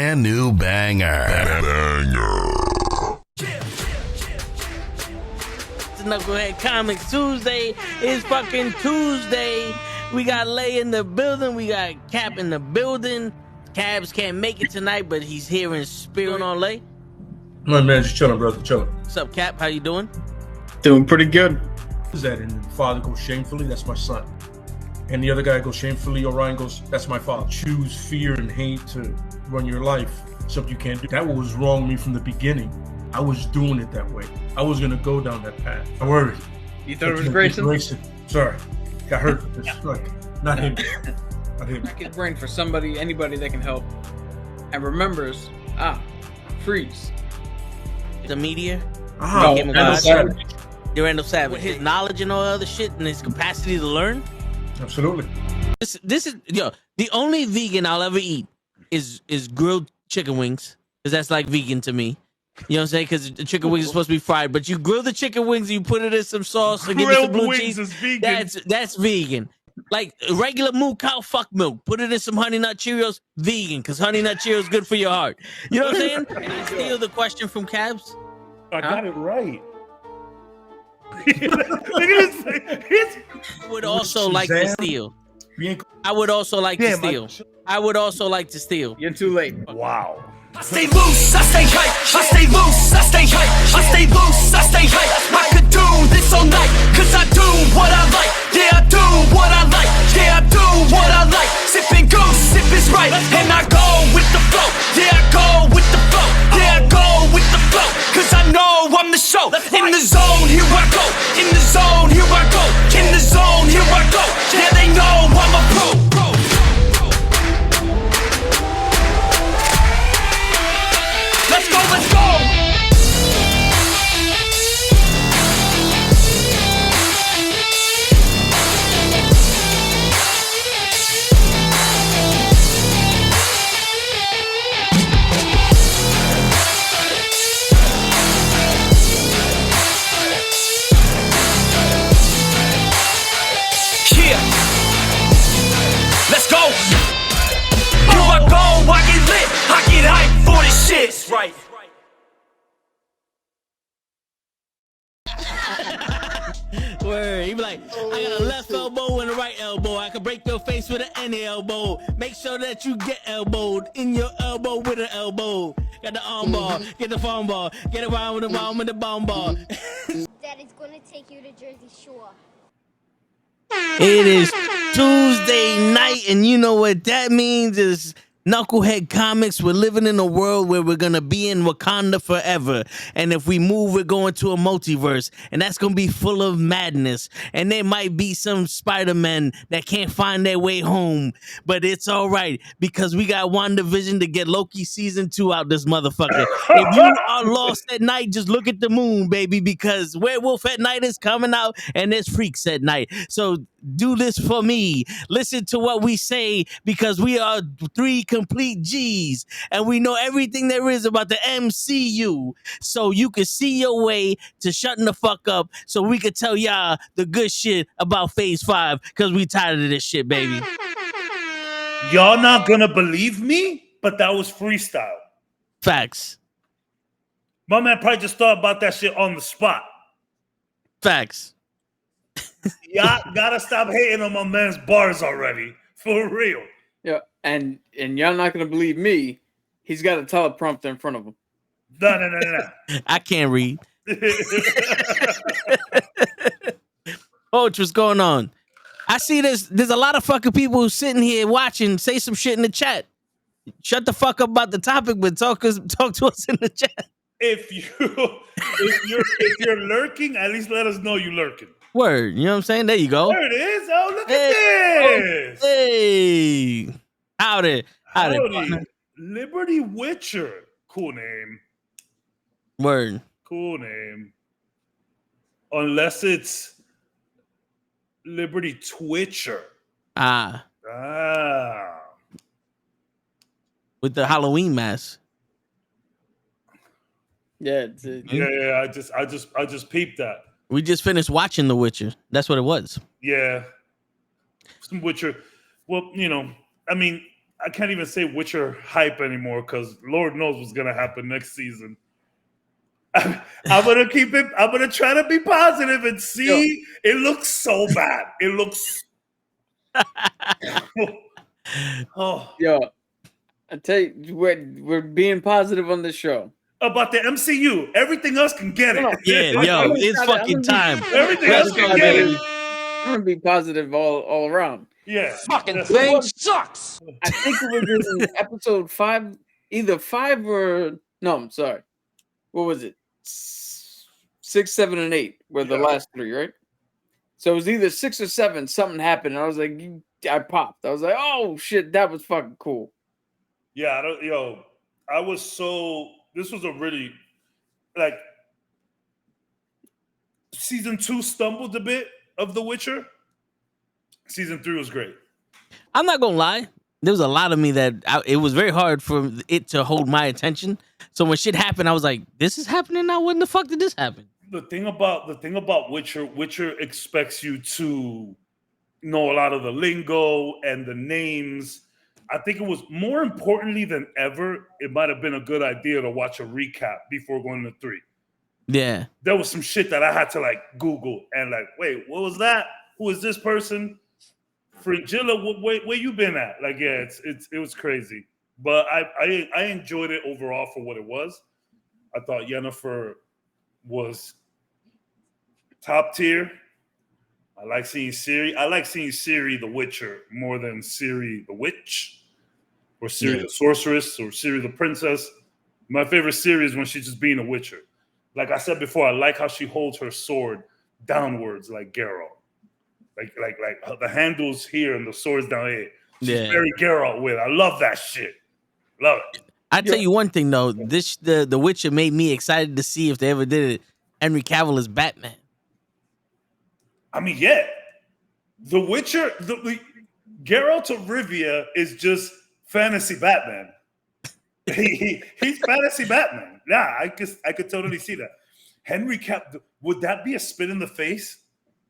brand new banger. Nukkle HeDD Comics Tuesday is fucking Tuesday. We got Lay in the building. We got Cap in the building. Cabs can't make it tonight, but he's here in spirit. On Lay. My man, just chilling, brother, chilling. What's up, Cap? How you doing? Doing pretty good. Is that and the father goes shamefully? That's my son. And the other guy goes shamefully. Orion goes, that's my father. Choose fear and hate to run your life. Something you can't do. That was wrong with me from the beginning. I was doing it that way. I was gonna go down that path. I worried. You thought it was Grayson? Sorry, got hurt. Like, not him. Not him. Crack his brain for somebody, anybody that can help, and remembers. Freeze. The media. No, Randall Savage. Randall Savage. With his knowledge and all other shit and his capacity to learn. Absolutely. This is the only vegan I'll ever eat is grilled chicken wings, because that's like vegan to me. You know what I'm saying? Because the chicken wings are supposed to be fried, but you grill the chicken wings and you put it in some sauce and give it some blue cheese. Is vegan. That's vegan. Like regular moo cow fuck milk. Put it in some Honey Nut Cheerios. Vegan, because Honey Nut Cheerios is good for your heart. You know what I'm saying? Can I steal the question from Cabs? I got it right. Look at this. I would also like to steal. I would also like to steal. I would also like to steal. You're too late. Wow. I stay loose, I stay hype, I stay loose, I stay hype, I stay loose, I stay hype. I could do this all night, cause I do what I like. Yeah, I do what I like, yeah, I do what I like. Sipping goose, sip is right, and I go with the flow. Yeah, I go with the flow, yeah, I go with the flow. Cause I know I'm the show. In the zone, here I go. In the zone, here I go. In the zone, here I go. Yeah, they know I'm a pro. Let's go, let's go! Yeah! Let's go! Here I go, I get lit, I get hyped for this shit. That's right. Word. He be like, I got a left elbow and a right elbow. I can break your face with an any elbow. Make sure that you get elbowed in your elbow with an elbow. Got the arm ball, get the phone ball, get around with the bomb with the bomb ball. Daddy's gonna take you to Jersey Shore. It is Tuesday night, and you know what that means is Nukkle HeDD Comics. We're living in a world where we're gonna be in Wakanda forever, and if we move, we're going to a multiverse, and that's gonna be full of madness. And there might be some Spider-Men that can't find their way home, but it's all right because we got WandaVision to get Loki season 2 out this motherfucker. If you are lost at night, just look at the moon, baby, because Werewolf at Night is coming out, and there's Freaks at Night. So do this for me. Listen to what we say, because we are 3 complete G's and we know everything there is about the MCU. So you can see your way to shutting the fuck up so we can tell y'all the good shit about Phase 5, because we tired of this shit, baby. Y'all not gonna believe me, but that was freestyle. Facts. My man probably just thought about that shit on the spot. Facts. Y'all gotta stop hating on my man's bars already. For real. Yeah, and y'all not gonna believe me. He's got a teleprompter in front of him. No. I can't read. What's going on? I see there's a lot of fucking people sitting here watching. Say some shit in the chat. Shut the fuck up about the topic, but talk to us in the chat. If you're lurking, at least let us know you lurking. Word, you know what I'm saying? There you go. There it is. Oh, look at this. Hey. Howdy. Liberty Witcher. Cool name. Word. Cool name. Unless it's Liberty Twitcher. With the Halloween mask. Yeah. Yeah. I just peeped that. We just finished watching The Witcher. That's what it was. Yeah. Some Witcher. Well, you know, I mean, I can't even say Witcher hype anymore because Lord knows what's gonna happen next season. I'm gonna keep it. I'm gonna try to be positive and see. It looks so bad. It looks. Oh, Yo, I tell you, we're being positive on this show. about the MCU, everything else can get it. No, Yeah, yo, I'm it's gonna fucking time. Everything Let's else go, can get baby. it. I'm gonna be positive all around. Yeah, Fucking that's- thing sucks. I think it was in episode 5, either 5 or no, I'm sorry. What was it? 6, 7, and 8 were the last 3, right? So it was either 6 or 7. Something happened, and I was like, I popped. I was like, oh shit, that was fucking cool. Yeah, I was so. This was a really like season 2 stumbled a bit of The Witcher. Season 3 was great. I'm not gonna lie. There was a lot of me that it was very hard for it to hold my attention. So when shit happened, I was like, "This is happening now. When the fuck did this happen?" The thing about Witcher expects you to know a lot of the lingo and the names. I think it was more importantly than ever. It might have been a good idea to watch a recap before going to 3. Yeah, There was some shit that I had to like Google and like, wait, what was that? Who is this person? Fringilla, where you been at? Like, yeah, it was crazy, but I enjoyed it overall for what it was. I thought Yennefer was top tier. I like seeing Ciri. I like seeing Ciri the Witcher more than Ciri the Witch, or Ciri the Sorceress, or Ciri the Princess. My favorite Ciri is when she's just being a Witcher. Like I said before, I like how she holds her sword downwards like Geralt. Like the handles here and the swords down here. She's very Geralt with. I love that shit. Love it. I tell you one thing though, the Witcher made me excited to see if they ever did it. Henry Cavill is Batman. I mean, yeah, The Witcher, the Geralt of Rivia is just fantasy Batman. He's fantasy Batman. Yeah, I could totally see that. Henry Cavill, would that be a spit in the face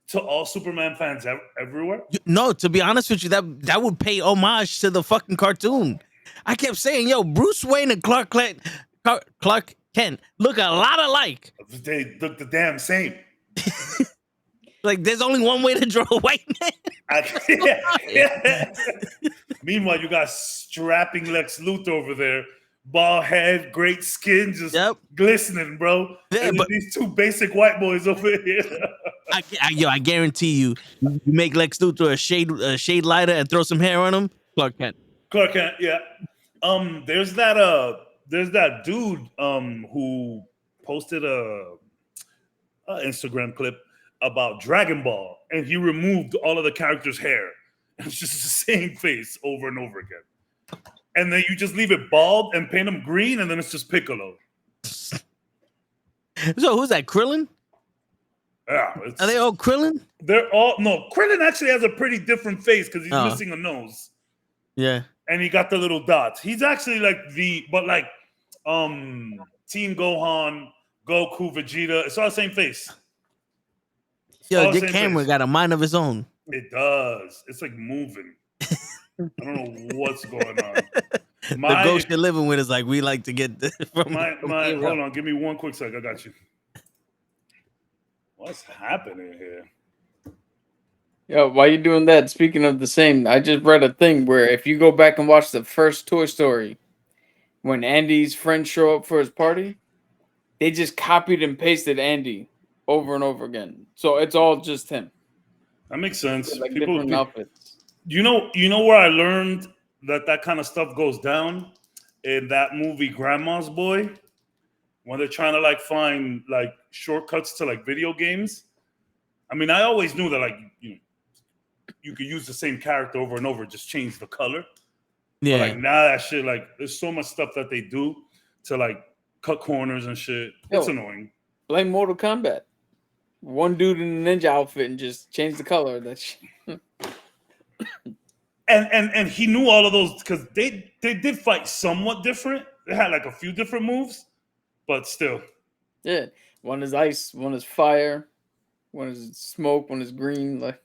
to all Superman fans everywhere? No, to be honest with you, that would pay homage to the fucking cartoon. I kept saying, yo, Bruce Wayne and Clark Kent look a lot alike. They look the damn same. Like, there's only one way to draw a white man. Yeah. Meanwhile, you got strapping Lex Luthor over there, bald head, great skin, just glistening, bro. Yeah, and but these two basic white boys over here. I guarantee you make Lex Luthor a shade lighter and throw some hair on him. Clark Kent, yeah. There's that dude who posted a Instagram clip about Dragon Ball, and he removed all of the characters' hair. It's just the same face over and over again. And then you just leave it bald and paint them green, and then it's just Piccolo. So who's that? Krillin? Yeah, are they all Krillin? They're all no. Krillin actually has a pretty different face because he's missing a nose. Yeah, and he got the little dots. He's actually like Team Gohan, Goku, Vegeta. It's all the same face. Yo, your camera got a mind of its own. It does. It's like moving. I don't know what's going on. The ghost you're living with is like, we like to get this from hold on, give me one quick sec. I got you. What's happening here? Yo, while you doing that, speaking of the same, I just read a thing where if you go back and watch the first Toy Story, when Andy's friends show up for his party, they just copied and pasted Andy over and over again. So it's all just him. That makes sense. Like different outfits. You know where I learned that kind of stuff goes down? In that movie Grandma's Boy, when they're trying to like find like shortcuts to like video games. I mean, I always knew that like you could use the same character over and over, just change the color. Yeah. But like now that shit, like there's so much stuff that they do to like cut corners and shit. It's annoying. Like Mortal Kombat. One dude in a ninja outfit and just change the color of that shit. And he knew all of those because they did fight somewhat different. They had like a few different moves, but still. Yeah. One is ice, one is fire, one is smoke, one is green. Like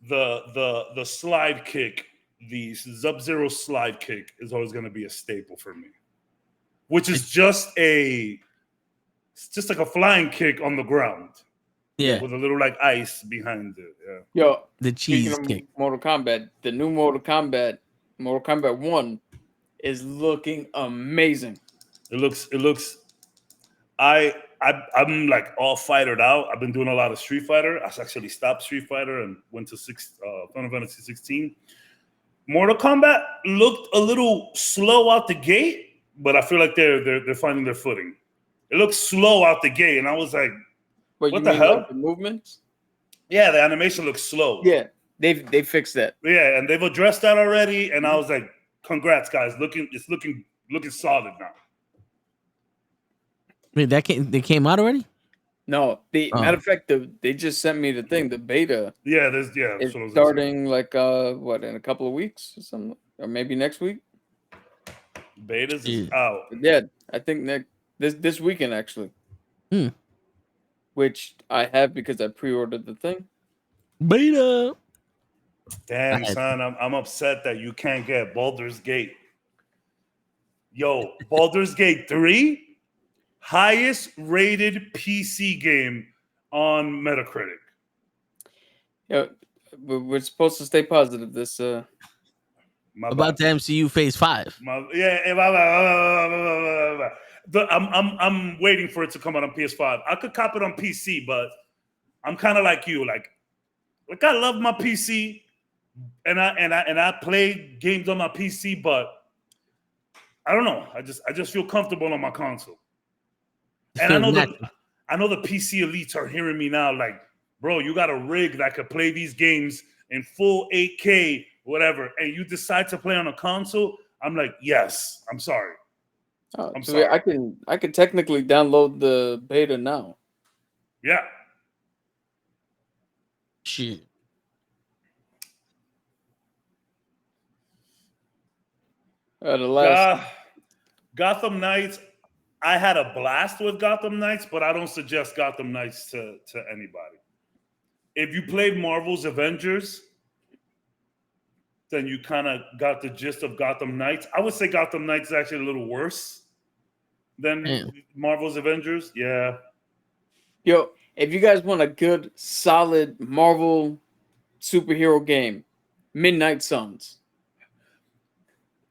the slide kick the Sub-Zero slide kick is always going to be a staple for me, which is just like a flying kick on the ground. Yeah. With a little like ice behind it. Yeah. Yo, The cheese speaking of kick. Mortal Kombat, the new Mortal Kombat 1 is looking amazing. It looks I'm like all fightered out. I've been doing a lot of Street Fighter. I actually stopped Street Fighter and went to Final Fantasy 16. Mortal Kombat looked a little slow out the gate, but I feel like they're finding their footing. It looked slow out the gate, and I was like, what the hell? Like the movements? Yeah, the animation looks slow. Yeah, they fixed that. Yeah, and they've addressed that already, and I was like, congrats, guys. It's looking solid now. Wait, they came out already? No, matter of fact, they just sent me the thing, the beta. Yeah, it's starting like in a couple of weeks or something, or maybe next week. Beta's is out. Yeah, I think this weekend actually. Which I have because I pre-ordered the thing. Beta. Damn, son, I'm upset that you can't get Baldur's Gate. Yo, Baldur's Gate 3, highest rated PC game on Metacritic. Yeah, we're supposed to stay positive. This about the MCU Phase 5. I'm waiting for it to come out on PS5. I could cop it on PC, but I'm kind of like you. Like I love my PC, and I play games on my PC, but I don't know. I just feel comfortable on my console. And I know the PC elites are hearing me now. Like, bro, you got a rig that could play these games in full 8K, whatever, and you decide to play on a console. I'm like, yes. I'm sorry. I'm sorry. I can technically download the beta now. Yeah. Shit. Gotham Knights. I had a blast with Gotham Knights, but I don't suggest Gotham Knights to anybody. If you played Marvel's Avengers, then you kind of got the gist of Gotham Knights. I would say Gotham Knights is actually a little worse than Marvel's Avengers. Yeah. Yo, if you guys want a good, solid Marvel superhero game, Midnight Suns.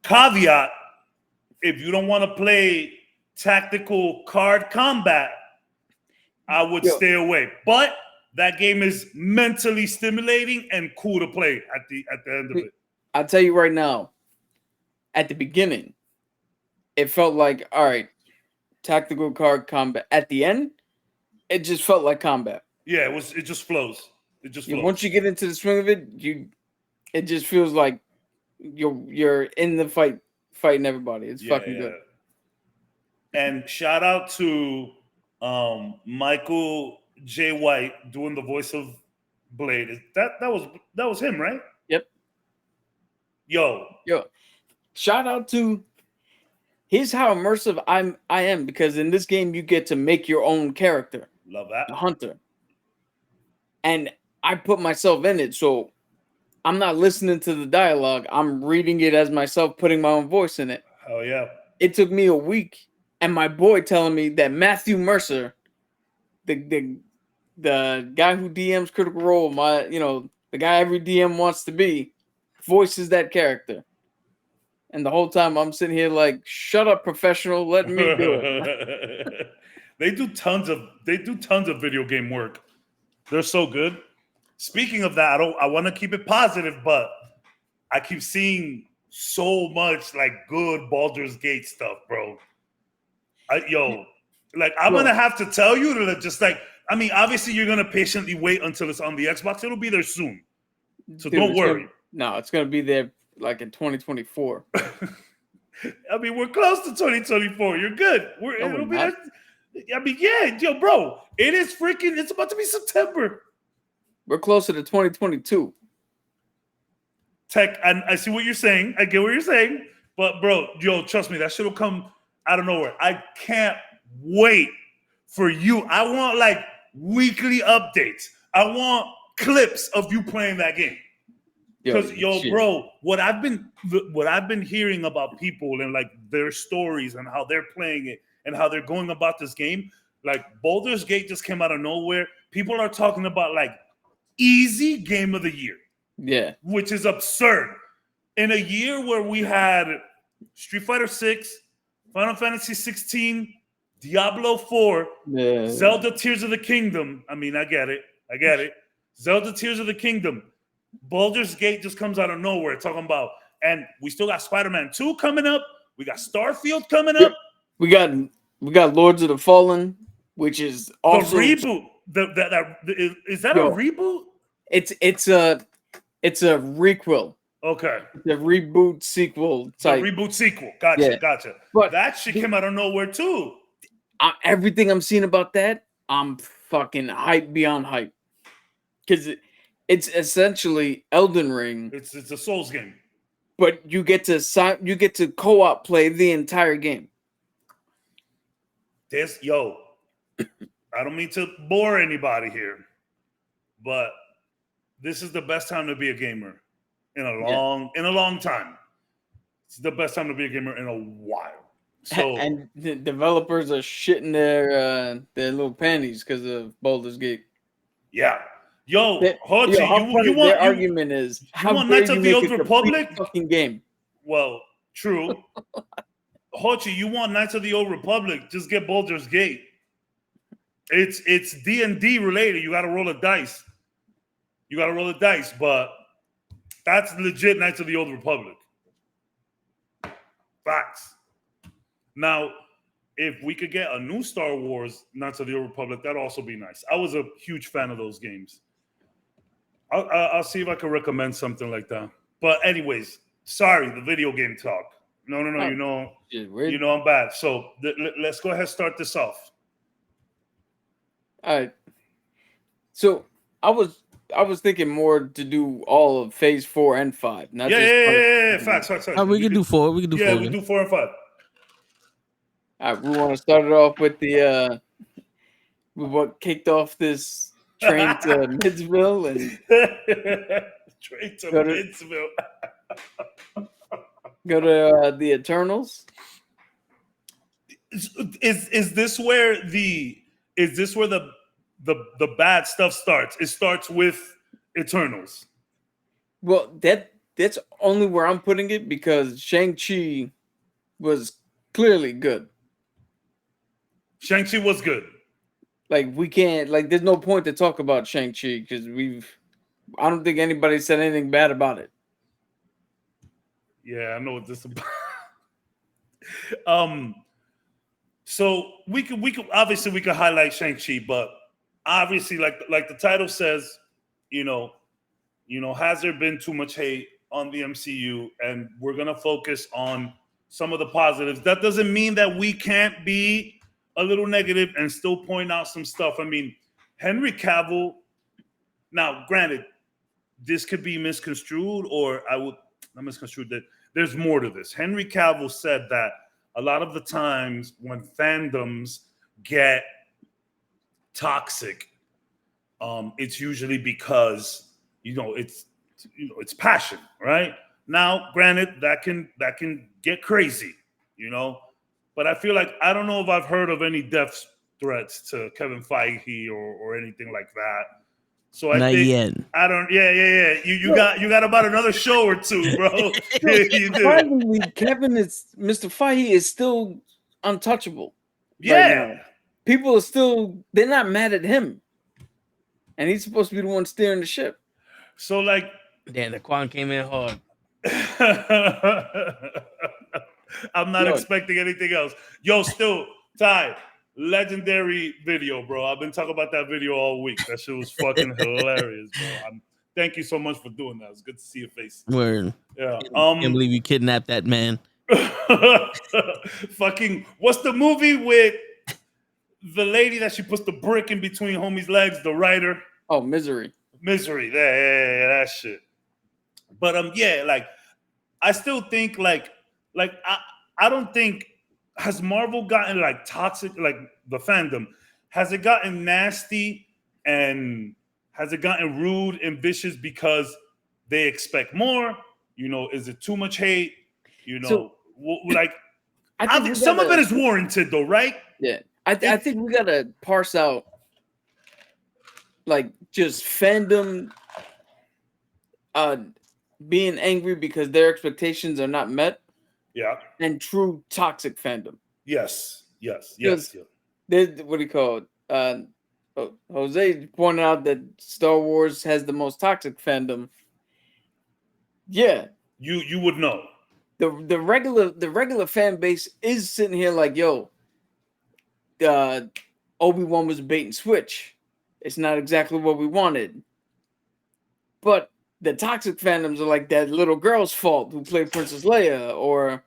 Caveat, if you don't want to play tactical card combat, I would stay away. But that game is mentally stimulating and cool to play at the end of it. I'll tell you right now, at the beginning, it felt like, all right, tactical card combat. At the end, it just felt like combat. Yeah, it just flows. It just flows. Once you get into the swing of it, it just feels like you're in the fight, fighting everybody. It's fucking good. And shout out to Michael J. White doing the voice of Blade. That was him, right? Yep. Yo. Shout out to. Here's how immersive I am, because in this game you get to make your own character. Love that. The hunter. And I put myself in it, so I'm not listening to the dialogue. I'm reading it as myself, putting my own voice in it. Oh yeah. It took me a week, and my boy telling me that Matthew Mercer, the guy who DMs Critical Role, the guy every DM wants to be, voices that character. And the whole time I'm sitting here like, shut up, professional, let me do it. They do tons of video game work. They're so good. Speaking of that, I want to keep it positive, but I keep seeing so much like good Baldur's Gate stuff, bro. I'm gonna have to tell you to just like, I mean, obviously you're gonna patiently wait until it's on the Xbox. It'll be there soon, so don't worry. It's gonna be there like in 2024. I mean, we're close to 2024. You're good. It'll be there. I mean, yeah, bro. It is freaking. It's about to be September. We're closer to 2022. Tech, and I see what you're saying. I get what you're saying. But, bro, trust me, that shit will come out of nowhere. I can't wait for you. I want, weekly updates. I want clips of you playing that game. Because shit. bro, what I've been hearing about people and like their stories and how they're playing it and how they're going about this game, like Baldur's Gate just came out of nowhere. People are talking about like easy game of the year, Yeah. which is absurd. In a year where we had Street Fighter 6, Final Fantasy 16, Diablo 4, Yeah. Zelda Tears of the Kingdom. I mean, I get it. Zelda Tears of the Kingdom. Baldur's Gate just comes out of nowhere talking about, and we still got Spider-Man 2 coming up. We got Starfield coming up. We got Lords of the Fallen, which is also the reboot. Is that a reboot? It's a requel. Okay. The reboot sequel type. The reboot sequel. Gotcha. But that shit came out of nowhere too. Everything I'm seeing about that, I'm fucking hype beyond hype. Because it's essentially Elden Ring. It's a Souls game. But you get to co-op play the entire game. I don't mean to bore anybody here, but this is the best time to be a gamer in a long time. It's the best time to be a gamer in a while. So and the developers are shitting their little panties because of Baldur's Gate. Yeah. Hochi, their argument is how want Knights of the Old Republic fucking game. Well, true. Hochi, you want Knights of the Old Republic? Just get Baldur's Gate. It's D&D related. You got to roll a dice. But that's legit Knights of the Old Republic. Facts. Now, if we could get a new Star Wars Knights of the Old Republic, that'd also be nice. I was a huge fan of those games. I'll see if I can recommend something like that. But anyways, sorry, the video game talk. No. You know I'm bad. So let's go ahead and start this off. All right. So I was thinking more to do all of Phase 4 and 5. Yeah. Facts. We can do 4. We can do 4. Yeah, we do 4 and 5. All right, we want to start it off with with what kicked off this train to Midsville and train to Midsville. Go to the Eternals. Is this where the bad stuff starts? It starts with Eternals. Well, that's only where I'm putting it because Shang-Chi was clearly good. Shang-Chi was good. Like we can't there's no point to talk about Shang-Chi because I don't think anybody said anything bad about it. Yeah, I know what this is about. So we could obviously we could highlight Shang-Chi, but obviously like the title says, has there been too much hate on the MCU? And we're gonna focus on some of the positives. That doesn't mean that we can't be a little negative and still point out some stuff. I mean, Henry Cavill. Now, granted, this could be misconstrued, or not misconstrued. That there's more to this. Henry Cavill said that a lot of the times when fandoms get toxic, it's usually because it's passion, right? Now, granted, that can get crazy, but I feel like I don't know if I've heard of any death threats to Kevin Feige or anything like that. So Not yet. I don't. Yeah. You got about another show or two, bro. You do. Finally, Mr. Feige is still untouchable. Yeah. Right, people are they're not mad at him, and he's supposed to be the one steering the ship. So damn, the Quan came in hard. I'm not expecting anything else. Still, Ty, legendary video, bro. I've been talking about that video all week. That shit was fucking hilarious, bro. Thank you so much for doing that. It's good to see your face. Word. Yeah. Can't believe you kidnapped that man. Fucking, what's the movie with the lady that she puts the brick in between homie's legs, the writer? Oh, Misery. Misery. Yeah, that shit. But I still think I don't think, has Marvel gotten toxic, the fandom? Has it gotten nasty and has it gotten rude and vicious because they expect more. You know, is it too much hate? You know, So- like I think some of it is warranted, though, right? Yeah, I think we gotta parse out like just fandom being angry because their expectations are not met, Yeah. and true toxic fandom. Yes. Yes. Because- Yes. There's what do you call it? Jose pointed out that Star Wars has the most toxic fandom. Yeah, You would know. the regular fan base is sitting here like, yo, Obi-Wan was a bait and switch. It's not exactly what we wanted. But the toxic fandoms are like that little girl's fault who played Princess Leia, or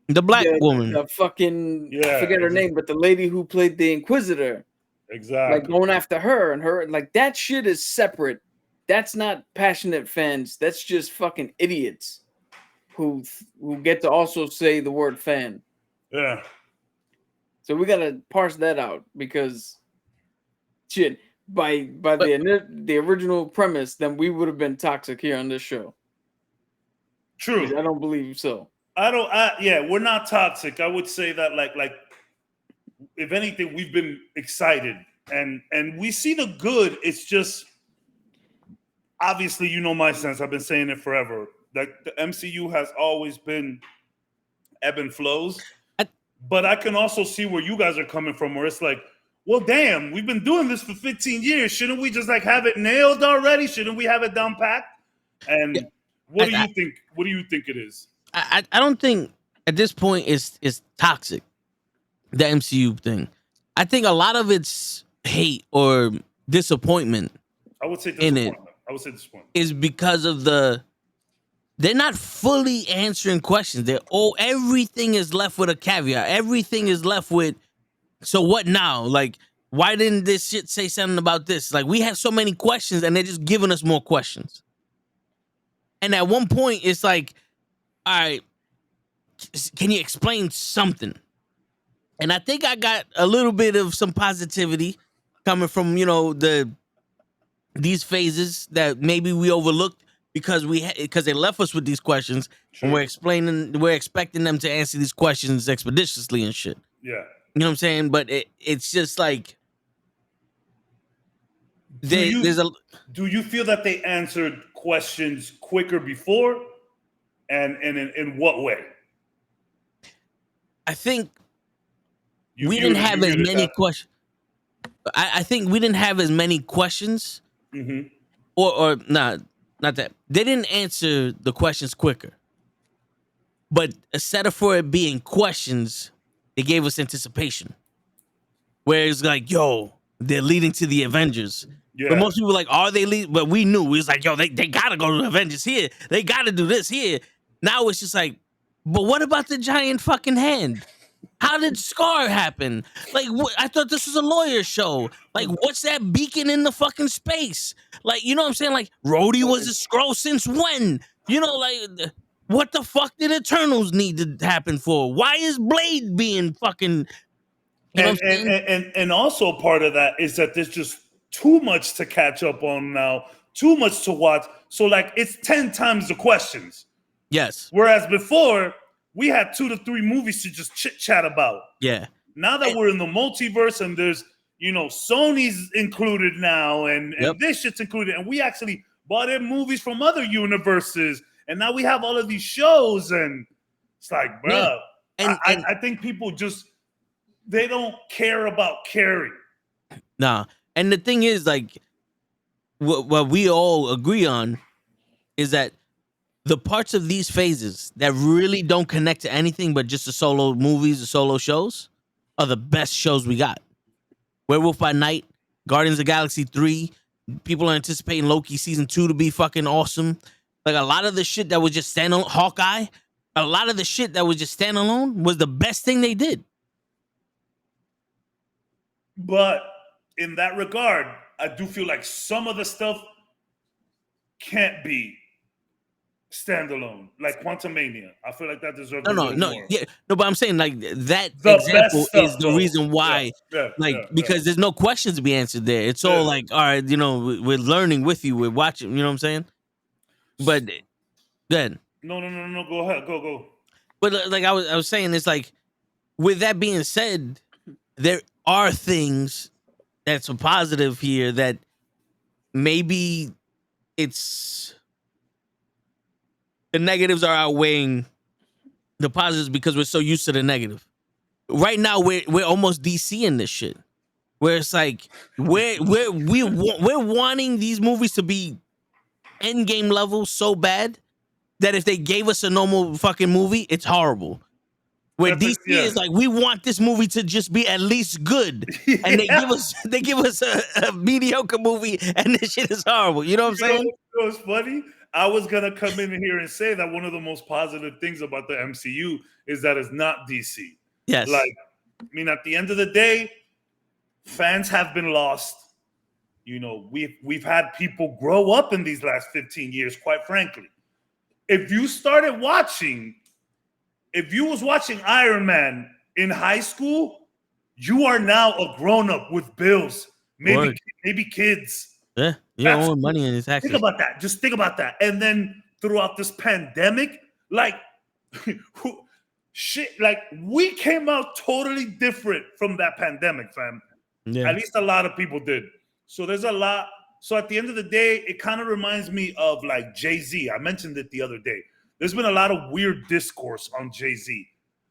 The black woman. the fucking I Yeah, forget her name, but the lady who played the Inquisitor, Exactly. like going after her and her, like that shit is separate. That's not passionate fans. That's just fucking idiots who get to also say the word fan. Yeah. So we gotta parse that out because shit, by the original premise, then we would have been toxic here on this show. True. I don't believe so. Yeah, we're not toxic. I would say that like if anything, we've been excited and we see the good. It's just obviously, you know my sense. I've been saying it forever. Like the MCU has always been ebb and flows. But I can also see where you guys are coming from, where it's like, well, damn, we've been doing this for 15 years. Shouldn't we just like have it nailed already? Shouldn't we have it down packed? And what do you think? What do you think it is? I don't think at this point it's toxic, the MCU thing. I think a lot of it's hate or disappointment. I would say in disappointment. it I would say disappointment. is because of they're not fully answering questions. Everything is left with a caveat. Everything is left with, so what now? Like, why didn't this shit say something about this? Like, we have so many questions and they're just giving us more questions. And at one point, it's like, all right, can you explain something? And I think I got a little bit of some positivity coming from, these phases that maybe we overlooked because they left us with these questions. Sure. And we're expecting them to answer these questions expeditiously and shit. Yeah. You know what I'm saying? But it's just like Do you feel that they answered questions quicker before? And in what way? I think You we viewed didn't it- have you as viewed it many that- questions. I think we didn't have as many questions, Mhm. or not that they didn't answer the questions quicker. But instead of for it being questions, they gave us anticipation. Where it's like, yo, they're leading to the Avengers. Yeah. But most people were like, are they leading? But we knew. We was like, yo, they gotta go to the Avengers here. They gotta do this here. Now it's just like, but what about the giant fucking hand? How did Scar happen? Like, I thought this was a lawyer show. Like, what's that beacon in the fucking space? Like, you know what I'm saying? Like, Rhodey was a Skrull since when? You know, like, what the fuck did Eternals need to happen for? Why is Blade being fucking... You know what I'm saying? And also part of that is that there's just too much to catch up on now, too much to watch. So, like, it's 10 times the questions. Yes. Whereas before, we had 2 to 3 movies to just chit chat about. Yeah. Now that we're in the multiverse and there's, Sony's included now and this shit's included, and we actually bought in movies from other universes, and now we have all of these shows, and it's like, bro, yeah. I think people just, they don't care about caring. Nah. And the thing is, like, what we all agree on is that the parts of these phases that really don't connect to anything but just the solo movies, the solo shows, are the best shows we got. Werewolf by Night, Guardians of the Galaxy 3, people are anticipating Loki season 2 to be fucking awesome. Like, a lot of the shit that was just standalone, Hawkeye, a lot of the shit that was just standalone was the best thing they did. But in that regard, I do feel like some of the stuff can't be standalone, like Quantumania. I feel like that deserves a little more. Yeah, no, but I'm saying like that The example best stuff, is the though. reason why, because there's no questions to be answered there. It's all like, all right, we're learning with you, we're watching. You know what I'm saying? But then, No. Go ahead. Go. but like I was saying, it's like, with that being said, there are things that's a positive here that maybe it's the negatives are outweighing the positives because we're so used to the negative. Right now, we're almost DC in this shit, where it's like we're wanting these movies to be end game level so bad that if they gave us a normal fucking movie, it's horrible. Where DC is like, we want this movie to just be at least good, and they give us a mediocre movie, and this shit is horrible. You know what I'm saying? You know what's funny? I was gonna come in here and say that one of the most positive things about the MCU is that it's not DC. Yes. Like, I mean, at the end of the day, fans have been lost. You know, we've had people grow up in these last 15 years, quite frankly. If you was watching Iron Man in high school, you are now a grown-up with bills, maybe kids. Yeah, you don't owe money in his taxes. Think about that. Just think about that. And then throughout this pandemic, like, shit, like, we came out totally different from that pandemic, fam. Yeah. At least a lot of people did. So there's a lot. So at the end of the day, it kind of reminds me of like Jay-Z. I mentioned it the other day. There's been a lot of weird discourse on Jay-Z.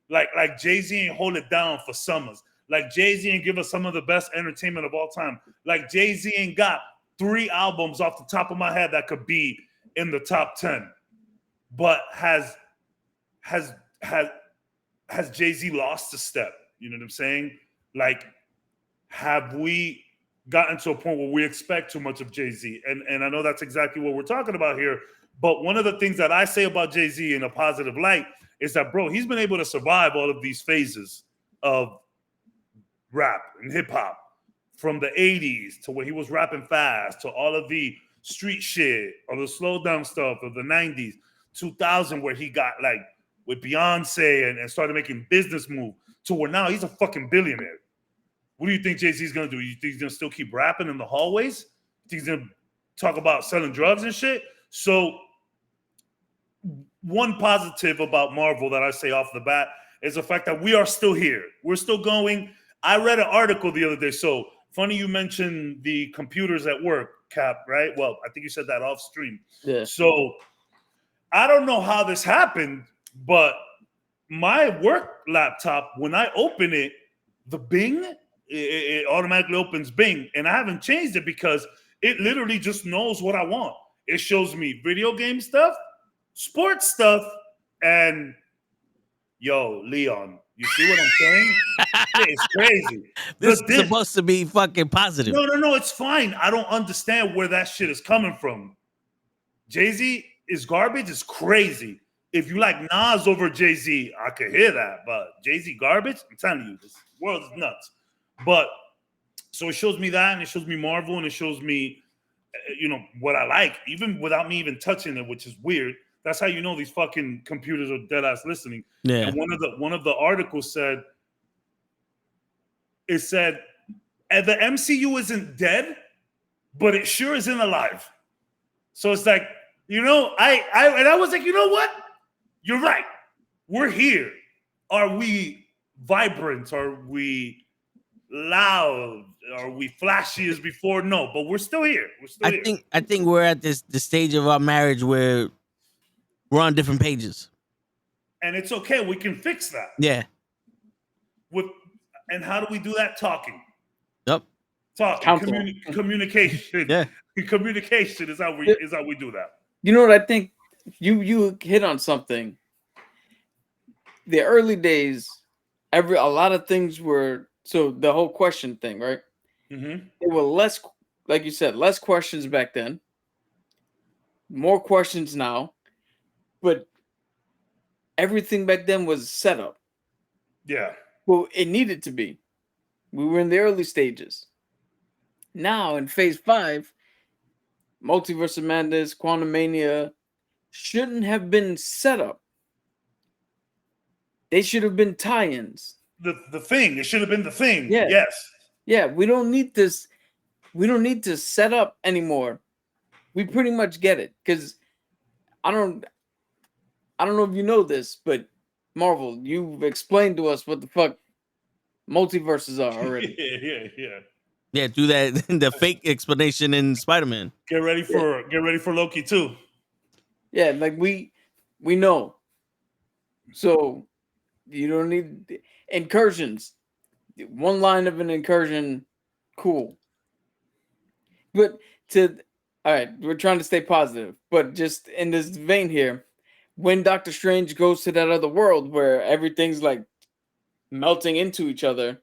Like Jay-Z ain't hold it down for summers. Like Jay-Z ain't give us some of the best entertainment of all time. Like Jay-Z ain't got 3 albums off the top of my head that could be in the top 10. But has Jay-Z lost a step? You know what I'm saying? Like, have we gotten to a point where we expect too much of Jay-Z? And I know that's exactly what we're talking about here. But one of the things that I say about Jay-Z in a positive light is that, bro, he's been able to survive all of these phases of rap and hip hop, from the 80s to when he was rapping fast, to all of the street shit or the slow down stuff of the 90s, 2000, where he got like with Beyonce and started making business move, to where now he's a fucking billionaire. What do you think Jay-Z's gonna do? You think he's gonna still keep rapping in the hallways? You think he's gonna talk about selling drugs and shit? So one positive about Marvel that I say off the bat is the fact that we are still here. We're still going. I read an article the other day. So funny you mentioned the computers at work, Cap, right? Well, I think you said that off stream. Yeah. So I don't know how this happened, but my work laptop, when I open it, the Bing, it automatically opens Bing. And I haven't changed it because it literally just knows what I want. It shows me video game stuff, sports stuff, and yo, Leon, you see what I'm saying? It's crazy. This is supposed to be fucking positive. No, it's fine. I don't understand where that shit is coming from. Jay-Z is garbage. It's crazy. If you like Nas over Jay-Z, I could hear that. But Jay-Z garbage? I'm telling you, this world is nuts. But so it shows me that, and it shows me Marvel, and it shows me, you know, what I like, even without me even touching it, which is weird. That's how you know these fucking computers are dead ass listening. Yeah. And one of the articles said, the MCU isn't dead, but it sure isn't alive. So it's like, you know, I was like, you know what? You're right. We're here. Are we vibrant? Are we loud? Are we flashy as before? No, but we're still here. I think we're at the stage of our marriage where we're on different pages. And it's okay. We can fix that. Yeah. And how do we do that? Talking. Yep. Talking. Communication. Yeah. Communication is how we do that. You know what I think? You hit on something. The early days, a lot of things were, so the whole question thing, right? Mm-hmm. There were less, like you said, less questions back then. More questions now. But everything back then was set up. Yeah. Well, it needed to be. We were in the early stages. Now, in phase 5, Multiverse of Madness, Quantumania shouldn't have been set up. They should have been tie-ins. The thing. It should have been the thing. Yeah. Yes. Yeah, we don't need this. We don't need to set up anymore. We pretty much get it. Because I don't know if you know this, but Marvel, you've explained to us what the fuck multiverses are already. Yeah. Yeah, do that the fake explanation in Spider-Man. Get ready for Loki too. Yeah, like we know. So you don't need incursions. One line of an incursion, cool. But all right, we're trying to stay positive, but just in this vein here, when Doctor Strange goes to that other world where everything's like melting into each other,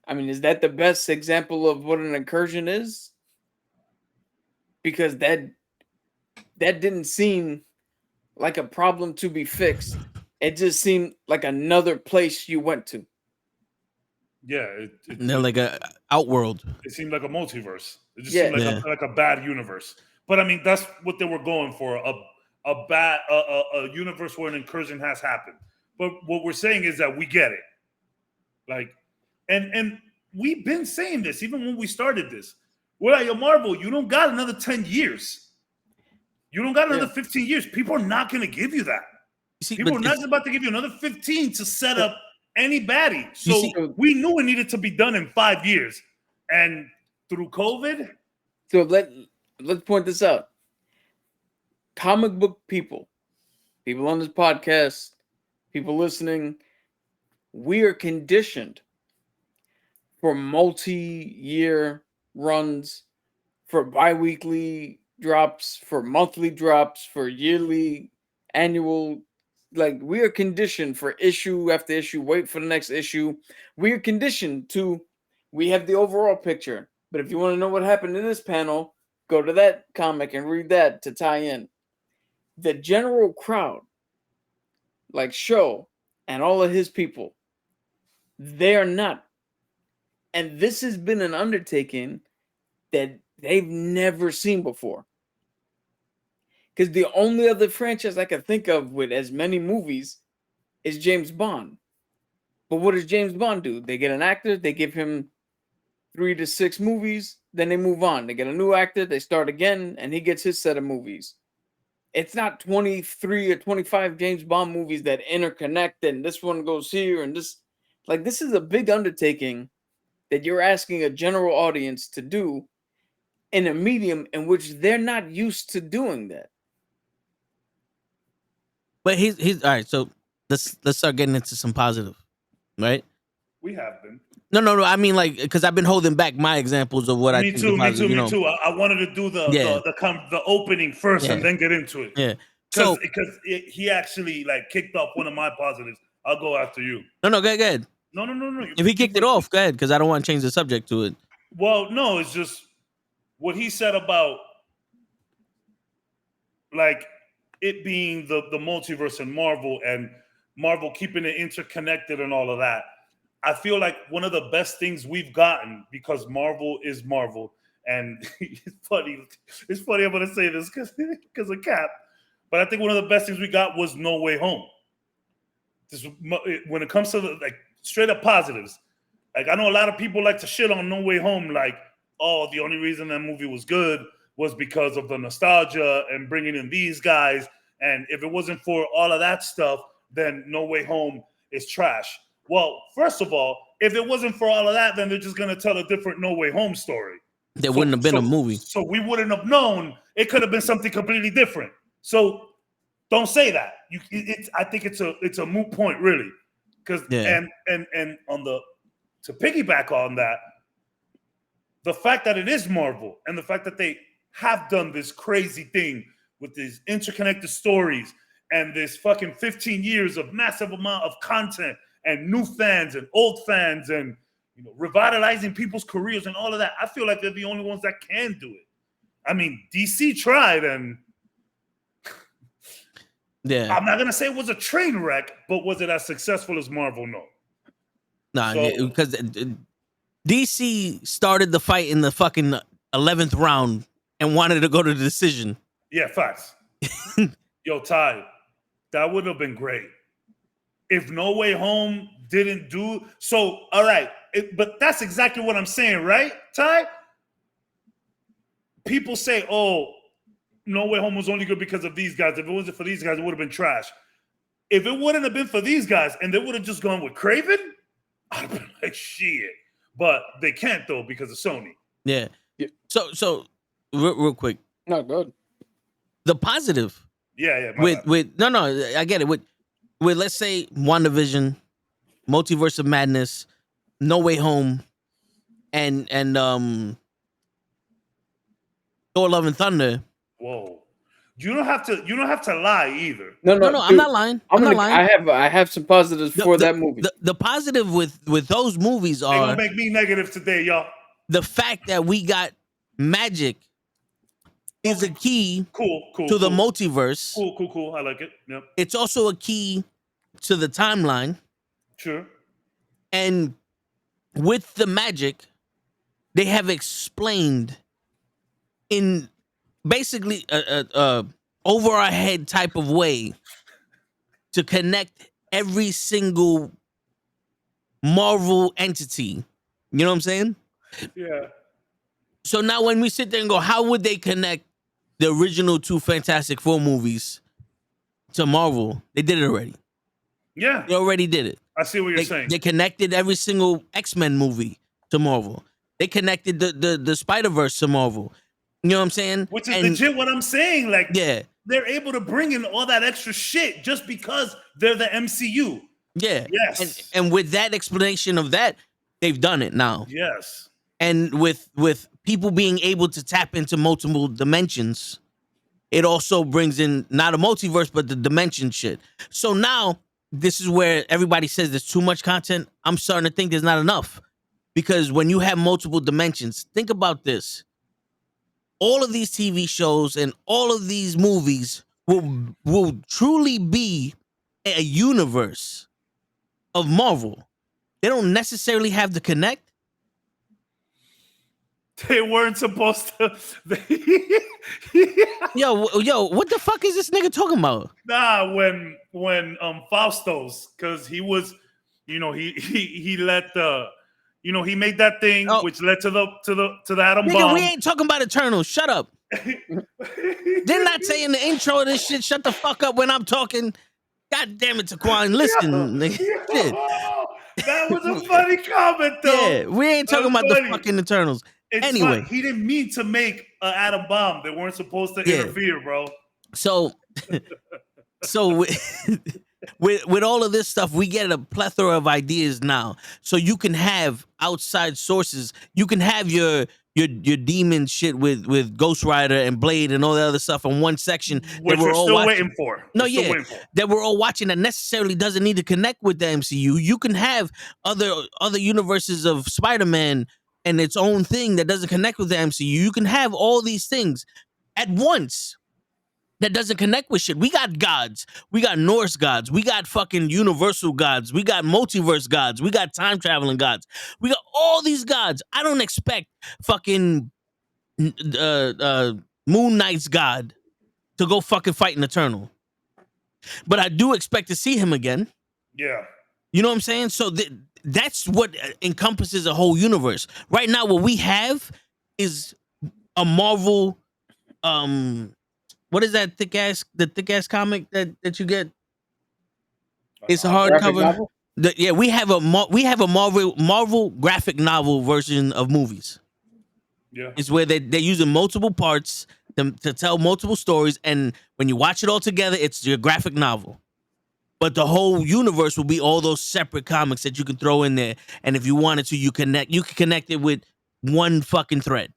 I mean, is that the best example of what an incursion is? Because that didn't seem like a problem to be fixed. It just seemed like another place you went to. Yeah, They're like a outworld. it seemed like a multiverse. It just Yeah. seemed like Yeah. like a bad universe. But I mean, that's what they were going for, a universe where an incursion has happened. But what we're saying is that we get it. Like, and we've been saying this even when we started this. We're like, Marvel, you don't got another 10 years. You don't got another 15 years. People are not going to give you that. See, People but are not about to give you another 15 to set up any baddie. So we knew it needed to be done in 5 years. And through COVID. So let's point this out. Comic book people on this podcast, people listening, we are conditioned for multi-year runs, for bi-weekly drops, for monthly drops, for yearly, annual. Like, we are conditioned for issue after issue, wait for the next issue. We are conditioned to, we have the overall picture. But if you want to know what happened in this panel, go to that comic and read that to tie in. The general crowd, like Show and all of his people, they're not. And this has been an undertaking that they've never seen before. Because the only other franchise I can think of with as many movies is James Bond. But what does James Bond do? They get an actor, they give him 3 to 6 movies, then they move on. They get a new actor, they start again, and he gets his set of movies. It's not 23 or 25 James Bond movies that interconnect, and this one goes here, and this. Like, this is a big undertaking that you're asking a general audience to do in a medium in which they're not used to doing that. But he's all right. So let's start getting into some positive, right? We have been. No. I mean, like, because I've been holding back my examples of what I think is positive. Me too. I wanted to do the opening first and then get into it. Yeah. Because he actually like kicked off one of my positives. I'll go after you. No. Go ahead. No. If he kicked it off, go ahead, because I don't want to change the subject to it. Well, no, it's just what he said about like it being the multiverse and Marvel keeping it interconnected and all of that. I feel like one of the best things we've gotten, because Marvel is Marvel, and it's funny I'm going to say this because of Cap, but I think one of the best things we got was No Way Home. When it comes to the, like, straight up positives, like, I know a lot of people like to shit on No Way Home, like, oh, the only reason that movie was good was because of the nostalgia and bringing in these guys. And if it wasn't for all of that stuff, then No Way Home is trash. Well, first of all, if it wasn't for all of that, then they're just going to tell a different No Way Home story. There wouldn't have been a movie. So we wouldn't have known. It could have been something completely different. So don't say that. I think it's a moot point, really. Because and on to piggyback on that, the fact that it is Marvel and the fact that they have done this crazy thing with these interconnected stories and this fucking 15 years of massive amount of content and new fans and old fans and, you know, revitalizing people's careers and all of that, I feel like they're the only ones that can do it. I mean, DC tried, and yeah, I'm not gonna say it was a train wreck, but was it as successful as Marvel? No. Nah, because DC started the fight in the fucking 11th round and wanted to go to the decision. Yeah, facts. Yo, Ty, that would have been great if No Way Home didn't do so. All right, but that's exactly what I'm saying, right, Ty? People say, "Oh, No Way Home was only good because of these guys. If it wasn't for these guys, it would have been trash. If it wouldn't have been for these guys and they would have just gone with Craven, I'd have been like, shit. But they can't, though, because of Sony. Yeah. Yeah. So real quick, No, good. the positive my bad. with no, I get it. With let's say WandaVision, Multiverse of Madness, No Way Home, and Thor: Love and Thunder. Whoa. You don't have to lie either. No, No, I'm not lying. I'm not lying. I have some positives for that movie. The positive with those movies They are gonna make me negative today, y'all. the fact that we got magic is a key Cool. to the multiverse. Cool. I like it. Yep. It's also a key to the timeline. Sure. And with the magic, they have explained in basically a over our head type of way to connect every single Marvel entity. You know what I'm saying? Yeah. So now when we sit there and go, how would they connect the original 2 Fantastic Four movies to Marvel? They did it already. Yeah. They already did it. I see what you're saying. They connected every single X-Men movie to Marvel. They connected the Spider-Verse to Marvel. You know what I'm saying? Which is legit what I'm saying. Like, yeah, they're able to bring in all that extra shit just because they're the MCU. yeah. Yes. And with that explanation of that, they've done it now. Yes. And with people being able to tap into multiple dimensions, it also brings in not a multiverse, but the dimension shit. So now this is where everybody says there's too much content. I'm starting to think there's not enough. Because when you have multiple dimensions, think about this. All of these TV shows and all of these movies will truly be a universe of Marvel. They don't necessarily have to connect. They weren't supposed to. Yo, what the fuck is this nigga talking about? Nah, when Faustos, because he was, he let the, he made that thing which led to the atom Nigga, bomb. we ain't talking about Eternals. Shut up. Didn't I say in the intro of this shit, shut the fuck up when I'm talking? God damn it, Taquan. Listen, nigga. Shit. That was a funny comment, though. Yeah, we ain't talking about the fucking Eternals. It's anyway, fine. He didn't mean to make an atom bomb. They weren't supposed to interfere, bro. So with all of this stuff, we get a plethora of ideas now. So you can have outside sources. You can have your demon shit with Ghost Rider and Blade and all the other stuff in one section. Which we're still waiting for. That we're all watching that necessarily doesn't need to connect with the MCU. You can have other universes of Spider-Man and its own thing that doesn't connect with the MCU. You can have all these things at once that doesn't connect with shit. We got gods. We got Norse gods. We got fucking universal gods. We got multiverse gods. We got time traveling gods. We got all these gods. I don't expect fucking Moon Knight's god to go fucking fight an Eternal. But I do expect to see him again. Yeah. You know what I'm saying? So that's what encompasses a whole universe. Right now, what we have is a Marvel, what is that thick ass comic that you get? It's a hardcover. We have a Marvel graphic novel version of movies. Yeah. It's where they're using multiple parts to tell multiple stories, and when you watch it all together, it's your graphic novel. But the whole universe will be all those separate comics that you can throw in there. And if you wanted to, you can connect it with one fucking thread.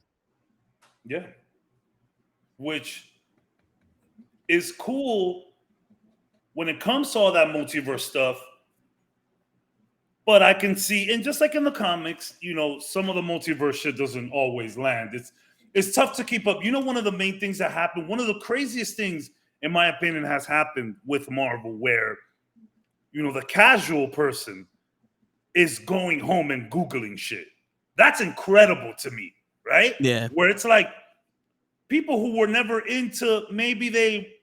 Yeah. Which is cool when it comes to all that multiverse stuff. But I can see, and just like in the comics, some of the multiverse shit doesn't always land. It's tough to keep up. One of the main things that happened, one of the craziest things, in my opinion, has happened with Marvel, where the casual person is going home and Googling shit. That's incredible to me, right? Yeah. Where it's like people who were never into, maybe they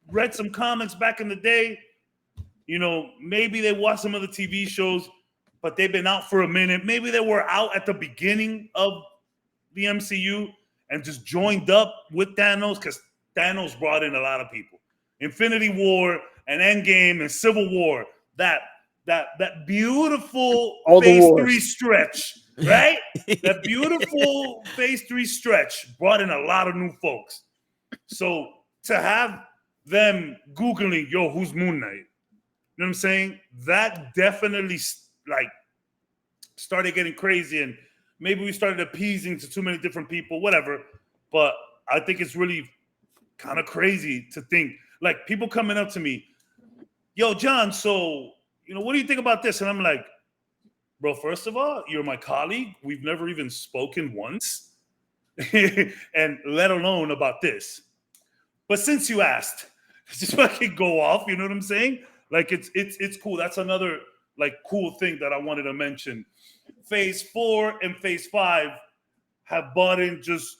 read some comics back in the day, maybe they watched some of the TV shows, but they've been out for a minute. Maybe they were out at the beginning of the MCU and just joined up with Thanos because Thanos brought in a lot of people. Infinity War and Endgame and Civil War, that beautiful All the Phase wars. 3 stretch, right? That beautiful Phase 3 stretch brought in a lot of new folks. So to have them Googling, yo, who's Moon Knight? You know what I'm saying? That definitely like started getting crazy, and maybe we started appeasing to too many different people, whatever. But I think it's really kind of crazy to think, like, people coming up to me, yo, John, so, you know, what do you think about this? And I'm like, bro, first of all, you're my colleague. We've never even spoken once, and let alone about this. But since you asked, just fucking go off. You know what I'm saying? Like, it's cool. That's another like cool thing that I wanted to mention. Phase 4 and Phase 5 have brought in just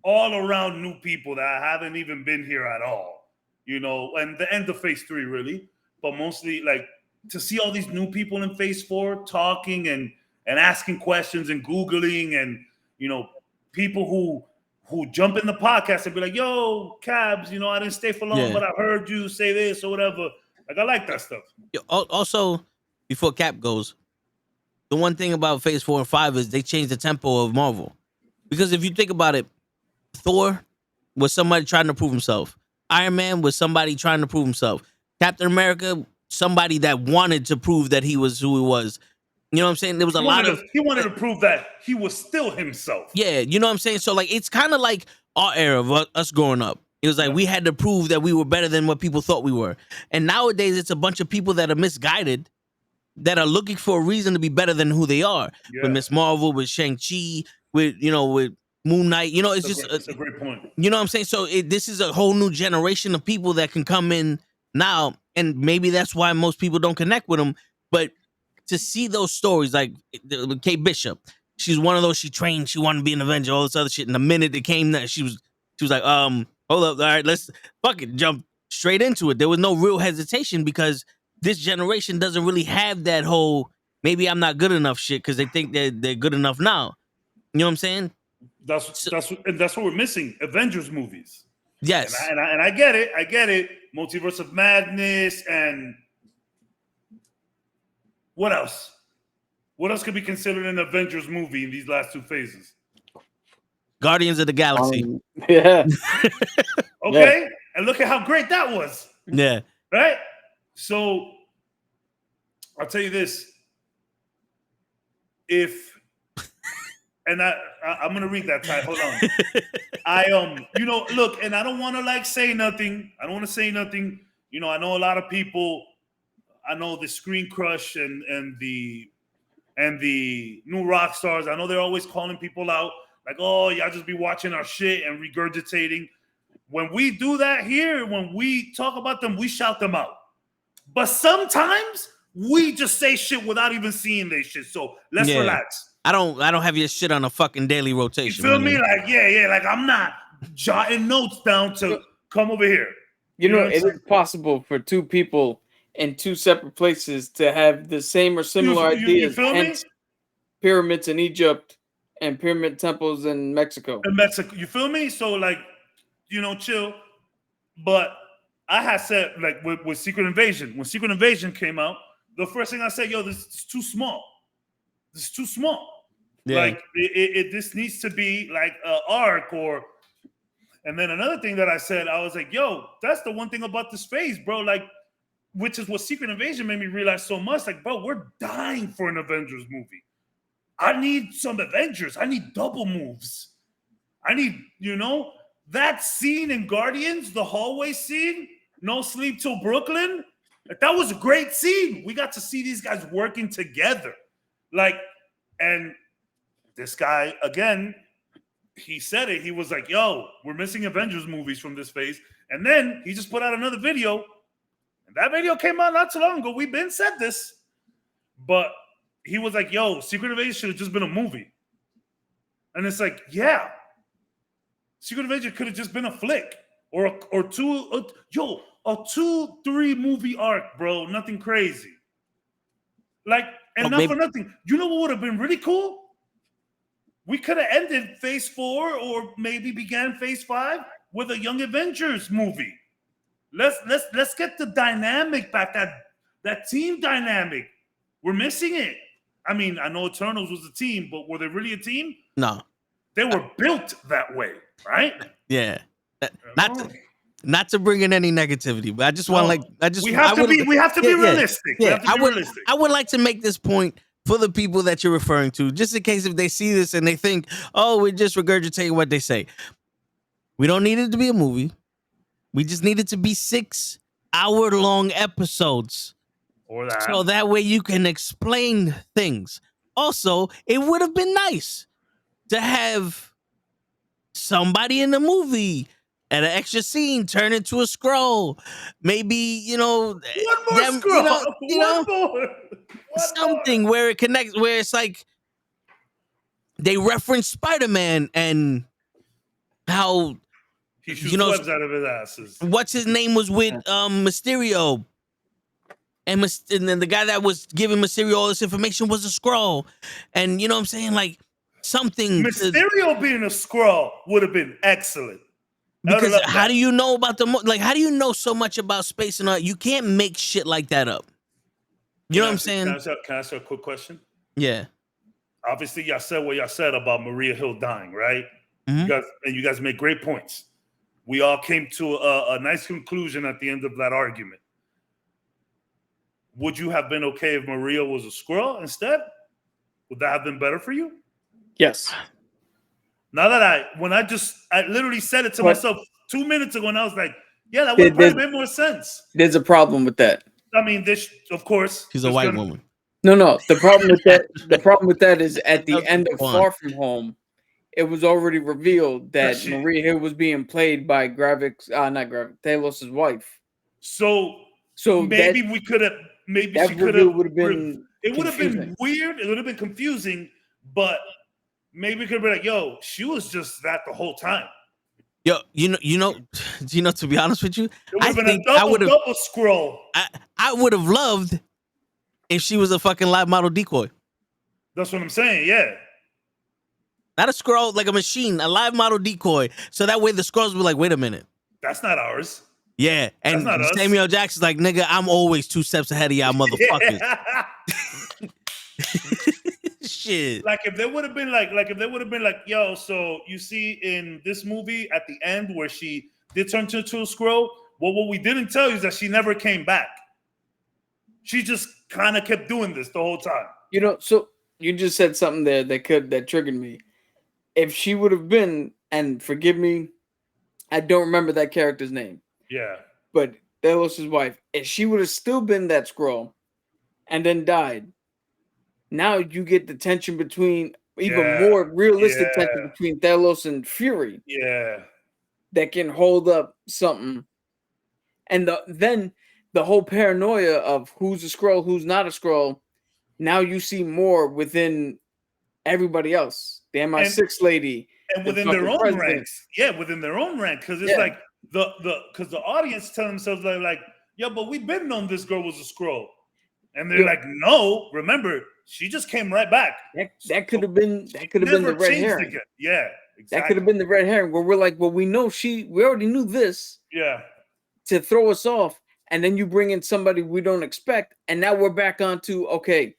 all around new people that haven't even been here at all. You know, and the end of Phase 3 really, but mostly like to see all these new people in Phase 4 talking and asking questions and Googling, and, you know, people who jump in the podcast and be like, yo, Cabs, you know, I didn't stay for long, but I heard you say this or whatever. Like, I like that stuff. Also, before Cap goes, the one thing about Phase 4 and 5 is they changed the tempo of Marvel. Because if you think about it, Thor was somebody trying to prove himself. Iron Man was somebody trying to prove himself. Captain America, somebody that wanted to prove that he was who he was. You know what I'm saying? There was a lot of... He wanted to prove that he was still himself. Yeah, you know what I'm saying? So, like, it's kind of like our era of us growing up. It was like we had to prove that we were better than what people thought we were. And nowadays, it's a bunch of people that are misguided, that are looking for a reason to be better than who they are. Yeah. With Miss Marvel, with Shang-Chi, with Moon Knight. You know, it's a great point. You know what I'm saying? So this is a whole new generation of people that can come in now, and maybe that's why most people don't connect with them. But to see those stories, like Kate Bishop, she's one of those. She trained, she wanted to be an Avenger, all this other shit. And the minute it came, that she was like, hold up, all right, let's fucking jump straight into it. There was no real hesitation because this generation doesn't really have that whole maybe I'm not good enough shit because they think they're good enough now. You know what I'm saying? That's what we're missing. Avengers movies. Yes, and I get it. I get it. Multiverse of Madness, and what else? What else could be considered an Avengers movie in these last two phases? Guardians of the Galaxy. Yeah. Okay, and look at how great that was. Yeah. Right. So I'll tell you this. And I'm gonna read that title. Hold on. You know, look, and I don't want to like say nothing. I don't want to say nothing. You know, I know a lot of people. I know the Screen Crush and the new rock stars. I know they're always calling people out like, oh, y'all just be watching our shit and regurgitating. When we do that here, when we talk about them, we shout them out. But sometimes we just say shit without even seeing their shit. So let's relax. I don't have your shit on a fucking daily rotation. You feel me? Like, yeah. Like, I'm not jotting notes down to come over here. You know, it is possible for two people in two separate places to have the same or similar ideas. You feel me? Pyramids in Egypt and pyramid temples in Mexico. You feel me? So, like, you know, chill. But I had said, like, with Secret Invasion, when Secret Invasion came out, the first thing I said, yo, this is too small. This is too small. Yeah. Like, this needs to be like an arc or... And then another thing that I said, I was like, yo, that's the one thing about this phase, bro. Like, which is what Secret Invasion made me realize so much. Like, bro, we're dying for an Avengers movie. I need some Avengers. I need double moves. I need, you know, that scene in Guardians, the hallway scene, No Sleep Till Brooklyn. Like, that was a great scene. We got to see these guys working together. Like, and this guy, again, he said it. He was like, yo, we're missing Avengers movies from this phase. And then he just put out another video. And that video came out not too long ago. We've been said this. But he was like, yo, Secret Invasion should have just been a movie. And it's like, yeah. Secret Invasion could have just been a flick. Or two. A 2-3 movie arc, bro. Nothing crazy. Like, and not for nothing. You know what would have been really cool? We could have ended phase 4 or maybe began phase 5 with a Young Avengers movie. Let's get the dynamic back, that team dynamic. We're missing it. I mean, I know Eternals was a team, but were they really a team? No. They were built that way, right? Yeah. Not to bring in any negativity, but I just want we have to be realistic. Yeah. We have to be realistic. I would like to make this point for the people that you're referring to, just in case if they see this and they think, oh, we're just regurgitating what they say. We don't need it to be a movie. We just need it to be 6-hour-long episodes. Or that. So that way you can explain things. Also, it would have been nice to have somebody in the movie at an extra scene turn into a scroll. Maybe, one more scroll. One more. Something where it connects, where it's like they reference Spider-Man and how he shoots webs out of his asses. What's his name was with Mysterio. And then the guy that was giving Mysterio all this information was a Skrull. And you know what I'm saying? Like something. Mysterio being a Skrull would have been excellent. Because how do you know about how do you know so much about space and all? You can't make shit like that up. You know what I'm saying? Can I ask you a quick question? Yeah. Obviously, y'all said what y'all said about Maria Hill dying, right? Mm-hmm. You guys made great points. We all came to a nice conclusion at the end of that argument. Would you have been okay if Maria was a Skrull instead? Would that have been better for you? Yes. Now that I literally said it to myself 2 minutes ago, and I was like, yeah, that would probably make more sense. There's a problem with that. I mean, of course, she's a white woman. No. The problem with that is at the end of Far From Home, it was already revealed that Maria Hill was being played by Talos' wife. So maybe we could have. Maybe she could have. It would have been weird. It would have been confusing, but maybe we could be like, "Yo, she was just that the whole time." Yo, you know. To be honest with you, it would have been a double scroll. I would have loved if she was a fucking live model decoy. That's what I'm saying. Yeah. Not a scroll, like a machine, a live model decoy. So that way the scrolls were like, wait a minute. That's not ours. Yeah. And Samuel Jackson's like, nigga, I'm always 2 steps ahead of y'all motherfuckers. Shit. Like if they would have been like, yo, so you see in this movie at the end where she did turn into a scroll, well, what we didn't tell you is that she never came back. She just kind of kept doing this the whole time. So you just said something there that triggered me. If she would have been, and forgive me, I don't remember that character's name. Yeah. But Talos' wife, if she would have still been that scroll and then died, now you get the tension between, more realistic tension between Talos and Fury. Yeah. That can hold up something. And then the whole paranoia of who's a Skrull, who's not a Skrull, now you see more within everybody else. The MI6 lady. And within their own ranks. Yeah, within their own rank. Because it's like because the audience tell themselves like, yeah, but we've been known this girl was a Skrull. And they're like, no, remember, she just came right back. That could have been the red herring. Again. Yeah, exactly. That could have been the red herring where we're like, well, we know we already knew this. Yeah. To throw us off. And then you bring in somebody we don't expect. And now we're back onto, okay,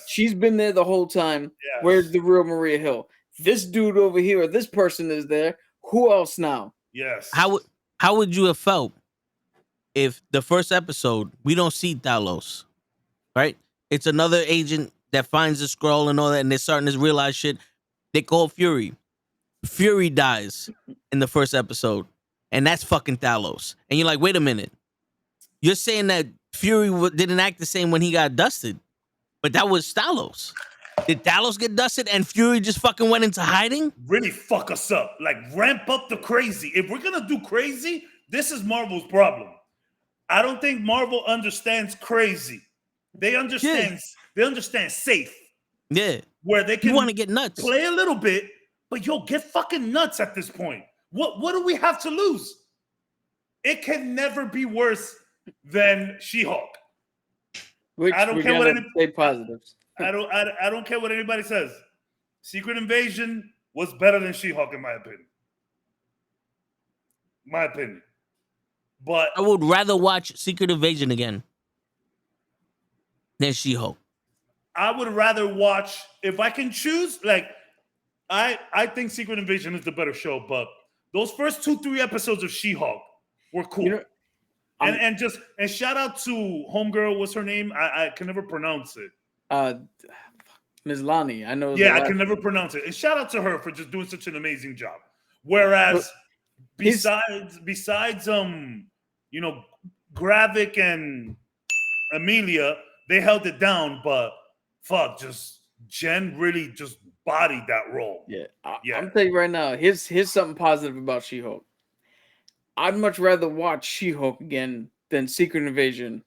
she's been there the whole time. Yes. Where's the real Maria Hill? This dude over here, or this person is there. Who else now? Yes. How would you have felt if the first episode, we don't see Talos, right? It's another agent that finds the scroll and all that, and they're starting to realize shit. They call Fury. Fury dies in the first episode, and that's fucking Talos. And you're like, wait a minute. You're saying that Fury didn't act the same when he got dusted, but that was Talos. Did Talos get dusted and Fury just fucking went into hiding? Really fuck us up. Like ramp up the crazy. If we're gonna do crazy, this is Marvel's problem. I don't think Marvel understands crazy. They understand. Yeah. They understand safe. Yeah. Where they can want to get nuts. Play a little bit, but get fucking nuts at this point. What do we have to lose? It can never be worse than She-Hulk. I don't care what anybody positives. I don't care what anybody says. Secret Invasion was better than She-Hulk in my opinion. My opinion. But I would rather watch Secret Invasion again than She-Hulk. I would rather watch, if I can choose, like, I think Secret Invasion is the better show, but those first 2-3 episodes of She-Hulk were cool. You know, and shout out to Homegirl, what's her name? I can never pronounce it. Ms. Lonnie, I know. Yeah, I can never pronounce it. And shout out to her for just doing such an amazing job. Whereas besides Gravik and Amelia, they held it down, but fuck, just Jen really just bodied that role. Yeah. I'm telling you right now, here's something positive about She-Hulk. I'd much rather watch She-Hulk again than Secret Invasion.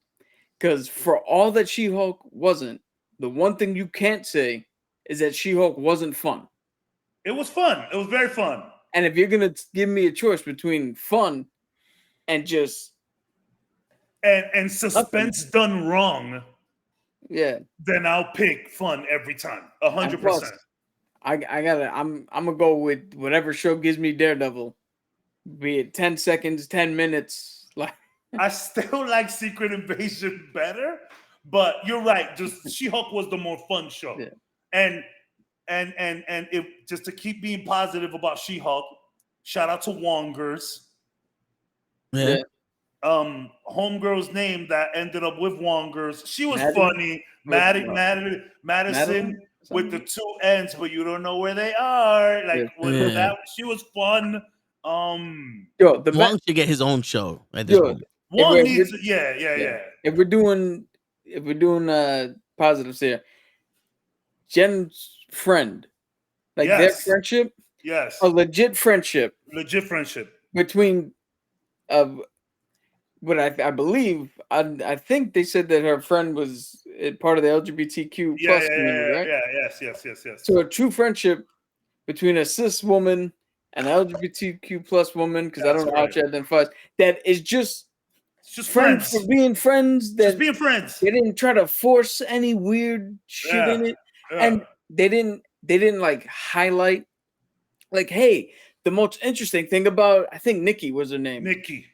Because for all that She-Hulk wasn't, the one thing you can't say is that She-Hulk wasn't fun. It was fun. It was very fun. And if you're going to give me a choice between fun and just... And suspense done wrong, yeah, then I'll pick fun every time. 100%. I'm gonna go with whatever show gives me Daredevil. Be it 10 seconds, 10 minutes. Like I still like Secret Invasion better, but you're right. Just She-Hulk was the more fun show. Yeah. And if just to keep being positive about She-Hulk, shout out to Wongers. Yeah. Homegirl's name that ended up with Wongers. She was Maddie? funny. Madison with the 2 ends, but you don't know where they are. Like that, she was fun. Wong should get his own show at this point. Wong needs, yeah. If we're doing positives here, Jen's friend, like their friendship, a legit friendship between but I believe I think they said that her friend was part of the LGBTQ plus community, right? Yes. So a true friendship between a cis woman and LGBTQ plus woman, because I don't know how she identifies, that is just friends for being friends. That just being friends. They didn't try to force any weird shit in it, and they didn't like highlight, like, hey, the most interesting thing about, I think Nikki was her name. Nikki.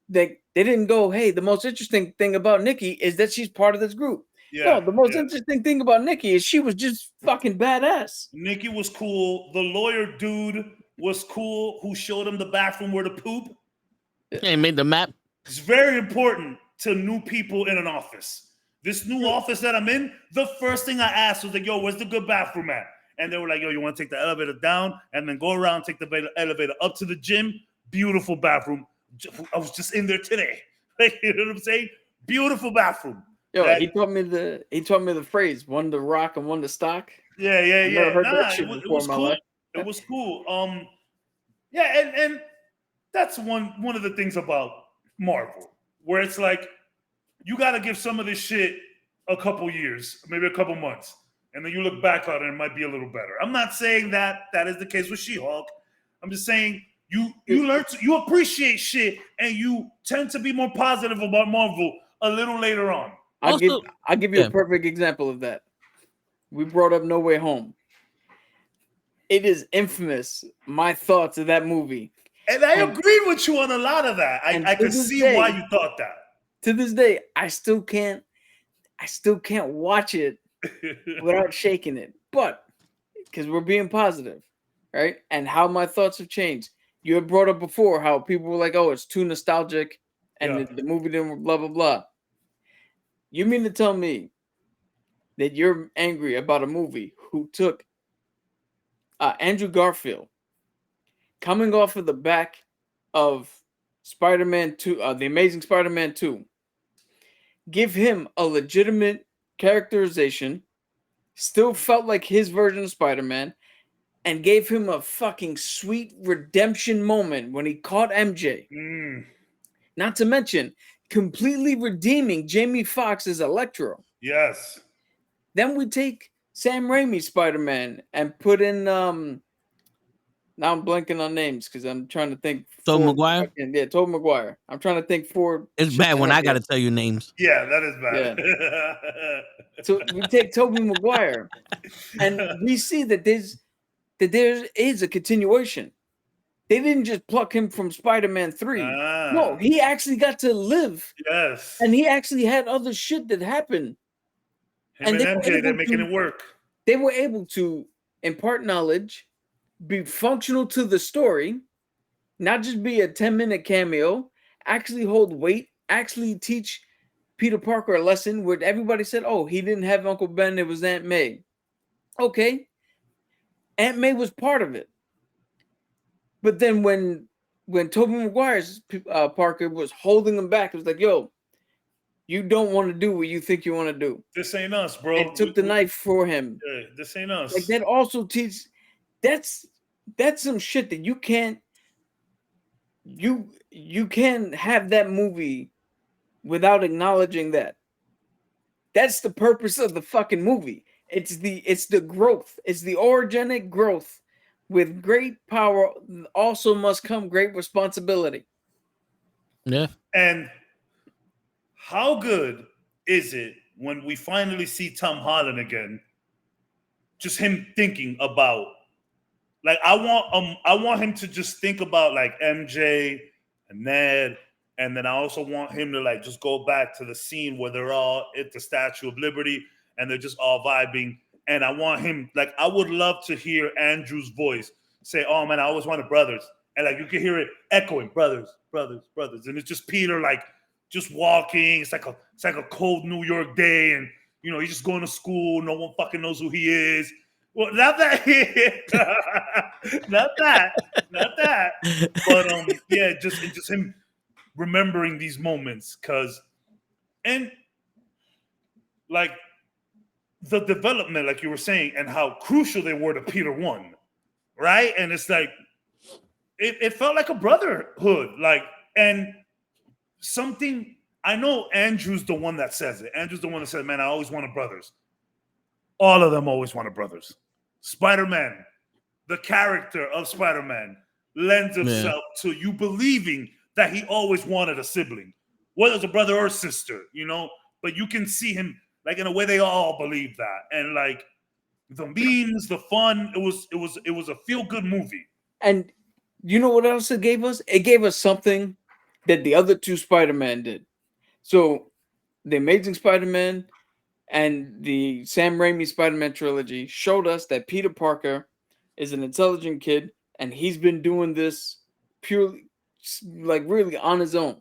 They didn't go, hey, the most interesting thing about Nikki is that she's part of this group. No, the most interesting thing about Nikki is she was just fucking badass. Nikki was cool. The lawyer dude was cool, who showed him the bathroom where to poop. Yeah, he made the map. It's very important to new people in an office. This new office that I'm in, the first thing I asked was like, yo, where's the good bathroom at? And they were like, yo, you want to take the elevator down and then go around, take the elevator up to the gym? Beautiful bathroom. I was just in there today. Like, you know what I'm saying? Beautiful bathroom. Yo, he taught me the phrase, one to rock and one to stock. Yeah. It was cool. It was cool. And that's one of the things about Marvel, where it's like you got to give some of this shit a couple years, maybe a couple months, and then you look back on it and it might be a little better. I'm not saying that is the case with She-Hulk. I'm just saying you learn you appreciate shit and you tend to be more positive about Marvel a little later on. I'll give you a perfect example of that. We brought up No Way Home. It is infamous, my thoughts of that movie. And I agree with you on a lot of that. I could see why you thought that. To this day, I still can't watch it without shaking it. But because we're being positive, right? And how my thoughts have changed. You had brought up before how people were like, oh, it's too nostalgic and the movie didn't blah, blah, blah. You mean to tell me that you're angry about a movie who took Andrew Garfield coming off of the back of Spider-Man 2, The Amazing Spider-Man 2, give him a legitimate characterization, still felt like his version of Spider-Man, and gave him a fucking sweet redemption moment when he caught MJ. Not to mention, completely redeeming Jamie Foxx as Electro. Yes. Then we take Sam Raimi's Spider-Man and put in now I'm blanking on names because I'm trying to think. Tobey Maguire? Yeah, Tobey Maguire. I'm trying to think for. It's bad when I got to tell you names. Yeah, that is bad. Yeah. So we take Tobey Maguire and we see that there is a continuation. They didn't just pluck him from Spider-Man 3. No, Ah, he actually got to live, yes. and he actually had other shit that happened. Him and MJ, they're making it work. They were able to impart knowledge, be functional to the story, not just be a 10-minute cameo, actually hold weight, actually teach Peter Parker a lesson where everybody said, oh, he didn't have Uncle Ben, it was Aunt May. Okay. Aunt May was part of it. But then when Tobey Maguire's Parker was holding him back, it was like, yo, you don't want to do what you think you want to do. This ain't us, bro. And took the knife for him. Yeah, this ain't us. Like that also teaches that's some shit that you can't have that movie without acknowledging that. That's the purpose of the fucking movie. It's the growth. It's the organic growth. With great power also must come great responsibility. Yeah. And how good is it when we finally see Tom Holland again? Just him thinking about, like, I want him to just think about like MJ and Ned, and then I also want him to like just go back to the scene where they're all at the Statue of Liberty and they're just all vibing. And I want him, like, I would love to hear Andrew's voice say, "Oh man, I always wanted brothers," and like you can hear it echoing, "Brothers, brothers, brothers," and it's just Peter like just walking. It's like a cold New York day, and you know he's just going to school. No one fucking knows who he is. Well, not that, not that. But yeah, just him remembering these moments, and like the development, like you were saying, and how crucial they were to Peter 1, right? And it's like it felt like a brotherhood, like, and something. I know Andrew's the one that says it. Andrew's the one that said, "Man, I always wanted brothers." All of them always wanted brothers. Spider-Man, the character of Spider-Man, lends itself to you believing that he always wanted a sibling, whether it's a brother or sister, you know. But you can see him, like, in a way they all believe that, and like the memes, the fun. It was a feel-good movie. And you know what else it gave us? It gave us something that the other two Spider-Man did. So the Amazing Spider-Man and the Sam Raimi Spider-Man trilogy showed us that Peter Parker is an intelligent kid, and he's been doing this purely, like, really on his own.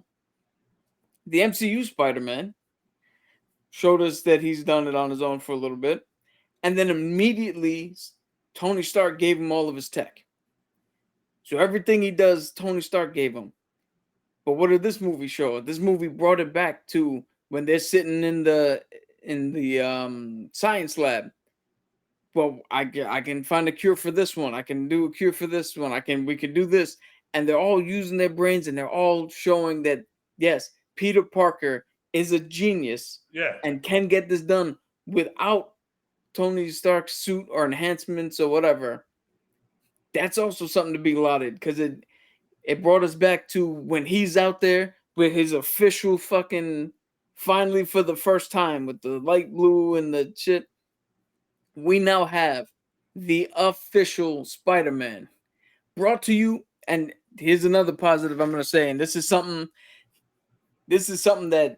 The MCU Spider-Man showed us that he's done it on his own for a little bit, and then immediately Tony Stark gave him all of his tech. So everything he does, Tony Stark gave him. But what did this movie show? This movie brought it back to when they're sitting in the science lab. Well, I can find a cure for this one. I can do a cure for this one. We can do this. And they're all using their brains, and they're all showing that, yes, Peter Parker is a genius, and can get this done without Tony Stark's suit or enhancements or whatever. That's also something to be lauded, because it brought us back to when he's out there with his official fucking, finally for the first time, with the light blue and the shit. We now have the official Spider-Man brought to you. And here's another positive I'm going to say, and this is something that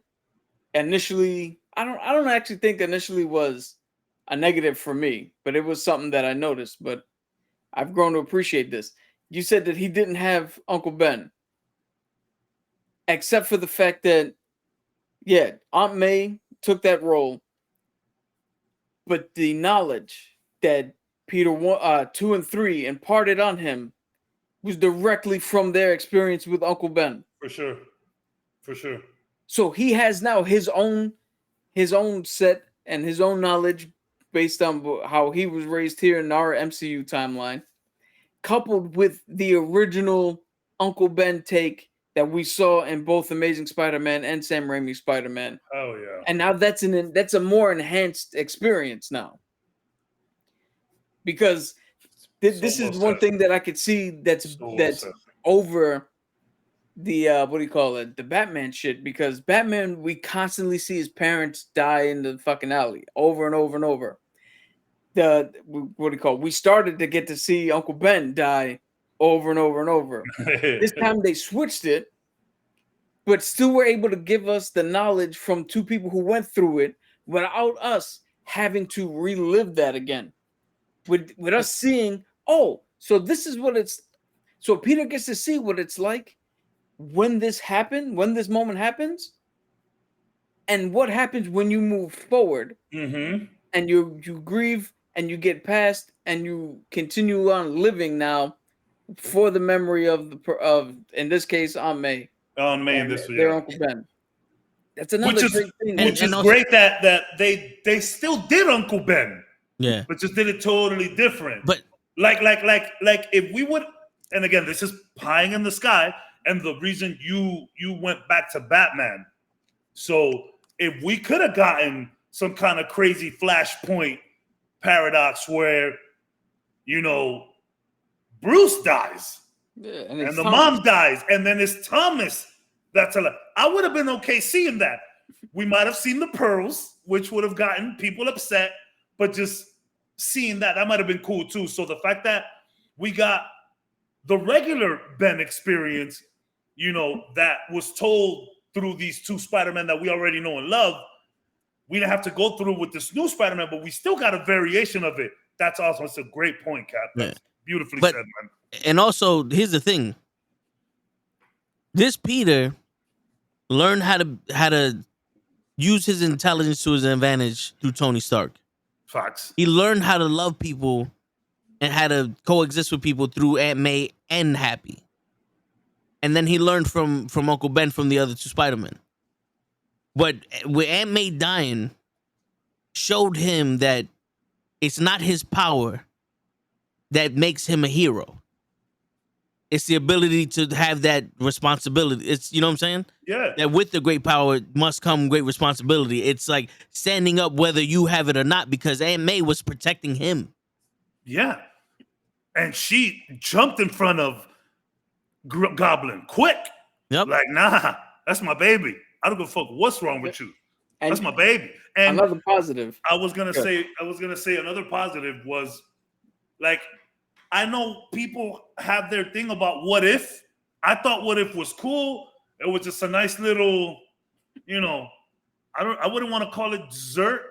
initially, I don't actually think initially was a negative for me, but it was something that I noticed, but I've grown to appreciate this. You said that he didn't have Uncle Ben, except for the fact that, yeah, Aunt May took that role, but the knowledge that Peter 2 and 3 imparted on him was directly from their experience with Uncle Ben. For sure. So he has now his own set and his own knowledge based on how he was raised here in our MCU timeline, coupled with the original Uncle Ben take that we saw in both Amazing Spider-Man and Sam Raimi Spider-Man. Oh yeah. And now that's a more enhanced experience now. Because this is one thing that I could see that's over the what do you call it? The Batman shit, because Batman, we constantly see his parents die in the fucking alley over and over and over. We started to get to see Uncle Ben die over and over and over. This time they switched it, but still were able to give us the knowledge from two people who went through it without us having to relive that again. With us seeing, oh, so this is what it's. So Peter gets to see what it's like when this happened, when this moment happens, and what happens when you move forward and you grieve and you get past and you continue on living now for the memory of in this case Aunt May. Aunt May and their Uncle Ben. That's another great thing. Which is great that they still did Uncle Ben. Yeah. But just did it totally different. But like if we would, and again, this is pieing in the sky, and the reason you went back to Batman. So if we could have gotten some kind of crazy Flashpoint paradox where, you know, Bruce dies, and the mom dies, and then it's Thomas that's alive. I would have been okay seeing that. We might have seen the pearls, which would have gotten people upset, but just seeing that might have been cool too. So the fact that we got the regular Ben experience, you know, that was told through these two Spider-Men that we already know and love, we didn't have to go through with this new Spider-Man, but we still got a variation of it. That's awesome. It's a great point, Cap. That's beautifully said, man. And also, here's the thing. This Peter learned how to use his intelligence to his advantage through Tony Stark. Facts. He learned how to love people and how to coexist with people through Aunt May and Happy. And then he learned from Uncle Ben from the other two Spider-Men. But with Aunt May dying, showed him that it's not his power that makes him a hero. It's the ability to have that responsibility. It's, you know what I'm saying? Yeah. That with the great power must come great responsibility. It's like standing up whether you have it or not, because Aunt May was protecting him. Yeah. And she jumped in front of Goblin quick. Yep. Like, nah, that's my baby. I don't give a fuck what's wrong with you. And that's my baby. And another positive. I was gonna say another positive was, like, I know people have their thing about what if. I thought what if was cool. It was just a nice little, you know, I wouldn't want to call it dessert,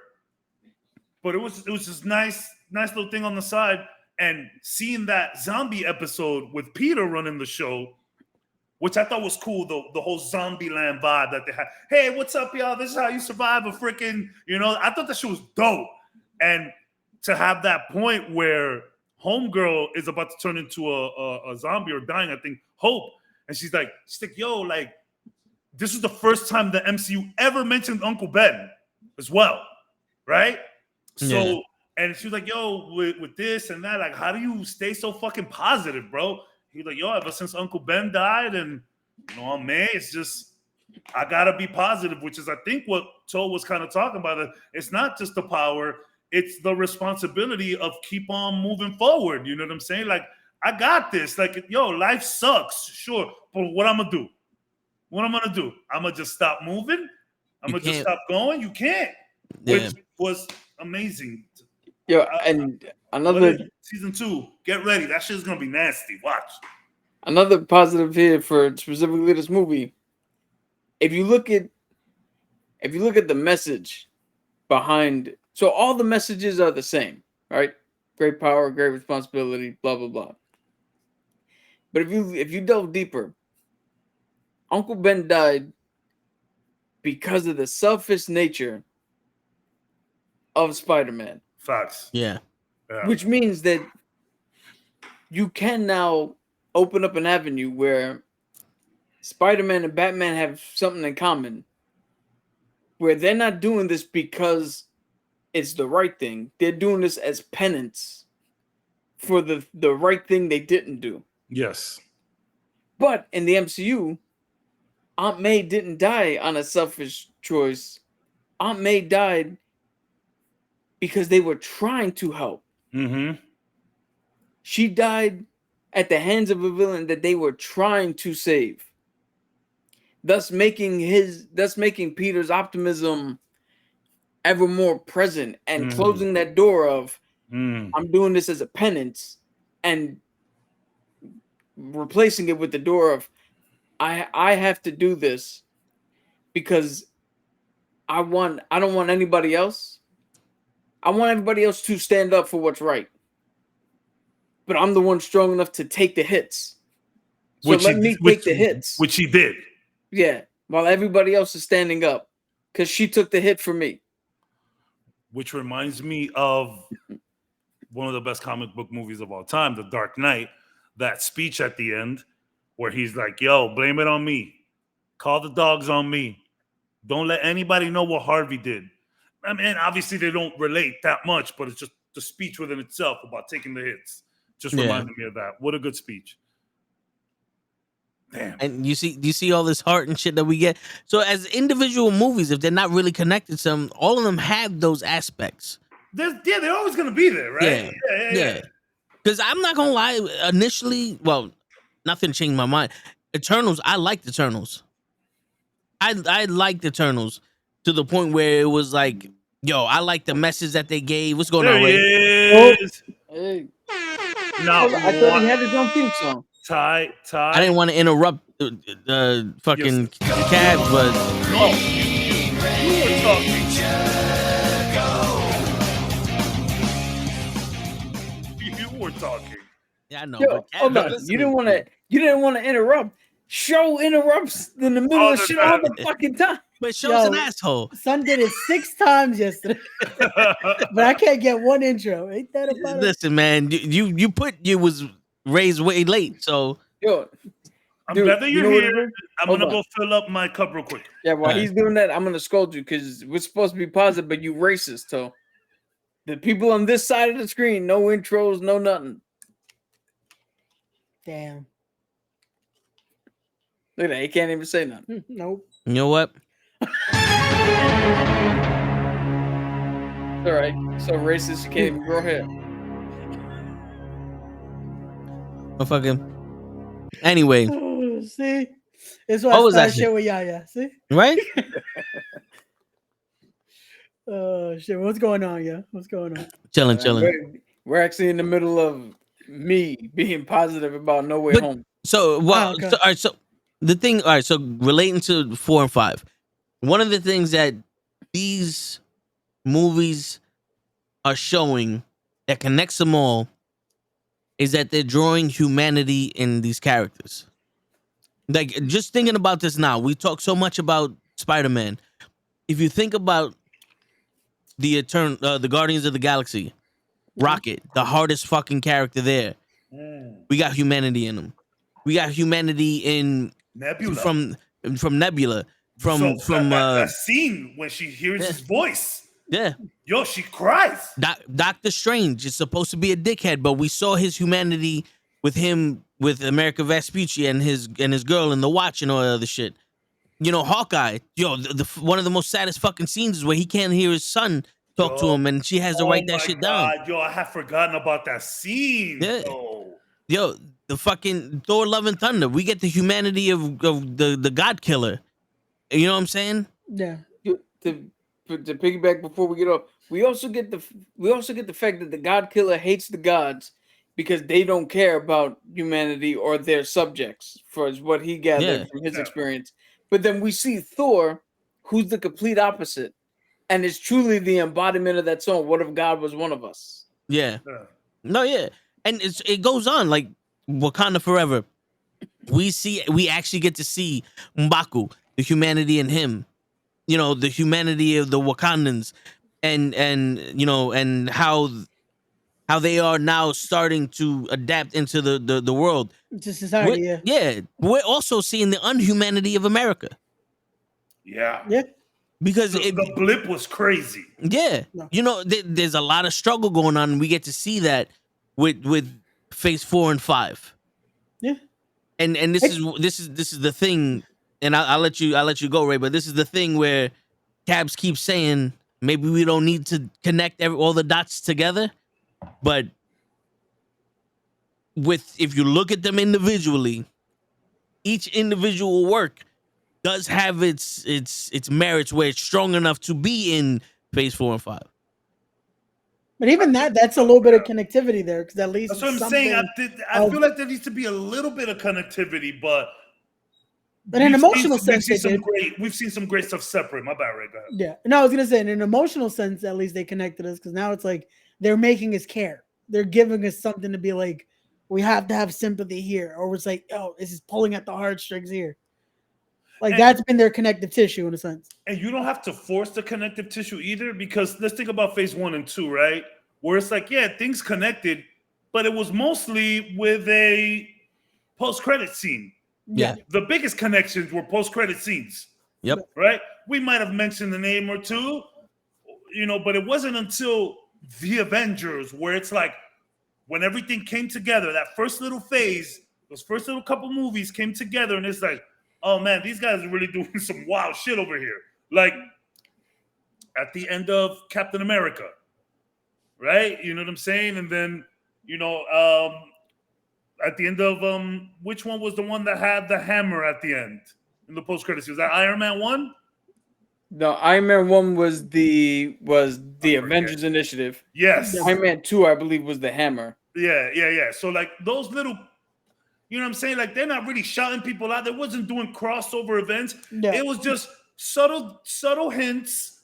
but it was just nice little thing on the side. And seeing that zombie episode with Peter running the show, which I thought was cool, the whole zombie land vibe that they had. Hey, what's up, y'all? This is how you survive a freaking, you know, I thought that shit was dope. And to have that point where Homegirl is about to turn into a zombie or dying, I think, Hope. And she's like, yo, like, this is the first time the MCU ever mentioned Uncle Ben as well, right? So, yeah. And she was like, yo, with this and that, like, how do you stay so fucking positive, bro? He's like, yo, ever since Uncle Ben died and, you know, man, it's just, I gotta be positive, which is, I think, what Toe was kind of talking about. It's not just the power, it's the responsibility of keep on moving forward. You know what I'm saying? Like, I got this. Like, yo, life sucks, sure. But what I'm gonna do? What I'm gonna do? I'm gonna just stop moving? I'm gonna just stop going? You can't. Yeah. Which was amazing. Yo, and another season 2, get ready. That shit's gonna be nasty. Watch. Another positive here for specifically this movie. If you look at the message behind, so all the messages are the same, right? Great power, great responsibility, blah blah blah. But if you delve deeper, Uncle Ben died because of the selfish nature of Spider-Man. Facts. Yeah. Which means that you can now open up an avenue where Spider-Man and Batman have something in common, where they're not doing this because it's the right thing. They're doing this as penance for the right thing they didn't do. Yes. But in the MCU, Aunt May didn't die on a selfish choice. Aunt May died because they were trying to help. Mm-hmm. She died at the hands of a villain that they were trying to save. Thus making Peter's optimism ever more present and closing that door of I'm doing this as a penance and replacing it with the door of I have to do this because I don't want anybody else. I want everybody else to stand up for what's right. But I'm the one strong enough to take the hits. So let me take the hits. Which he did. Yeah, while everybody else is standing up. Because she took the hit for me. Which reminds me of one of the best comic book movies of all time, The Dark Knight. That speech at the end where he's like, yo, blame it on me. Call the dogs on me. Don't let anybody know what Harvey did. I mean, obviously they don't relate that much, but it's just the speech within itself about taking the hits. Just reminded me of that. What a good speech. Damn. And you see all this heart and shit that we get. So as individual movies, if they're not really connected, all of them have those aspects. They're always gonna be there, right? Yeah. Because I'm not gonna lie, initially, well, nothing changed my mind. Eternals, I liked Eternals. I liked Eternals to the point where it was like, yo, I like the message that they gave. What's going on, Ray? Hey. No, I thought he had his own theme song. Ty. I didn't want to interrupt the fucking cab, but You were talking. You were talking. yeah, I know. Yo, but Cab hold not on. listening. You didn't want to interrupt. Show interrupts in the middle All of the shit all time. the fucking time. But Show's Yo. an asshole. Son did it 6 times yesterday, but I can't get one intro. Ain't that about it? Listen, man, you was raised way late, so Yo, I'm dude, glad that you you're know what to here. do? I'm Hold gonna on. go fill up my cup real quick. Yeah, while Alright. he's doing that, I'm gonna scold you because we're supposed to be positive, but you racist, so the people on this side of the screen, no intros, no nothing. Damn. Look at that, he can't even say nothing. Nope. you know what? All right, so racist, you can't even grow hair. Fucking. Anyway, Oh, see, that's why What I was that started shit? shit with Yaya. See, right? shit. What's going on? Yeah, what's going on? Chilling. We're actually in the middle of me being positive about No Way But- Home. So, well, okay. all right. So the thing, all right. So relating to 4 and 5, one of the things that these movies are showing that connects them all is that they're drawing humanity in these characters. Like, just thinking about this now, we talk so much about Spider-Man. If you think about the Guardians of the Galaxy, Rocket, the hardest fucking character there, we got humanity in him. We got humanity in Nebula. from Nebula, from that scene when she hears his voice. yeah. Yo, she cries. Doctor Strange is supposed to be a dickhead, but we saw his humanity with him with America Vespucci and his girl in the watch and all that other shit. You know, Hawkeye, yo, the one of the most saddest fucking scenes is where he can't hear his son talk to Yo. him, and she has to write that shit down. Yo, I have forgotten about that scene. Yeah. Yo. Yo, the fucking Thor: Love and Thunder, we get the humanity of the God Killer. You know what I'm saying? Yeah. To piggyback before we get off, we also get the fact that the God Killer hates the gods because they don't care about humanity or their subjects, for what he gathered from his experience. But then we see Thor, who's the complete opposite, and is truly the embodiment of that song. What if God was one of us? Yeah. No, yeah. And it goes on like Wakanda Forever. We actually get to see M'Baku, the humanity in him. You know, the humanity of the Wakandans, and you know, and how they are now starting to adapt into the world. To society. Yeah. We're also seeing the unhumanity of America. Yeah. Yeah. Because The blip was crazy. yeah, No. you know, there's a lot of struggle going on, and we get to see that with Phase 4 and 5. Yeah. And this is the thing, and I'll let you go, Ray. But this is the thing where Cabs keeps saying maybe we don't need to connect all the dots together, but if you look at them individually, each individual work does have its merits where it's strong enough to be in Phase 4 and 5. But even that's a little bit of connectivity there, because at least That's what I'm something saying. I feel like there needs to be a little bit of connectivity, but in an emotional sense, they did. We've seen some great stuff separate. My bad, right? Go ahead. Yeah. No, I was gonna say in an emotional sense, at least they connected us, because now it's like they're making us care. They're giving us something to be like, we have to have sympathy here, or it's like, oh, this is pulling at the heartstrings here. Like that's been their connective tissue in a sense. And you don't have to force the connective tissue either, because let's think about phase 1 and 2, right? Where it's like, yeah, things connected, but it was mostly with a post-credit scene. Yeah. The biggest connections were post-credit scenes. Yep. Right? We might have mentioned a name or two, but it wasn't until the Avengers where it's like when everything came together, that first little phase, those first little couple movies came together, and it's like, oh man, these guys are really doing some wild shit over here. Like at the end of Captain America, right? You know what I'm saying? And then, at the end of which one was the one that had the hammer at the end in the post credits? Was that Iron Man 1? No, Iron Man 1 was the Avengers Initiative. Yes. Iron Man 2, I believe, was the hammer. Yeah. So like those little, you know what I'm saying? Like they're not really shouting people out. They wasn't doing crossover events. Yeah. It was just subtle hints,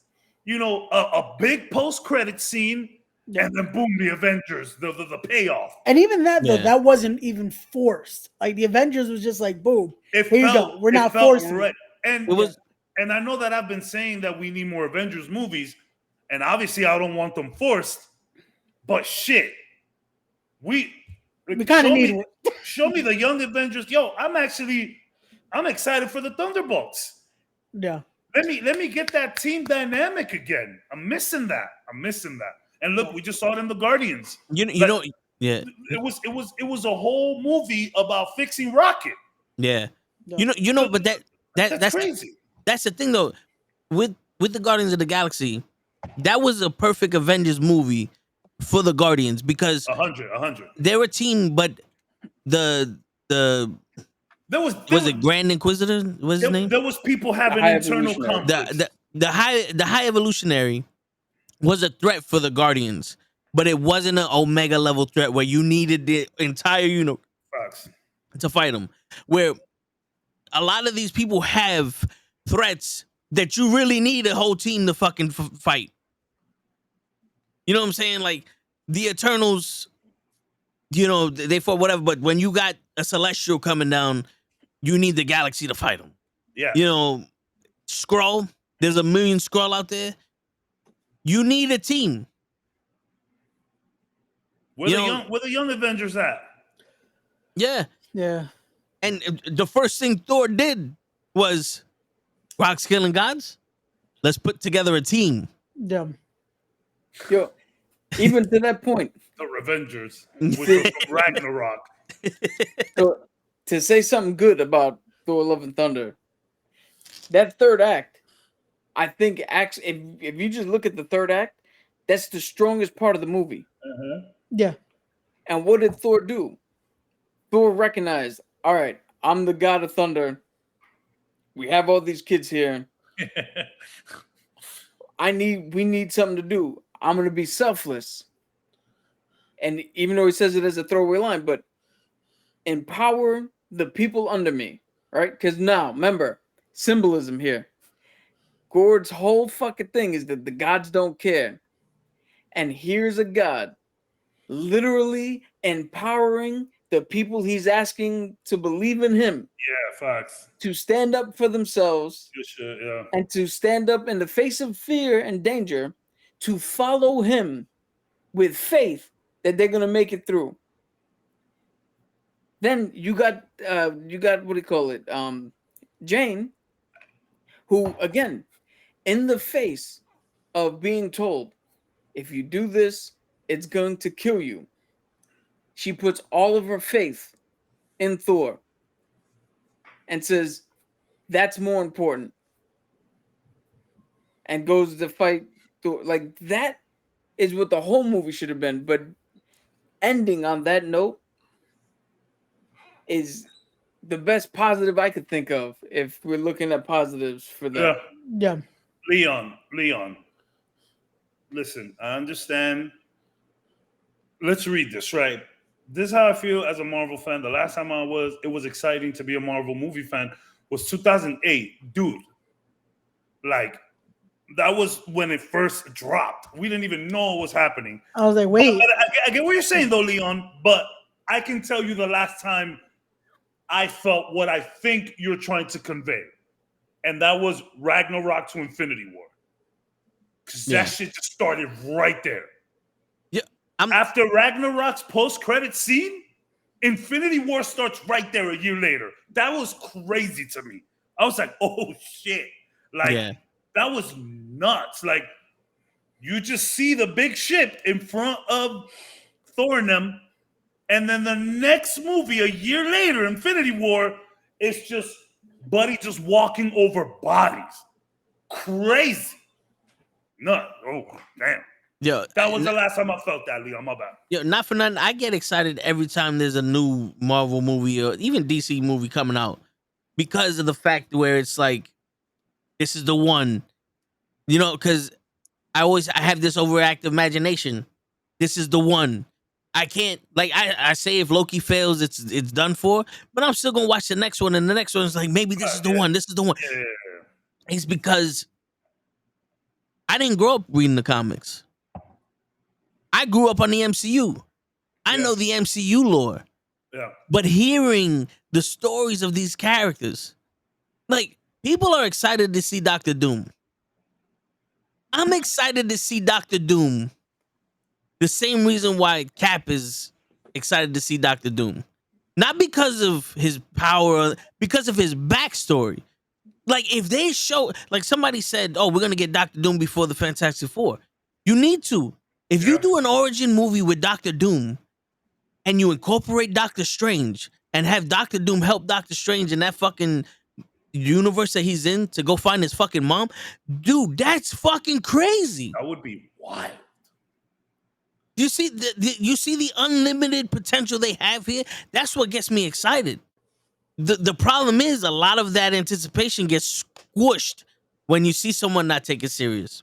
a big post-credit scene, and then boom, the Avengers, the payoff. And even that though, that wasn't even forced. Like the Avengers was just like, boom, here you go. We're not forcing right. it. And I know that I've been saying that we need more Avengers movies, and obviously I don't want them forced, but shit, we kind of need one. Show me the Young Avengers. Yo, I'm excited for the Thunderbolts. Yeah. Let me get that team dynamic again. I'm missing that. And look, we just saw it in the Guardians. Yeah. It was a whole movie about fixing Rocket. Yeah. But that's crazy. That's the thing though. With the Guardians of the Galaxy, that was a perfect Avengers movie for the Guardians, because 100. they're a team, but was it Grand Inquisitor? What's his name? There was people having internal conflicts. The high evolutionary was a threat for the Guardians, but it wasn't an Omega level threat where you needed the entire universe to fight them. Where a lot of these people have threats that you really need a whole team to fucking fight. You know what I'm saying? Like the Eternals, they fought whatever, but when you got a Celestial coming down, you need the galaxy to fight them. Yeah. Skrull, there's a million Skrull out there. You need a team. Where the young Avengers at? Yeah. And the first thing Thor did was Rock's killing gods. Let's put together a team. Yeah. Yo, even to that point, the Revengers, which was from Ragnarok. So, to say something good about Thor: Love and Thunder, that third act, I think, actually, if you just look at the third act, that's the strongest part of the movie. Yeah. And what did Thor do? Thor recognized, all right, I'm the god of thunder. We have all these kids here. We need something to do. I'm going to be selfless. And even though he says it as a throwaway line, but empower the people under me, right? Because now, remember, symbolism here. Gord's whole fucking thing is that the gods don't care. And here's a god literally empowering the people he's asking to believe in him. Yeah, facts. To stand up for themselves. Yeah. And to stand up in the face of fear and danger, to follow him with faith that they're gonna make it through. Then you got what do you call it? Jane, who again, in the face of being told, if you do this, it's going to kill you. She puts all of her faith in Thor and says, that's more important. And goes to fight Thor. Like, that is what the whole movie should have been. But ending on that note is the best positive I could think of if we're looking at positives for that. Yeah. Leon. Listen, I understand let's read this, right? This is how I feel as a Marvel fan. The last time it was exciting to be a Marvel movie fan was 2008. Dude, like, that was when it first dropped. We didn't even know what was happening. I was like, wait. I get what you're saying, though, Leon, but I can tell you the last time I felt what I think you're trying to convey. And that was Ragnarok to Infinity War. Because that shit just started right there. Yeah, After Ragnarok's post-credit scene, Infinity War starts right there a year later. That was crazy to me. I was like, oh, shit. Like, that was nuts. Like, you just see the big ship in front of Thor and them, and then the next movie a year later, Infinity War, it's just Buddy just walking over bodies. Crazy. Nut. Oh, damn. Yo, that was the last time I felt that, Leon. My bad. Yo, not for nothing. I get excited every time there's a new Marvel movie or even DC movie coming out because of the fact where it's like, this is the one, you know, because I have this overactive imagination. This is the one. I can't, like, I say if Loki fails, it's done for, but I'm still gonna watch the next one, and the next one is like, maybe this is the one. This is the one. Yeah. It's because I didn't grow up reading the comics. I grew up on the MCU. I know the MCU lore. Yeah. But hearing the stories of these characters, like, people are excited to see Doctor Doom. I'm excited to see Doctor Doom. The same reason why Cap is excited to see Doctor Doom. Not because of his power, because of his backstory. Like, if they show, like somebody said, oh, we're going to get Doctor Doom before the Fantastic Four. You need to. If you do an origin movie with Doctor Doom and you incorporate Doctor Strange and have Doctor Doom help Doctor Strange in that fucking universe that he's in to go find his fucking mom, dude, that's fucking crazy. That would be wild. You see the unlimited potential they have here? That's what gets me excited. The problem is a lot of that anticipation gets squished when you see someone not take it serious.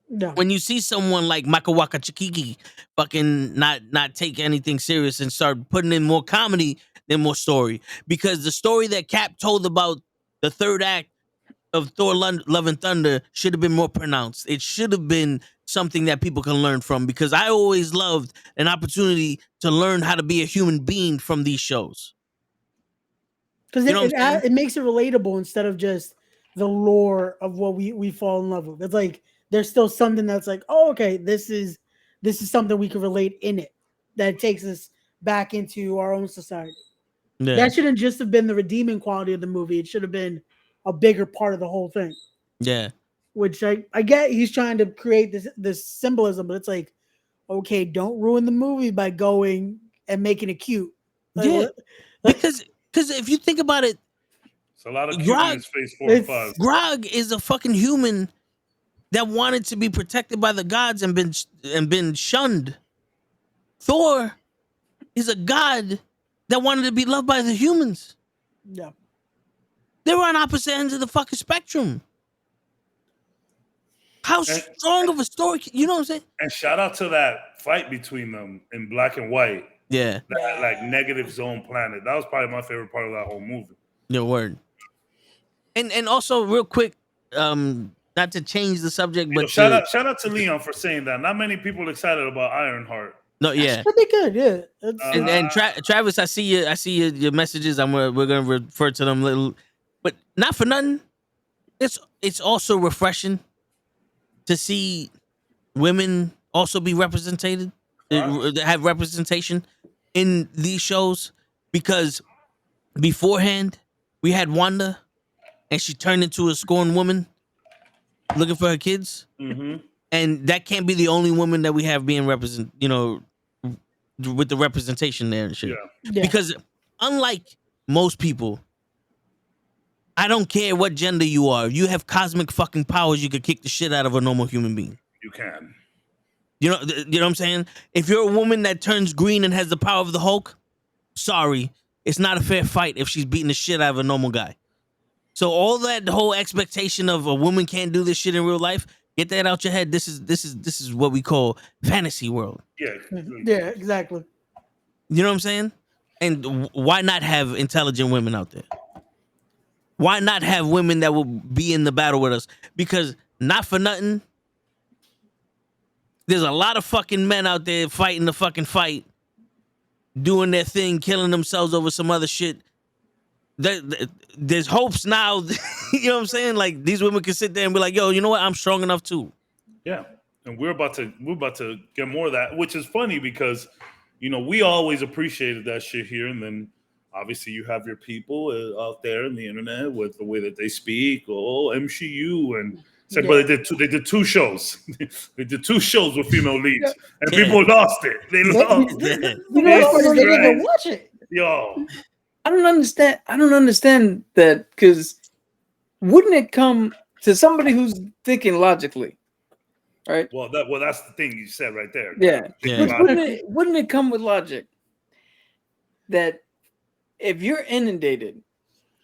No. When you see someone like Makawaka Chikiki fucking not take anything serious and start putting in more comedy than more story. Because the story that Cap told about the third act of Thor Love and Thunder should have been more pronounced. It should have been something that people can learn from, because I always loved an opportunity to learn how to be a human being from these shows. Because it makes it relatable instead of just the lore of what we fall in love with. It's like there's still something that's like, oh, okay, this is something we can relate in it that takes us back into our own society. Yeah. That shouldn't just have been the redeeming quality of the movie. It should have been a bigger part of the whole thing. Yeah. Which I get he's trying to create this symbolism, but it's like, okay, don't ruin the movie by going and making it cute. Like, because if you think about it, it's a lot of cuteness phase 4 and 5. Grog is a fucking human that wanted to be protected by the gods and been shunned. Thor is a god that wanted to be loved by the humans. Yeah. They were on opposite ends of the fucking spectrum. How strong of a story, you know what I'm saying? And shout out to that fight between them in black and white. Yeah. That, like, negative zone planet. That was probably my favorite part of that whole movie. Your word. And also, real quick, not to change the subject, but shout out to Leon for saying that. Not many people excited about Ironheart. No, yeah, that's pretty good. Yeah, and Travis, I see your messages. We're gonna refer to them little, but not for nothing. It's also refreshing to see women also be represented, have representation in these shows, because beforehand we had Wanda, and she turned into a scorned woman looking for her kids. Mm-hmm. And that can't be the only woman that we have being represent, with the representation there and shit. Yeah. Because unlike most people, I don't care what gender you are. If you have cosmic fucking powers, you could kick the shit out of a normal human being. You can. You know what I'm saying? If you're a woman that turns green and has the power of the Hulk, sorry, it's not a fair fight if she's beating the shit out of a normal guy. So all that whole expectation of a woman can't do this shit in real life, Get that out your head. This is what we call fantasy world. Yeah. Yeah, exactly. You know what I'm saying? And why not have intelligent women out there? Why not have women that will be in the battle with us? Because not for nothing, there's a lot of fucking men out there fighting the fucking fight, doing their thing, killing themselves over some other shit. There's hopes now. You know what I'm saying? Like these women can sit there and be like, "Yo, you know what? I'm strong enough too." Yeah, and we're about to get more of that, which is funny because, you know, we always appreciated that shit here, and then obviously you have your people out there in the internet with the way that they speak. Oh, MCU and said, but they did two shows. They did 2 shows with female leads, and people lost it. They lost it. You know what's funny? They didn't even watch it. Yo, I don't understand that, because wouldn't it come to somebody who's thinking logically, right? well, that's the thing you said right there. Yeah. Yeah. Wouldn't it come with logic that if you're inundated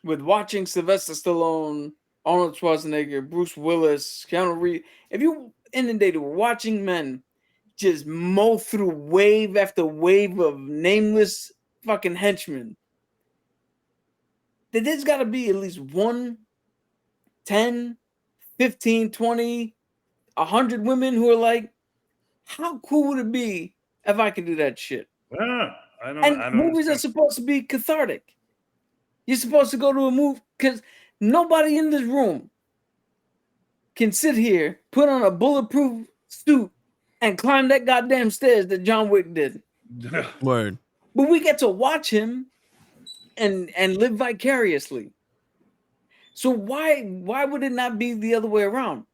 with watching Sylvester Stallone, Arnold Schwarzenegger, Bruce Willis, Keanu Reeves, if you're inundated with watching men just mow through wave after wave of nameless fucking henchmen, that there's got to be at least 1, 10, 15, 20, 100 women who are like, how cool would it be if I could do that shit? Yeah, I And don't movies are supposed to be cathartic. You're supposed to go to a movie because nobody in this room can sit here, put on a bulletproof suit, and climb that goddamn stairs that John Wick did. Word. But we get to watch him and live vicariously. So why would it not be the other way around?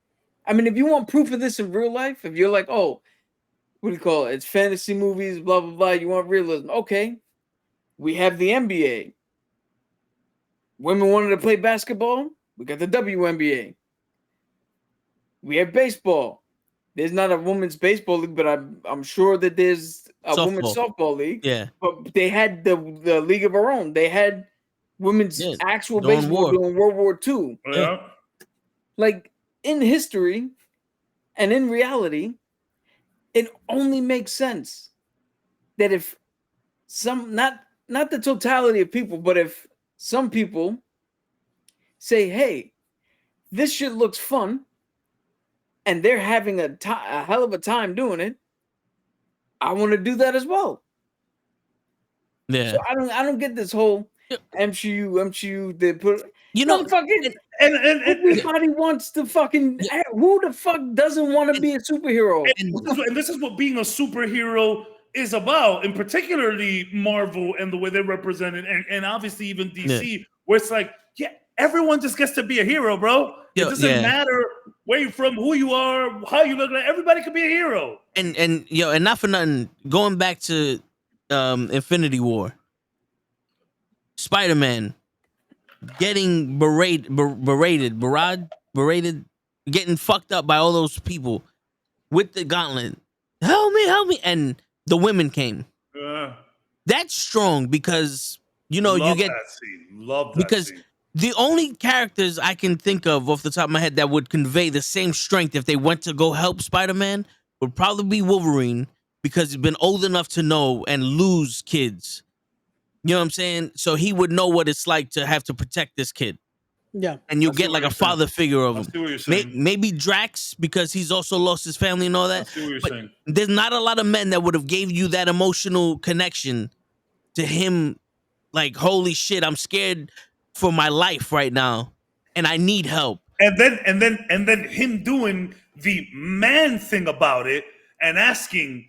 I mean, if you want proof of this in real life, if you're like, oh, what do you call it? It's fantasy movies, blah, blah, blah. You want realism. Okay. We have the NBA. Women wanted to play basketball. We got the WNBA. We have baseball. There's not a women's baseball league, but I'm sure that there's a women's softball league. Yeah. But they had the league of our own. They had women's actual baseball during World War II. Yeah. Like in history and in reality, it only makes sense that if some, not the totality of people, but if some people say, hey, this shit looks fun, and they're having a hell of a time doing it, I want to do that as well. Yeah. So I don't get this whole MCU. They put, you know, fucking and everybody wants to fucking. Who the fuck doesn't want to be a superhero? And this is what being a superhero is about, and particularly Marvel and the way they represent it, and obviously even DC, where it's like, yeah, everyone just gets to be a hero, bro. It doesn't matter where you're from, who you are, how you look like. Everybody can be a hero. And not for nothing, going back to Infinity War, Spider-Man getting berated, getting fucked up by all those people with the gauntlet. Help me, and the women came. That's strong because you get that scene. Love that because scene. The only characters I can think of off the top of my head that would convey the same strength if they went to go help Spider-Man would probably be Wolverine, because he's been old enough to know and lose kids. You know what I'm saying? So he would know what it's like to have to protect this kid. Yeah. And you'll get like a father figure of him. I see what you're saying. Maybe Drax, because he's also lost his family and all that. I see what you're but saying. there's not a lot of men that would have gave you that emotional connection to him. Like, holy shit, I'm scared for my life right now, and I need help. And then him doing the man thing about it and asking.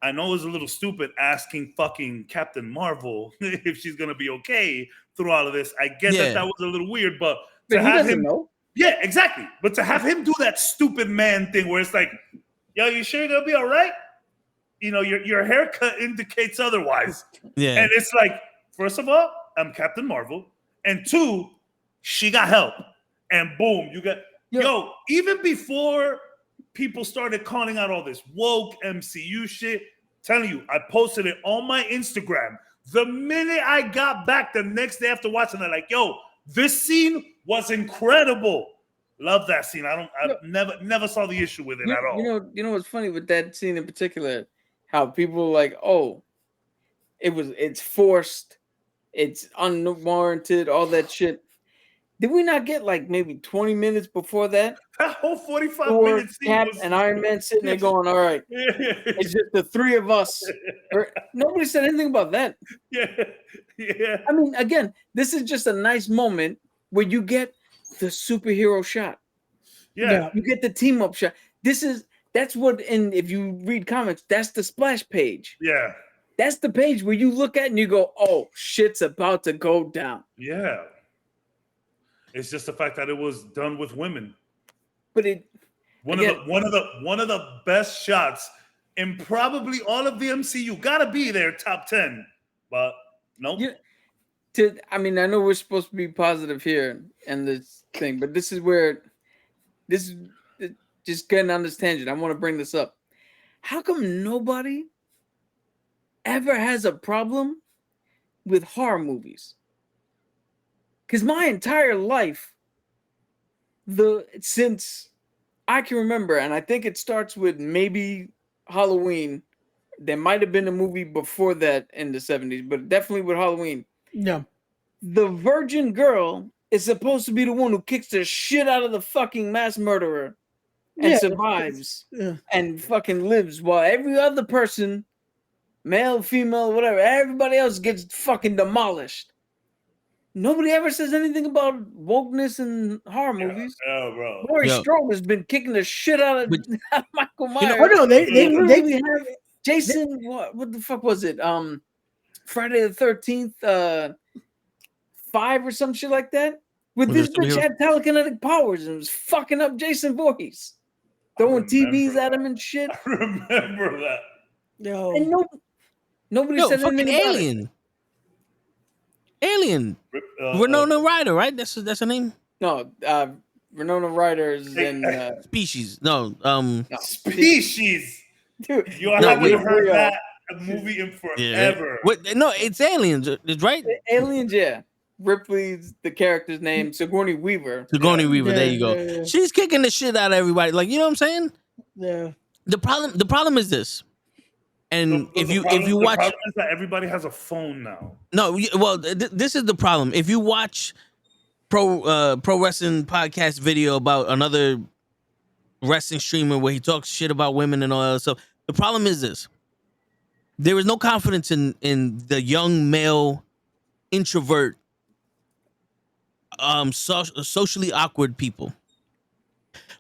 I know it was a little stupid asking fucking Captain Marvel if she's gonna be okay through all of this. I get that was a little weird, but to have him know. Yeah, exactly. But to have him do that stupid man thing where it's like, yo, you sure you're gonna be all right? You know, your haircut indicates otherwise. Yeah. And it's like, first of all, I'm Captain Marvel. And 2, she got help. And boom, you got yo, even before people started calling out all this woke MCU shit, telling you, I posted it on my Instagram. The minute I got back the next day after watching it, like, yo, this scene was incredible. Love that scene. I No. never saw the issue with it at all. You know what's funny with that scene in particular? How people are like, oh, it's forced, it's unwarranted, all that shit. Did we not get like maybe 20 minutes before that? That whole 45 Thor, minutes scene Cap, was and Iron Man sitting there going, all right, it's just the three of us. Nobody said anything about that. yeah. I mean, again, this is just a nice moment where you get the superhero shot. Yeah. You get the team up shot. That's what, and if you read comics, that's the splash page. Yeah. That's the page where you look at and you go, oh, shit's about to go down. Yeah. It's just the fact that it was done with women. But it one of the best shots in probably all of the MCU. Gotta be there, top 10. But nope. I mean, I know we're supposed to be positive here and this thing, but this is where this is just getting on this tangent. I want to bring this up. How come nobody ever has a problem with horror movies? Because my entire life, since I can remember, and I think it starts with maybe Halloween. There might have been a movie before that in the 70s, but definitely with Halloween. Yeah. The virgin girl is supposed to be the one who kicks the shit out of the fucking mass murderer and survives and fucking lives, while every other person, male, female, whatever, everybody else gets fucking demolished. Nobody ever says anything about wokeness in horror movies. Oh, bro. Laurie Strode has been kicking the shit out of Michael Myers. Oh no, they have Jason. What the fuck was it? Friday the 13th, 5 or some shit like that. With this bitch had telekinetic powers and was fucking up Jason Voorhees, throwing TVs at him and shit. I remember that. Yo, and nobody said anything about it. Alien. Winona Ryder, right? That's her name? No, Winona Ryder's in Species. No, Species. Dude, you haven't heard that movie in forever. Yeah. No, it's Aliens, right? Aliens, yeah. Ripley's the character's name, Sigourney Weaver. Sigourney Weaver, there you go. Yeah. She's kicking the shit out of everybody. Like, you know what I'm saying? Yeah. The problem is this. And if you watch, the problem is that everybody has a phone now. No, well, this is the problem. If you watch pro wrestling podcast video about another wrestling streamer where he talks shit about women and all that stuff, the problem is this: there is no confidence in the young male introvert, socially awkward people,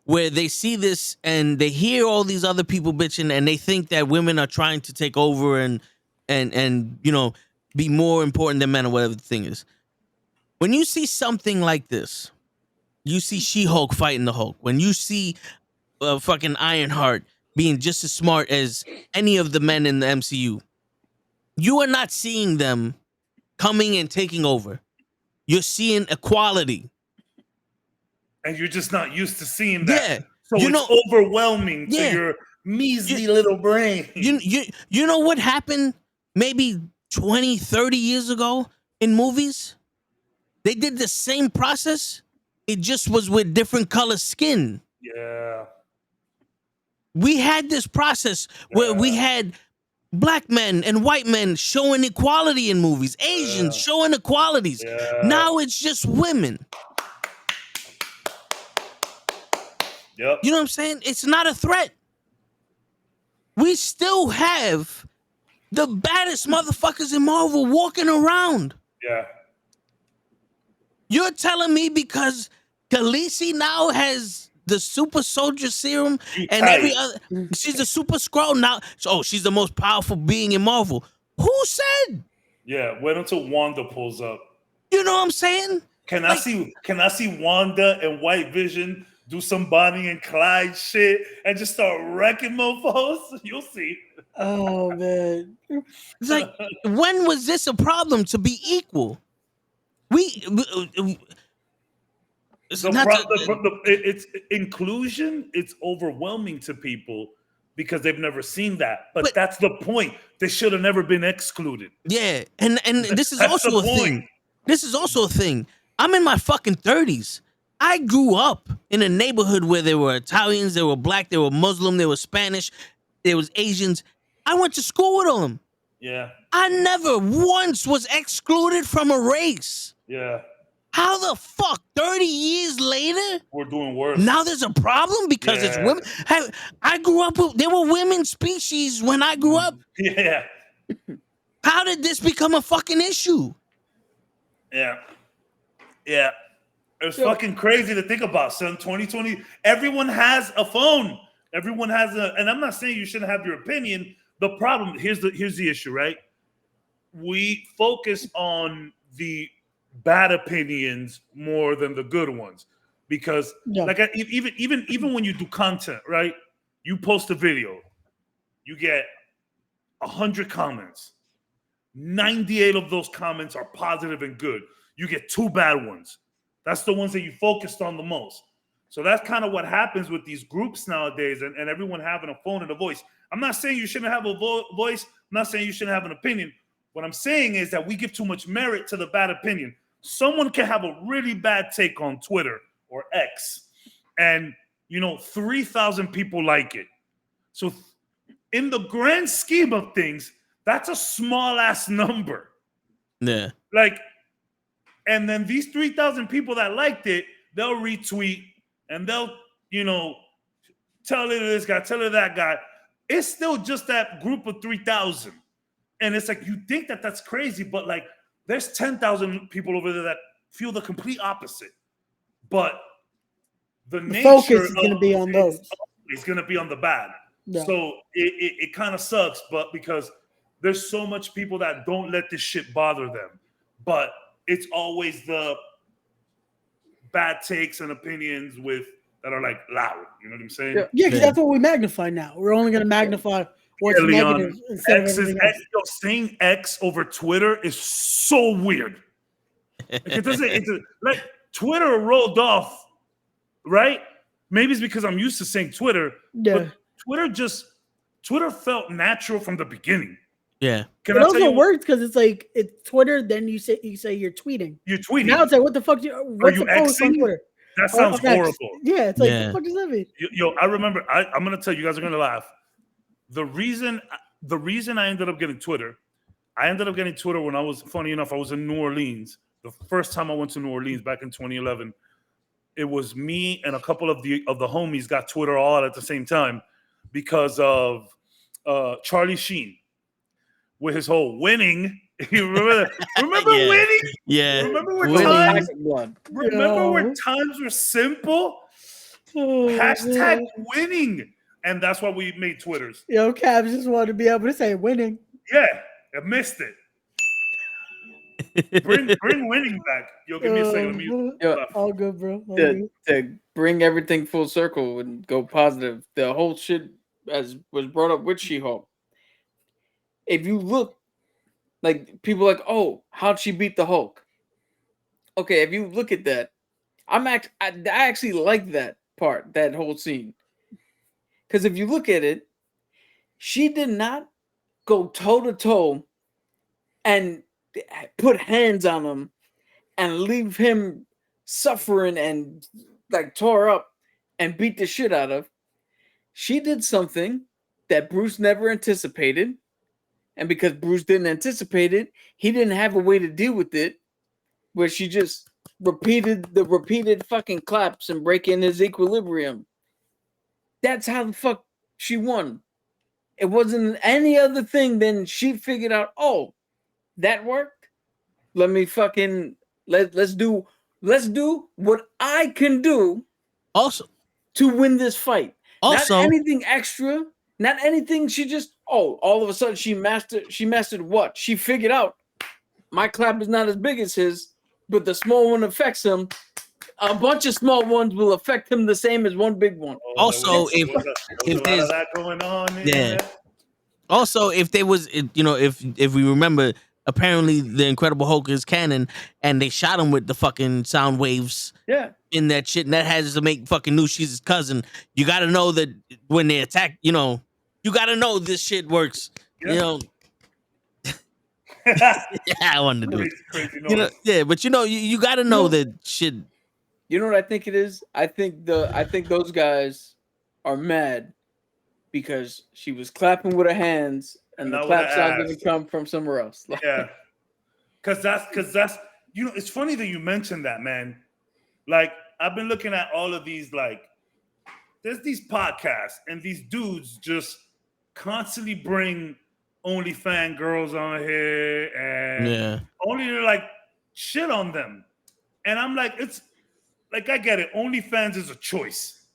where they see this and they hear all these other people bitching and they think that women are trying to take over and you know, be more important than men or whatever the thing is. When you see something like this, you see She-Hulk fighting the Hulk. When you see fucking Ironheart being just as smart as any of the men in the MCU, you are not seeing them coming and taking over. You're seeing equality. And you're just not used to seeing that. Yeah. So it's overwhelming to your measly little brain. You know what happened maybe 20, 30 years ago in movies? They did the same process. It just was with different color skin. Yeah. We had this process where we had black men and white men showing equality in movies, Asians showing equalities. Yeah. Now it's just women. Yep. You know what I'm saying? It's not a threat. We still have the baddest motherfuckers in Marvel walking around. Yeah. You're telling me because Khaleesi now has the super soldier serum and every other, she's a super Skrull now. Oh, she's the most powerful being in Marvel. Who said? Yeah, wait until Wanda pulls up. You know what I'm saying? Can I see Wanda and White Vision do some Bonnie and Clyde shit and just start wrecking mofos? You'll see. Oh man. It's like, when was this a problem to be equal? It's inclusion. It's overwhelming to people because they've never seen that. But that's the point. They should have never been excluded. Yeah, and this is also a thing. This is also a thing. I'm in my fucking 30s. I grew up in a neighborhood where there were Italians, there were black, there were Muslim, there was Spanish, there was Asians. I went to school with them. Yeah. I never once was excluded from a race. Yeah. How the fuck, 30 years later, We're doing worse. now there's a problem because it's Yeah. women? Hey, I grew up with, there were women species when I grew up. Yeah. How did this become a fucking issue? Yeah. Yeah. It's fucking crazy to think about, son. 2020, everyone has a phone. Everyone has and I'm not saying you shouldn't have your opinion. The problem, here's the issue, right? We focus on the bad opinions more than the good ones. Because like even when you do content, right? You post a video, you get 100 comments. 98 of those comments are positive and good. You get 2 bad ones. That's the ones that you focused on the most. So that's kind of what happens with these groups nowadays and everyone having a phone and a voice. I'm not saying you shouldn't have a voice. I'm not saying you shouldn't have an opinion. What I'm saying is that we give too much merit to the bad opinion. Someone can have a really bad take on Twitter or X and, 3,000 people like it. So in the grand scheme of things, that's a small ass number. Yeah. And then these 3,000 people that liked it, they'll retweet and they'll, tell it to this guy, tell it to that guy. It's still just that group of 3,000. And it's like, you think that that's crazy, but like there's 10,000 people over there that feel the complete opposite. But the focus is going to be on those. It's going to be on the bad. Yeah. So it kind of sucks, but because there's so much people that don't let this shit bother them. But it's always the bad takes and opinions that are like loud. You know what I'm saying? Yeah, because that's what we magnify now. We're only going to magnify what's negative instead of everything else. Saying X over Twitter is so weird. It doesn't. Like Twitter rolled off, right? Maybe it's because I'm used to saying Twitter. Yeah. But Twitter felt natural from the beginning. Yeah. It also works because it's like it's Twitter. Then you say you're tweeting. You're tweeting. Now it's like, what the fuck? What's the post on Twitter? That sounds horrible. Yeah, it's like, what the fuck does that mean? Yo, I remember. I'm gonna tell you, guys are gonna laugh. The reason I ended up getting Twitter, when I was, funny enough, I was in New Orleans. The first time I went to New Orleans back in 2011, it was me and a couple of the homies got Twitter all at the same time because of Charlie Sheen with his whole winning. You remember that? Remember winning? Yeah. Remember where times were simple? Hashtag winning. And that's why we made Twitters. Yo, Cabs just wanted to be able to say winning. Yeah, I missed it. Bring winning back. Yo, give me a second. All good, bro. To bring everything full circle and go positive, the whole shit as was brought up with She-Hulk. If you look, like people are like, oh, how'd she beat the Hulk? Okay, if you look at that, I actually like that part, that whole scene. Because if you look at it, she did not go toe-to-toe and put hands on him and leave him suffering and like tore up and beat the shit out of. She did something that Bruce never anticipated. And because Bruce didn't anticipate it, he didn't have a way to deal with it, where she just repeated fucking claps and breaking his equilibrium. That's how the fuck she won. It wasn't any other thing than she figured out, oh, that worked. Let me fucking let's do what I can do also to win this fight. Also, not anything extra, not anything. She just all of a sudden she mastered what? She figured out my clap is not as big as his, but the small one affects him. A bunch of small ones will affect him the same as one big one. Also, if there's that going on, Also, if there was, if we remember, apparently the Incredible Hulk is canon, and they shot him with the fucking sound waves. Yeah. In that shit, and that has to make fucking news. She's his cousin. You got to know that when they attack, you got to know this shit works. Yeah. Yeah, I wanted to do it. Crazy but you got to know that shit. You know what I think it is? I think those guys are mad because she was clapping with her hands and the Not with clap her sound ass. didn't come from somewhere else. Yeah. Because that's it's funny that you mentioned that, man. Like, I've been looking at all of these, like, there's these podcasts and these dudes just constantly bring OnlyFans girls on here and only to like shit on them. And I'm like, it's like, I get it. OnlyFans is a choice.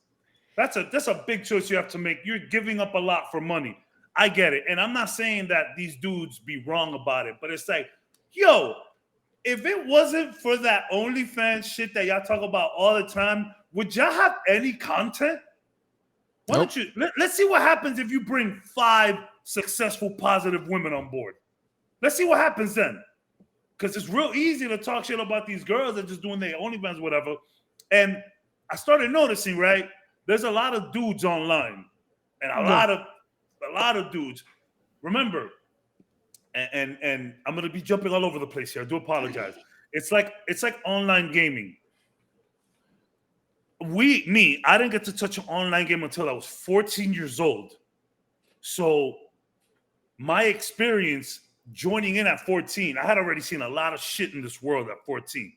That's a big choice you have to make. You're giving up a lot for money. I get it. And I'm not saying that these dudes be wrong about it, but it's like, yo, if it wasn't for that OnlyFans shit that y'all talk about all the time, would y'all have any content? Why don't you let's see what happens if you bring 5 successful, positive women on board. Let's see what happens then. Because it's real easy to talk shit about these girls that just doing their OnlyFans, whatever. And I started noticing, right? There's a lot of dudes online, and a lot of dudes. Remember, and I'm gonna be jumping all over the place here. I do apologize. It's like online gaming. I didn't get to touch an online game until I was 14 years old. So my experience joining in at 14, I had already seen a lot of shit in this world at 14.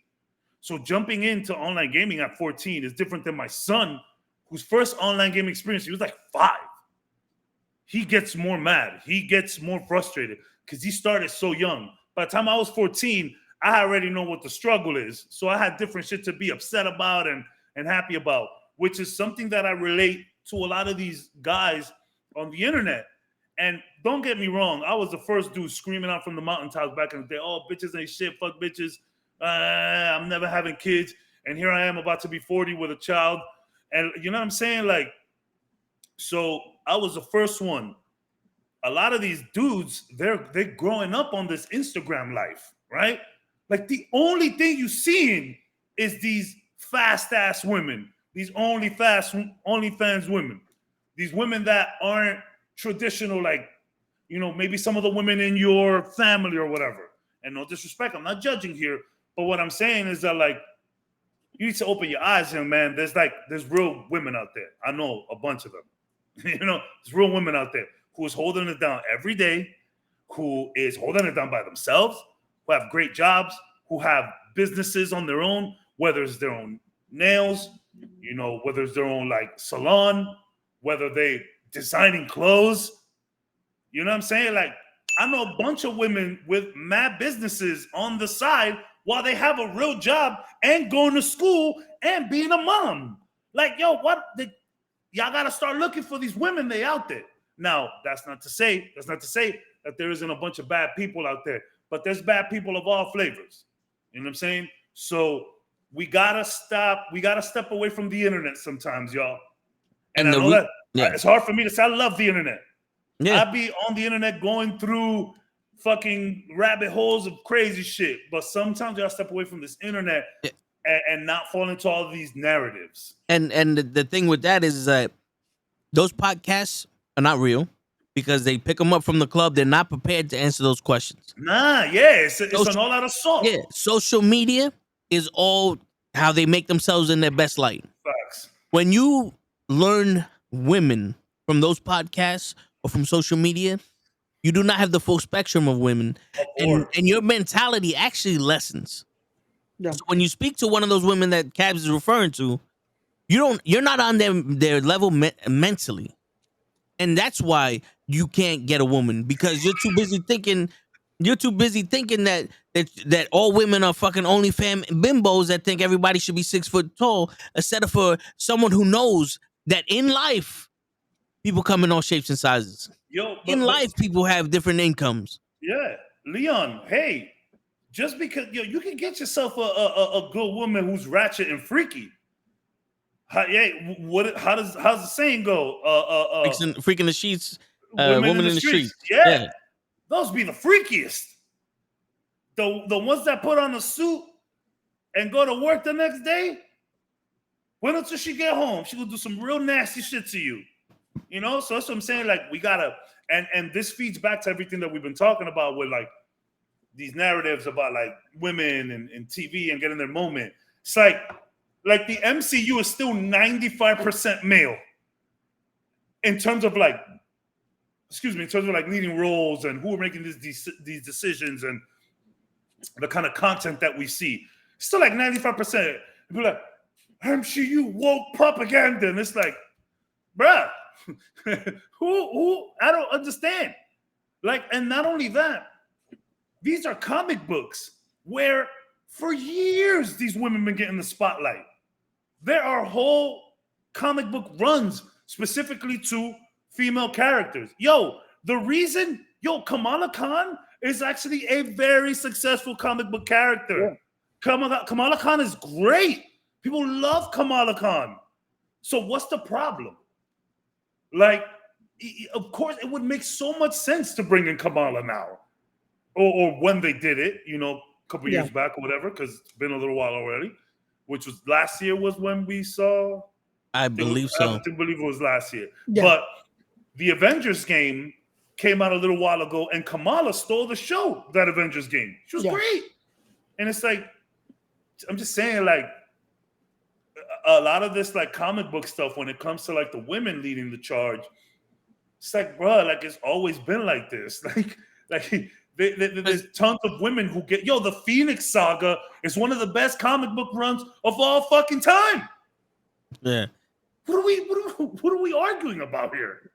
So jumping into online gaming at 14 is different than my son, whose first online game experience, he was like 5. He gets more mad. He gets more frustrated because he started so young. By the time I was 14, I already know what the struggle is. So I had different shit to be upset about and happy about, which is something that I relate to a lot of these guys on the internet. And don't get me wrong, I was the first dude screaming out from the mountaintops back in the day, oh, bitches ain't shit, fuck bitches. I'm never having kids. And here I am about to be 40 with a child. And you know what I'm saying? Like, so I was the first one. A lot of these dudes, they're growing up on this Instagram life, right? Like, the only thing you seeing is these fast-ass women, these OnlyFans women, these women that aren't traditional, like, you know, maybe some of the women in your family or whatever. And no disrespect, I'm not judging here, but what I'm saying is that, like, you need to open your eyes here, man. There's real women out there. I know a bunch of them. You know, there's real women out there who is holding it down every day, who is holding it down by themselves, who have great jobs, who have businesses on their own, whether it's their own nails, you know, whether it's their own like salon, whether they designing clothes. You know what I'm saying? Like, I know a bunch of women with mad businesses on the side while they have a real job and going to school and being a mom. Like, yo, y'all got to start looking for these women they out there. Now, that's not to say that there isn't a bunch of bad people out there, but there's bad people of all flavors. You know what I'm saying? So we gotta step away from the internet sometimes, y'all. And I know that it's hard for me to say I love the internet. Yeah. I be on the internet going through fucking rabbit holes of crazy shit, but sometimes you gotta step away from this internet and not fall into all of these narratives. And the thing with that is that those podcasts are not real because they pick them up from the club. They're not prepared to answer those questions. Nah, yeah, it's an all out assault. Yeah, social media is all how they make themselves in their best light. Facts. When you learn women from those podcasts or from social media, you do not have the full spectrum of women, and your mentality actually lessens. Yeah. So when you speak to one of those women that Cabs is referring to, you're not on their level mentally, and that's why you can't get a woman because you're too busy thinking. You're too busy thinking that all women are fucking OnlyFans bimbos that think everybody should be 6 foot tall, instead of for someone who knows that in life people come in all shapes and sizes. In life, people have different incomes. Yeah, Leon. Hey, just because you can get yourself a good woman who's ratchet and freaky. How's the saying go? Freaking the sheets, woman in the streets. Yeah. Those be the freakiest. The ones that put on a suit and go to work the next day. Wait until she get home. She will do some real nasty shit to you. You know, so that's what I'm saying. Like, we gotta, and this feeds back to everything that we've been talking about with like these narratives about like women and TV and getting their moment. It's like Like the MCU is still 95% male in terms of like, in terms of like leading roles and who are making these decisions and the kind of content that we see. Still like 95%. People are like, MCU woke propaganda. And it's like, bruh, who? I don't understand. Like, and not only that, these are comic books where for years these women been getting the spotlight. There are whole comic book runs specifically to female characters. The reason, Kamala Khan is actually a very successful comic book character. Yeah. Kamala Khan is great. People love Kamala Khan. So what's the problem? Like, of course, it would make so much sense to bring in Kamala now. Or when they did it, a couple years back or whatever, because it's been a little while already, which was last year was when we saw. I believe so. I believe it was last year. Yeah. But the Avengers game came out a little while ago, and Kamala stole the show, that Avengers game. She was great. And it's like, I'm just saying, like, a lot of this, like, comic book stuff, when it comes to, like, the women leading the charge, it's like, bro, like, it's always been like this. Like there's tons of women who get, the Phoenix Saga is one of the best comic book runs of all fucking time. Yeah. What are we arguing about here?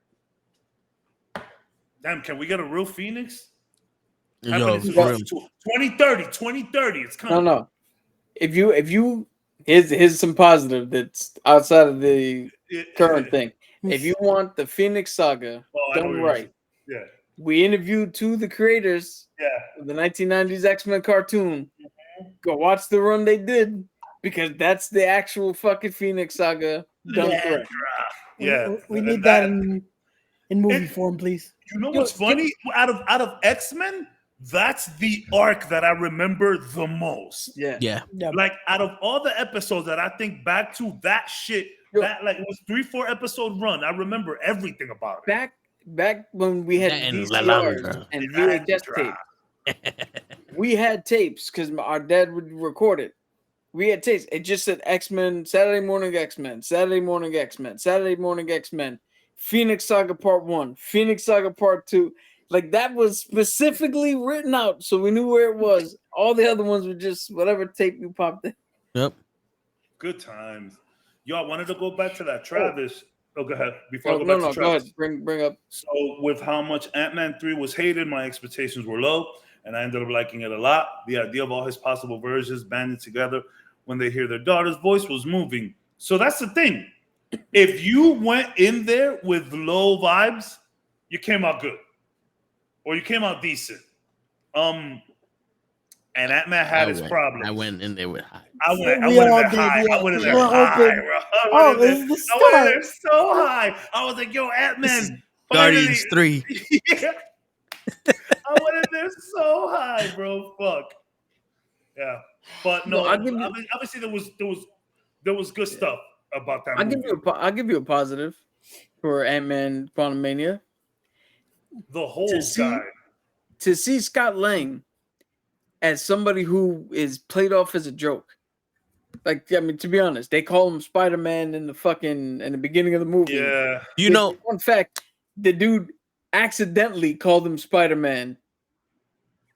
Damn, can we get a real Phoenix? 2030. It's coming. No. If you here's some positive that's outside of the current thing. If you want the Phoenix Saga done right, we interviewed two of the creators of the 1990s X-Men cartoon. Go watch the run they did, because that's the actual fucking Phoenix Saga done correct. Yeah, we need that in movie form, please. You know what's funny? Out of X-Men, that's the arc that I remember the most. Yeah. Like, out of all the episodes that I think back to, that shit, that like it was 3-4 episode run. I remember everything about it. Back when we had VCRs and VHS tapes, we had tapes because our dad would record it. We had tapes. It just said X-Men, Saturday morning X-Men, Saturday morning X-Men, Saturday morning X-Men, Phoenix Saga Part 1, Phoenix Saga Part 2. Like, that was specifically written out, so we knew where it was. All the other ones were just whatever tape you popped in. Yep. Good times. Yo, I wanted to go back to that Travis. Oh, go ahead. Go ahead. Bring up. So, with how much Ant-Man 3 was hated, my expectations were low, and I ended up liking it a lot. The idea of all his possible versions banded together when they hear their daughter's voice was moving. So that's the thing. If you went in there with low vibes, you came out good, or you came out decent. And Ant-Man had his problems. I went in there with high. I went in there high. I went in there so high. I was like, yo, Ant-Man. Guardians 3. Yeah. I went in there so high, bro. Fuck. Yeah. But no, obviously there was good stuff about that movie. I'll give you a positive for Ant-Man Quantumania. The whole guy. To see Scott Lang as somebody who is played off as a joke. Like, I mean, to be honest, they call him Spider-Man in the beginning of the movie. Yeah. You know, fun fact, the dude accidentally called him Spider-Man.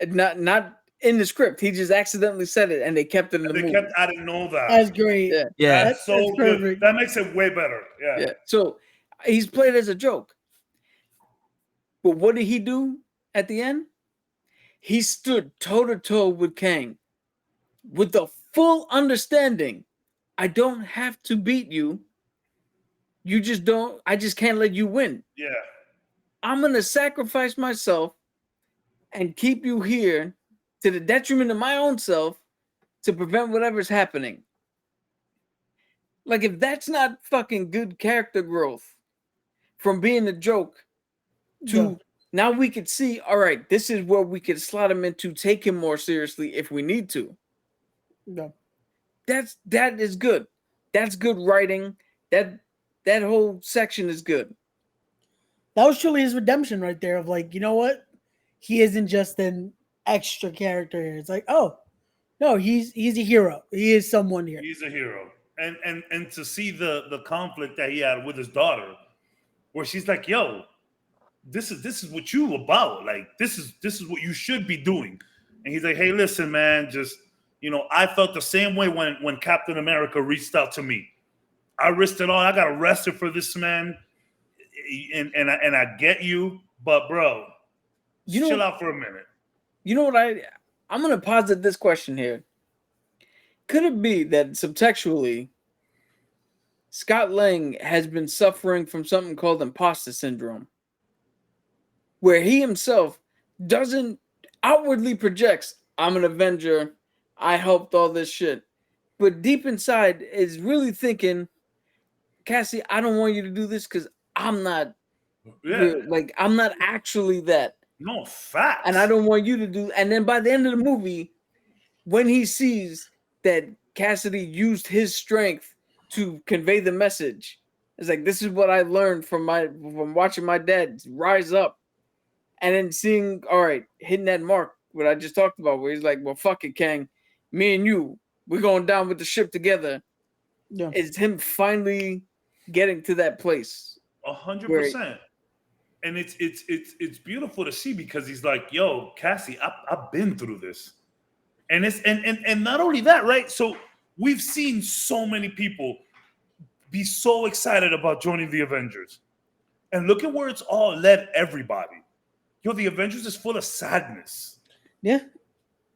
Not in the script. He just accidentally said it, and they kept it in the movie. I didn't know that. That's great. Yeah. That's so good. That makes it way better. Yeah. So he's played as a joke. But what did he do at the end? He stood toe-to-toe with Kang with the full understanding. I don't have to beat you. You just don't. I just can't let you win. Yeah. I'm going to sacrifice myself and keep you here to the detriment of my own self to prevent whatever's happening. Like, if that's not fucking good character growth from being a joke to now we could see, all right, this is where we could slot him into, take him more seriously if we need to. No. That is good. That's good writing. That whole section is good. That was truly his redemption right there of like, you know what? He isn't just an extra character here. It's like, oh, no, he's a hero. He is someone here. He's a hero. and to see the conflict that he had with his daughter, where she's like, "Yo, this is what you about. Like this is what you should be doing." And he's like, "Hey, listen, man, just I felt the same way when Captain America reached out to me. I risked it all. I got arrested for this, man, and I get you, but bro, chill out for a minute." You know what I'm gonna posit this question here. Could it be that subtextually Scott Lang has been suffering from something called imposter syndrome, where he himself doesn't outwardly projects, "I'm an Avenger, I helped all this shit," but deep inside is really thinking, "Cassie, I don't want you to do this because I'm not like I'm not actually that. No facts. And I don't want you to do." And then by the end of the movie, when he sees that Cassidy used his strength to convey the message, it's like, this is what I learned from watching my dad rise up, and then seeing, all right, hitting that mark, what I just talked about, where he's like, "Well, fuck it, Kang, me and you, we're going down with the ship together." Yeah. It's him finally getting to that place. 100%. And it's beautiful to see, because he's like, "Yo, Cassie, I've been through this." And it's and not only that, right? So we've seen so many people be so excited about joining the Avengers. And look at where it's all led everybody. Yo, the Avengers is full of sadness. Yeah.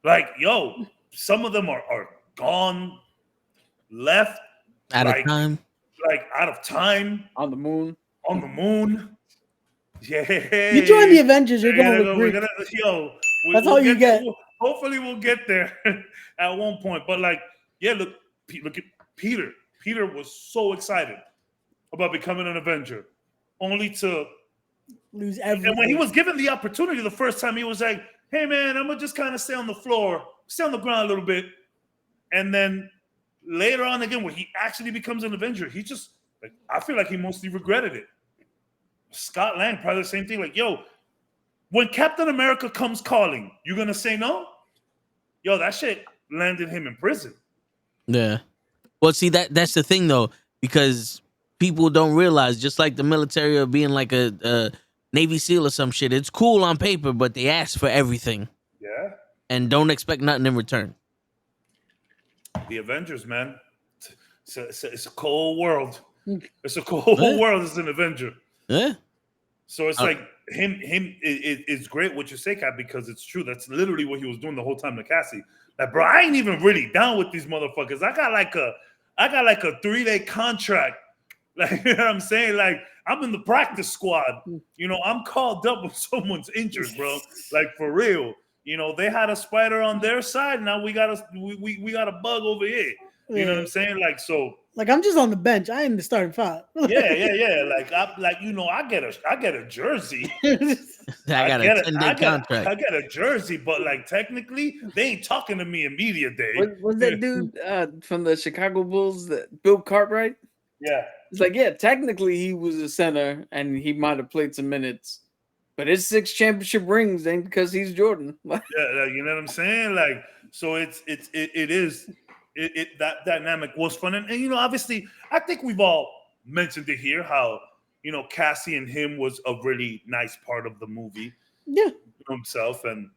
Like, yo, some of them are gone, left, Out of time. Like out of time. On the moon. On the moon. Yeah. You join the Avengers, you're going with Greek. That's all you get. Hopefully we'll get there at one point. But like, yeah, look at Peter. Peter was so excited about becoming an Avenger, only to lose everything. And when he was given the opportunity the first time, he was like, "Hey man, I'm gonna just kind of stay on the floor, stay on the ground a little bit." And then later on again, when he actually becomes an Avenger, he just like, I feel like he mostly regretted it. Scott Lang, probably the same thing. Like, yo, when Captain America comes calling, you gonna say no? Yo, that shit landed him in prison. Yeah. Well, see, that's the thing though, because people don't realize, just like the military or being like a Navy SEAL or some shit, it's cool on paper, but they ask for everything. Yeah. And don't expect nothing in return. The Avengers, man. It's a cold world. It's a cold world as an Avenger. Yeah. So it's like it's great what you say, Kat, because it's true. That's literally what he was doing the whole time to Cassie. Like, bro, I ain't even really down with these motherfuckers. I got like a 3-day contract. Like, you know what I'm saying? Like, I'm in the practice squad. I'm called up when someone's injured, bro. Like, for real. They had a spider on their side. Now we got a bug over here. You know what I'm saying? Like, so. Like, I'm just on the bench. I am the starting five. Yeah. Like, I get a jersey. I got a 10-day contract. I get a jersey, but like technically, they ain't talking to me in media day. Was that dude from the Chicago Bulls, Bill Cartwright? Yeah. It's like, yeah, technically he was a center and he might have played some minutes, but his 6 championship rings ain't because he's Jordan. Yeah, you know what I'm saying? Like, so it is that dynamic was fun, and obviously, I think we've all mentioned it here how Cassie and him was a really nice part of the movie. Yeah, himself and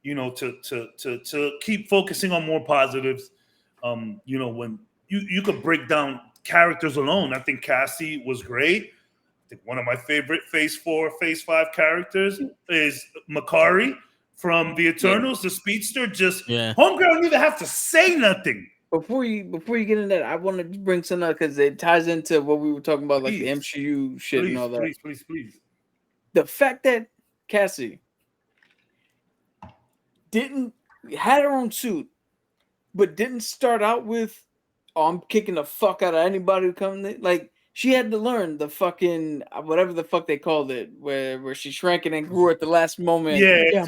to keep focusing on more positives. When you could break down characters alone, I think Cassie was great. I think one of my favorite Phase 4, Phase 5 characters is Makari from the Eternals, the speedster. Just homegirl don't even have to say nothing. Before you get into that, I want to bring something up because it ties into what we were talking about, like the MCU shit and all that. Please. The fact that Cassie had her own suit, but didn't start out with, "Oh, I'm kicking the fuck out of anybody who comes in." Like, she had to learn the fucking whatever the fuck they called it, where she shrank and grew at the last moment. Yeah.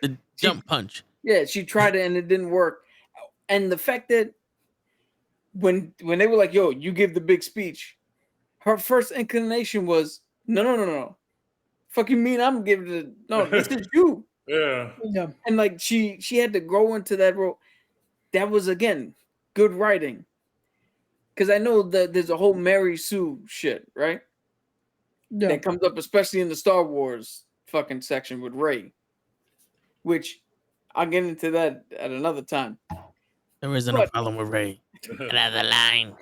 The jump punch. Yeah, she tried it and it didn't work. And the fact that when they were like, "Yo, you give the big speech," her first inclination was, no. Fucking mean I'm giving it. No, this is you. Yeah. And like she had to grow into that role. That was, again, good writing. because I know that there's a whole Mary Sue shit, right? Yeah. That comes up, especially in the Star Wars fucking section with Rey, which I'll get into that at another time. There isn't a But- problem with Ray. Another line.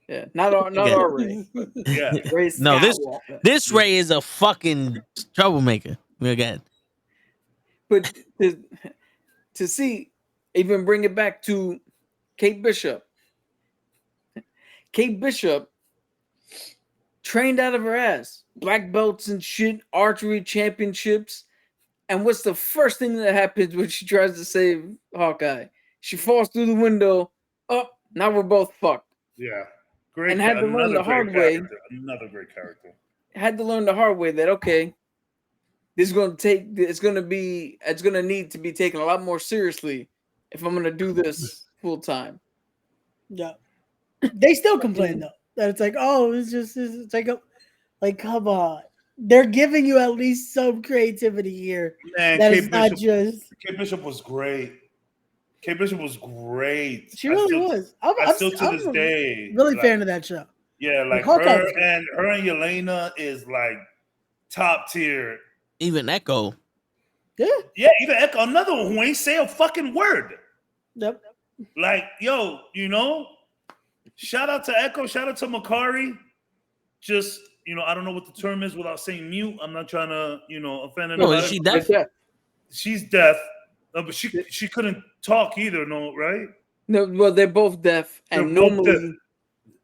Yeah, not Okay. our Rey. Yeah. Rey No, Skywalker. this Ray is a fucking troublemaker. Again. But to see, even bring it back to Kate Bishop. Kate Bishop trained out of her ass, black belts and shit, archery championships. And what's the first thing that happens when she tries to save Hawkeye? She falls through the window. Oh, now we're both fucked. Yeah. Great. And had to learn the hard way. Another great character. Had to learn the hard way that okay, this is going to take. It's going to need to be taken a lot more seriously if I'm going to do this full time. Yeah. They still complain though that it's like, oh, it's like come on. They're giving you at least some creativity here. Man, That Kate is not Bishop, just. Kate Bishop was great. Kate Bishop was great. She really was. I'm still to this day really like, fan of that show. Yeah, like Hawkeye her was good. and Yelena is like top tier. Even Echo. Yeah. Yeah, even Echo, another one who ain't say a fucking word. Yep. Like, yo, shout out to Echo, shout out to Makari. Just, I don't know what the term is without saying mute. I'm not trying to, offend anybody. No, is she deaf? She's deaf, but she couldn't talk either, no, right? No, well, they're both deaf, and They're both normally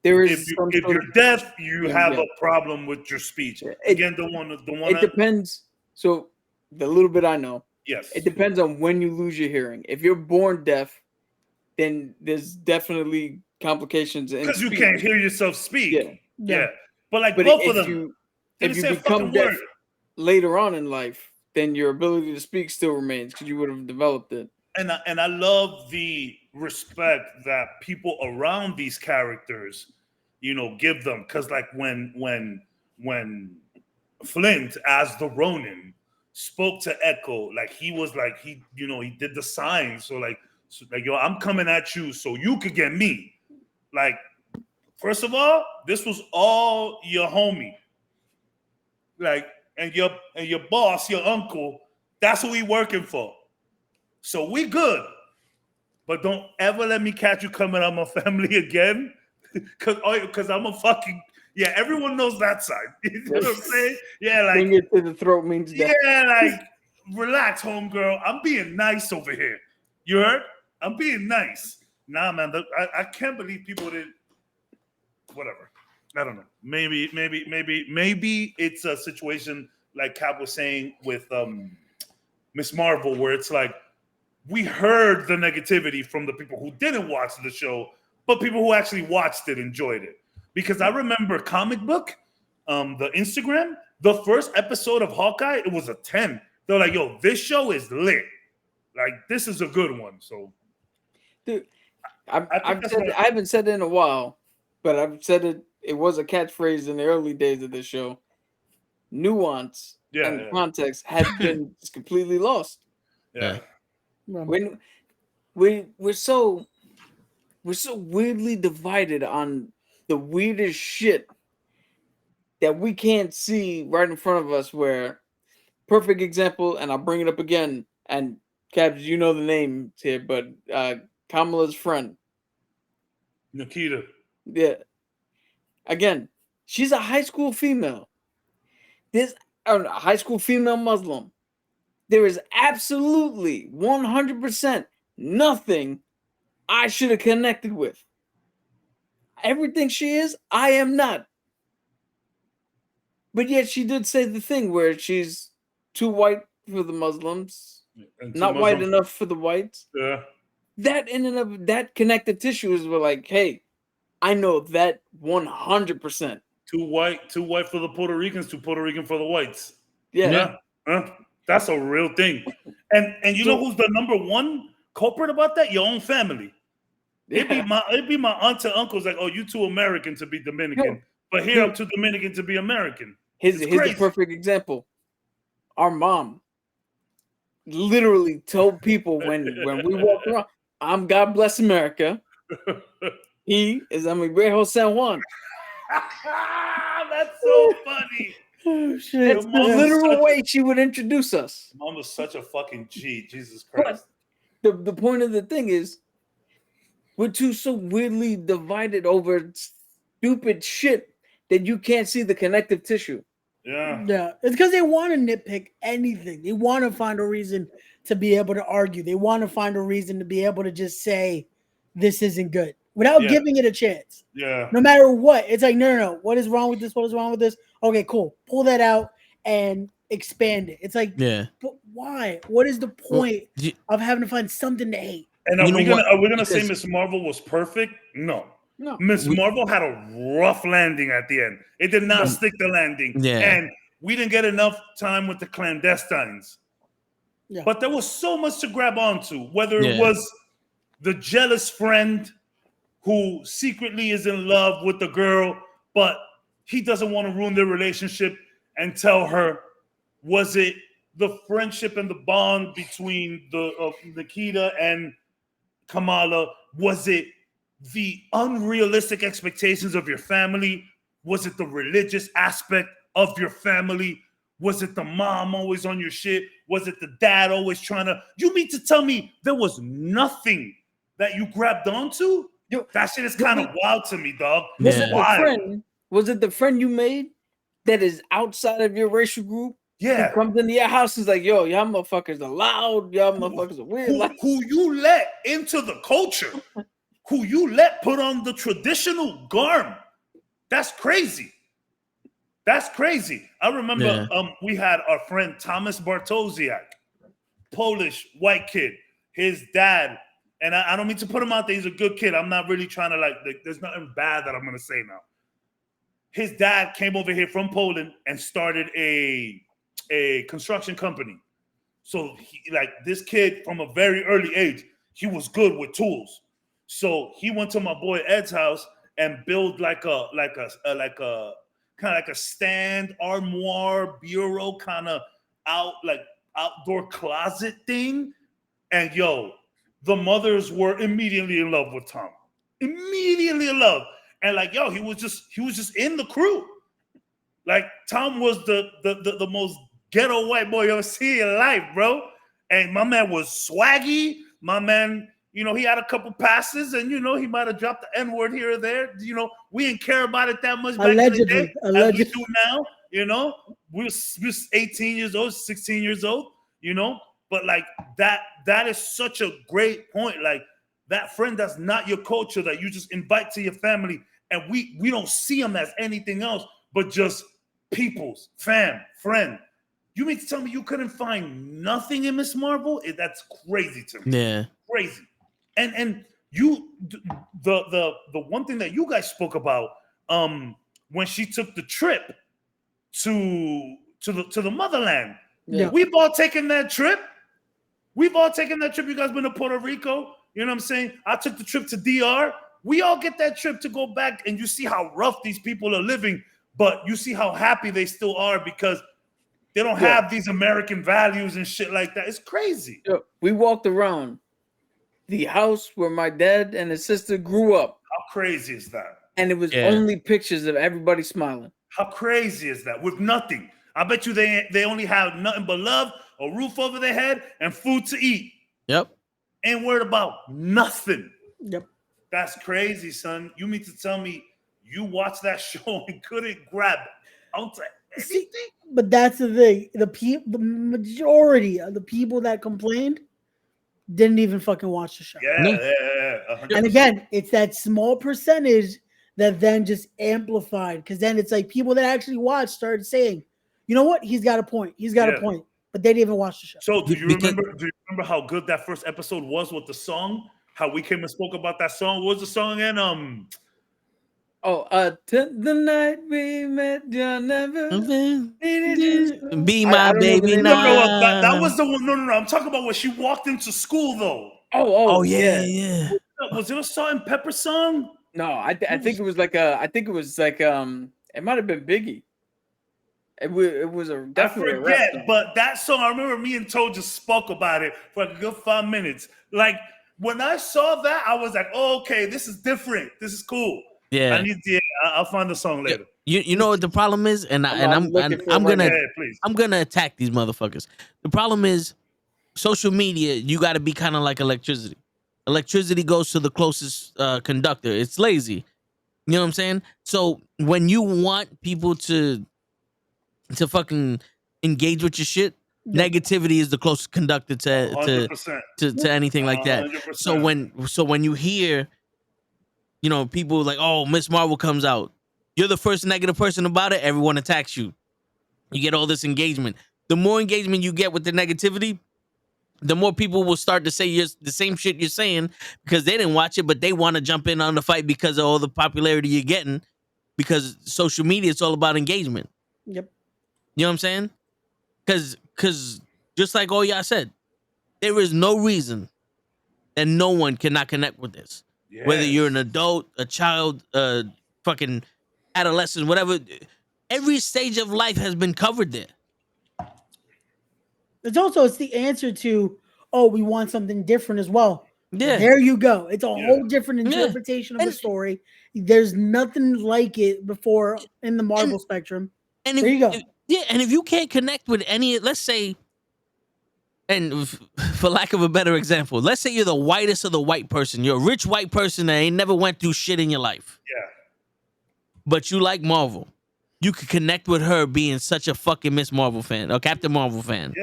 there is. if you're deaf, you have a problem with your speech. Again, the one. It depends. So the little bit I know, yes, it depends on when you lose your hearing. If you're born deaf, then there's definitely complications because you can't hear yourself speak. Yeah. But like But both of them, if you become deaf later on in life, then your ability to speak still remains because you would have developed it. And I love the respect that people around these characters, give them. Because like when Flint as the Ronin spoke to Echo, like he was like he did the sign. So yo, I'm coming at you so you could get me. Like, first of all, this was all your homie. Like, and your boss, your uncle, that's who we working for. So we good. But don't ever let me catch you coming on my family again. Cause I'm a fucking everyone knows that side. You know what I'm saying? Yeah, like bring it to the throat means death. Yeah, like relax, homegirl. I'm being nice over here. You heard? I'm being nice. Nah, man. I can't believe people didn't. Whatever. I don't know. Maybe it's a situation like Cap was saying with Miss Marvel, where it's like we heard the negativity from the people who didn't watch the show, but people who actually watched it enjoyed it. Because I remember Comic Book, the Instagram, the first episode of Hawkeye, it was a 10. They're like, yo, this show is lit. Like, this is a good one. So, dude, I haven't said it in a while, but I've said it. It was a catchphrase in the early days of this show. Nuance and context had been just completely lost. Yeah. When we're so weirdly divided on the weirdest shit that we can't see right in front of us. Where perfect example, and I'll bring it up again. And Cabs, you know the name here, but Kamala's friend, Nikita. Yeah. Again, she's a high school female. A high school female Muslim. There is absolutely 100% nothing I should have connected with. Everything she is, I am not. But yet she did say the thing where she's too white for the Muslims, not white enough for the whites. Yeah. That in and of that connective tissue is like, hey, I know that 100%. Too white for the Puerto Ricans, too Puerto Rican for the whites. Yeah. That's a real thing. And you know who's the number one culprit about that? Your own family. It'd be my aunts and uncles like, oh, you too American to be Dominican. But here I'm too Dominican to be American. Here's the perfect example. Our mom literally told people when we walked around, I'm God bless America. He is Amigo San Juan. That's so funny. Oh shit! That's the mom is literal such a- way she would introduce us. Mom was such a fucking G. Jesus But Christ. the point of the thing is, we're two so weirdly divided over stupid shit that you can't see the connective tissue. Yeah. Yeah, it's because they want to nitpick anything. They want to find a reason to be able to argue. They want to find a reason to be able to just say this isn't good without Yeah. giving it a chance. Yeah. No matter what, it's like no. What is wrong with this? What is wrong with this? Okay, cool. Pull that out and expand it. It's like, Yeah. but why? What is the point you- of having to find something to hate? And You know what? are we gonna say Because- Miss Marvel was perfect? No. No. Miss We- Marvel had a rough landing at the end. It did not stick the landing. Yeah. And we didn't get enough time with the clandestines. Yeah. But there was so much to grab onto, whether it Yeah. was the jealous friend who secretly is in love with the girl, but he doesn't want to ruin their relationship and tell her. Was it the friendship and the bond between Nikita and Kamala? Was it the unrealistic expectations of your family? Was it the religious aspect of your family? Was it the mom always on your shit? Was it the dad always trying to? You mean to tell me there was nothing that you grabbed onto? Yo, That shit is kind of wild to me, dog. Was Yeah. it the Wild. friend? Was it the friend you made that is outside of your racial group? Yeah. Who comes into your house and is like, yo, y'all motherfuckers are loud, y'all motherfuckers are weird. Like, Who you let into the culture, who you let put on the traditional garb. That's crazy. That's crazy. I remember we had our friend Thomas Bartosiak, Polish white kid. His dad, and I don't mean to put him out there. He's a good kid. I'm not really trying to like there's nothing bad that I'm gonna say now. His dad came over here from Poland and started a construction company. So this kid from a very early age, he was good with tools. So he went to my boy Ed's house and built like a kind of like a stand, armoire, bureau, kind of outdoor closet thing. And yo, the mothers were immediately in love with Tom. Immediately in love. And like, yo, he was just in the crew. Like Tom was the most ghetto white boy you ever see in life, bro. And my man was swaggy. My man, he had a couple passes, and he might have dropped the N-word here or there. We didn't care about it that much back in the day, as we do now. We was 18 years old, 16 years old. But like that is such a great point. Like that friend that's not your culture that you just invite to your family, and we don't see them as anything else but just people's friend. You mean to tell me you couldn't find nothing in Miss Marvel? That's crazy to me. Yeah. Crazy. And you the one thing that you guys spoke about when she took the trip to the motherland. Yeah. We've all taken that trip. You guys been to Puerto Rico. You know what I'm saying? I took the trip to DR. We all get that trip to go back, and you see how rough these people are living, but you see how happy they still are because they don't have these American values and shit like that. It's crazy. We walked around the house where my dad and his sister grew up. How crazy is that? And it was only pictures of everybody smiling. How crazy is that? With nothing. I bet you they only have nothing but love, a roof over their head, and food to eat. Yep. Ain't worried about nothing. Yep. That's crazy, son. You mean to tell me you watched that show and couldn't grab onto anything? But that's the thing. The majority of the people that complained didn't even fucking watch the show. Yeah. 100%. And again, it's that small percentage that then just amplified, because then it's like people that actually watched started saying, you know what? He's got a point. A point. But they didn't even watch the show. So do you remember how good that first episode was with the song? How we came and spoke about that song? What was the song again? The night we met, you'll never Be my baby now. No, that was the one. No. I'm talking about when she walked into school, though. Oh yeah. Was it a Salt and Pepper song? No, I think it was like it might have been Biggie. It was definitely I a rap forget, song. but that song, I remember me and Toe just spoke about it for like a good 5 minutes. Like when I saw that, I was like, oh, okay, this is different. This is cool. Yeah. I'll find the song later. You know what the problem is, and I'm looking for it I'm right gonna now. Yeah, please. I'm gonna attack these motherfuckers. The problem is social media. You got to be kind of like electricity. Electricity goes to the closest conductor. It's lazy. You know what I'm saying? So when you want people to fucking engage with your shit, negativity is the closest conductor to 100%. to anything like that. 100%. So when you hear, you know, people like, oh, Miss Marvel comes out, you're the first negative person about it, everyone attacks you. You get all this engagement. The more engagement you get with the negativity, the more people will start to say the same shit you're saying because they didn't watch it, but they want to jump in on the fight because of all the popularity you're getting. Because social media, it's all about engagement. Yep. You know what I'm saying? Because just like all y'all said, there is no reason that no one cannot connect with this. Yes. Whether you're an adult, a child, fucking adolescent, whatever. Every stage of life has been covered there. It's the answer to, oh, we want something different as well. Yeah. There you go. It's a whole different interpretation of the And- story. There's nothing like it before in the Marvel spectrum. And There you go. And if you can't connect with any, let's say, and for lack of a better example, let's say you're the whitest of the white person. You're a rich white person that ain't never went through shit in your life. Yeah. But you like Marvel. You could connect with her being such a fucking Miss Marvel fan or Captain Marvel fan.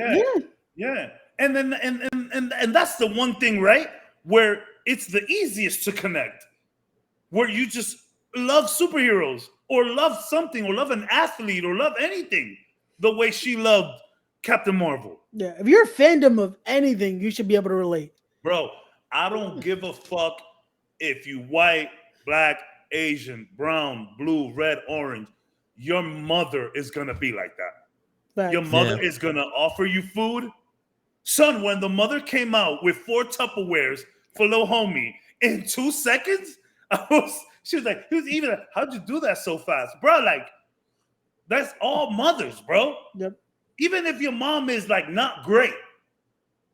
Yeah. And then and that's the one thing, right? Where it's the easiest to connect. Where you just love superheroes or love something or love an athlete or love anything the way she loved Captain Marvel. Yeah. If you're a fandom of anything, you should be able to relate. Bro, I don't give a fuck if you white, black, Asian, brown, blue, red, orange. Your mother is going to be like that. Facts. Your mother is going to offer you food. Son, when the mother came out with 4 Tupperwares for little homie in 2 seconds, she was like, how'd you do that so fast? Bro, like, that's all mothers, bro. Yep. Even if your mom is like not great,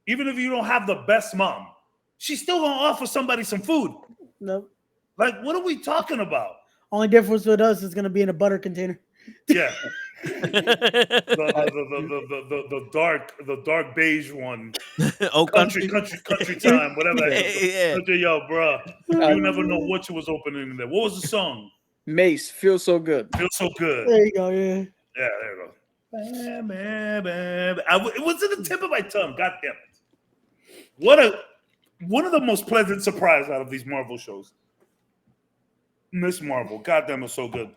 even if you don't have the best mom, she's still going to offer somebody some food. Nope. Like, what are we talking about? Only difference with us is going to be in a butter container. Yeah. the dark beige one. Oh, Country time, whatever that is. Yeah. Yo, bro. You never know what you was opening in there. What was the song? Mace, Feel So Good. Feel So Good. There you go. Yeah. Yeah, there you go. It was in the tip of my tongue. God damn it. One of the most pleasant surprise out of these Marvel shows. Miss Marvel. God damn, it's so good.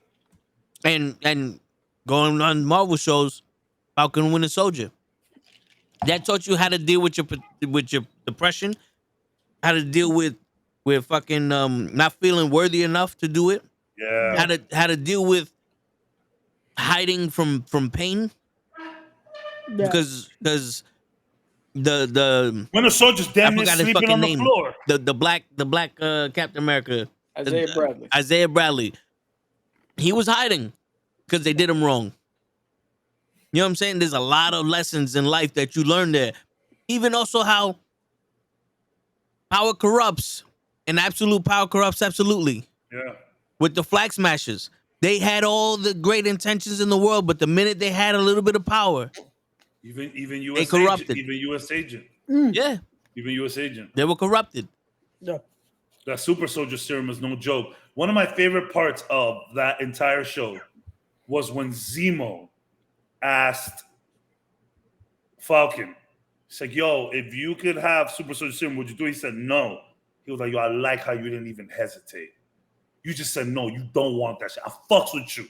And going on Marvel shows, Falcon and Winter Soldier. That taught you how to deal with your depression, how to deal with fucking not feeling worthy enough to do it. Yeah. How to deal with hiding from pain. Yeah. Because the Winter Soldier's damn near forgot his sleeping fucking on the name. floor. The black Captain America. Isaiah Bradley. He was hiding because they did him wrong. You know what I'm saying? There's a lot of lessons in life that you learn there. Even also how power corrupts and absolute power corrupts absolutely. Yeah. With the Flag Smashers, they had all the great intentions in the world, but the minute they had a little bit of power, Even US they corrupted. Agent. Even US Agent. Yeah, Even US Agent. they were corrupted. Yeah. That Super Soldier Serum is no joke. One of my favorite parts of that entire show was when Zemo asked Falcon, he's like, yo, if you could have Super Soldier Serum, would you do it? He said, no. He was like, yo, I like how you didn't even hesitate. You just said, no, you don't want that shit. I fucks with you.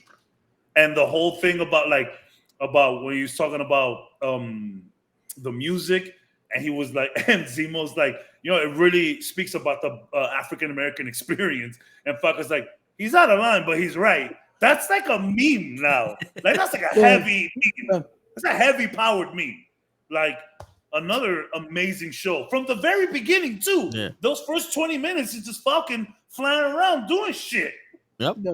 And the whole thing about when he was talking about the music, and he was like, and Zemo's like, you know, it really speaks about the African-American experience. And Falcon's like, he's out of line, but he's right. That's like a meme now. Like, that's like a heavy meme. That's a heavy powered meme. Like, another amazing show. From the very beginning, too. Yeah. Those first 20 minutes is just Falcon flying around doing shit. Yep. Yeah.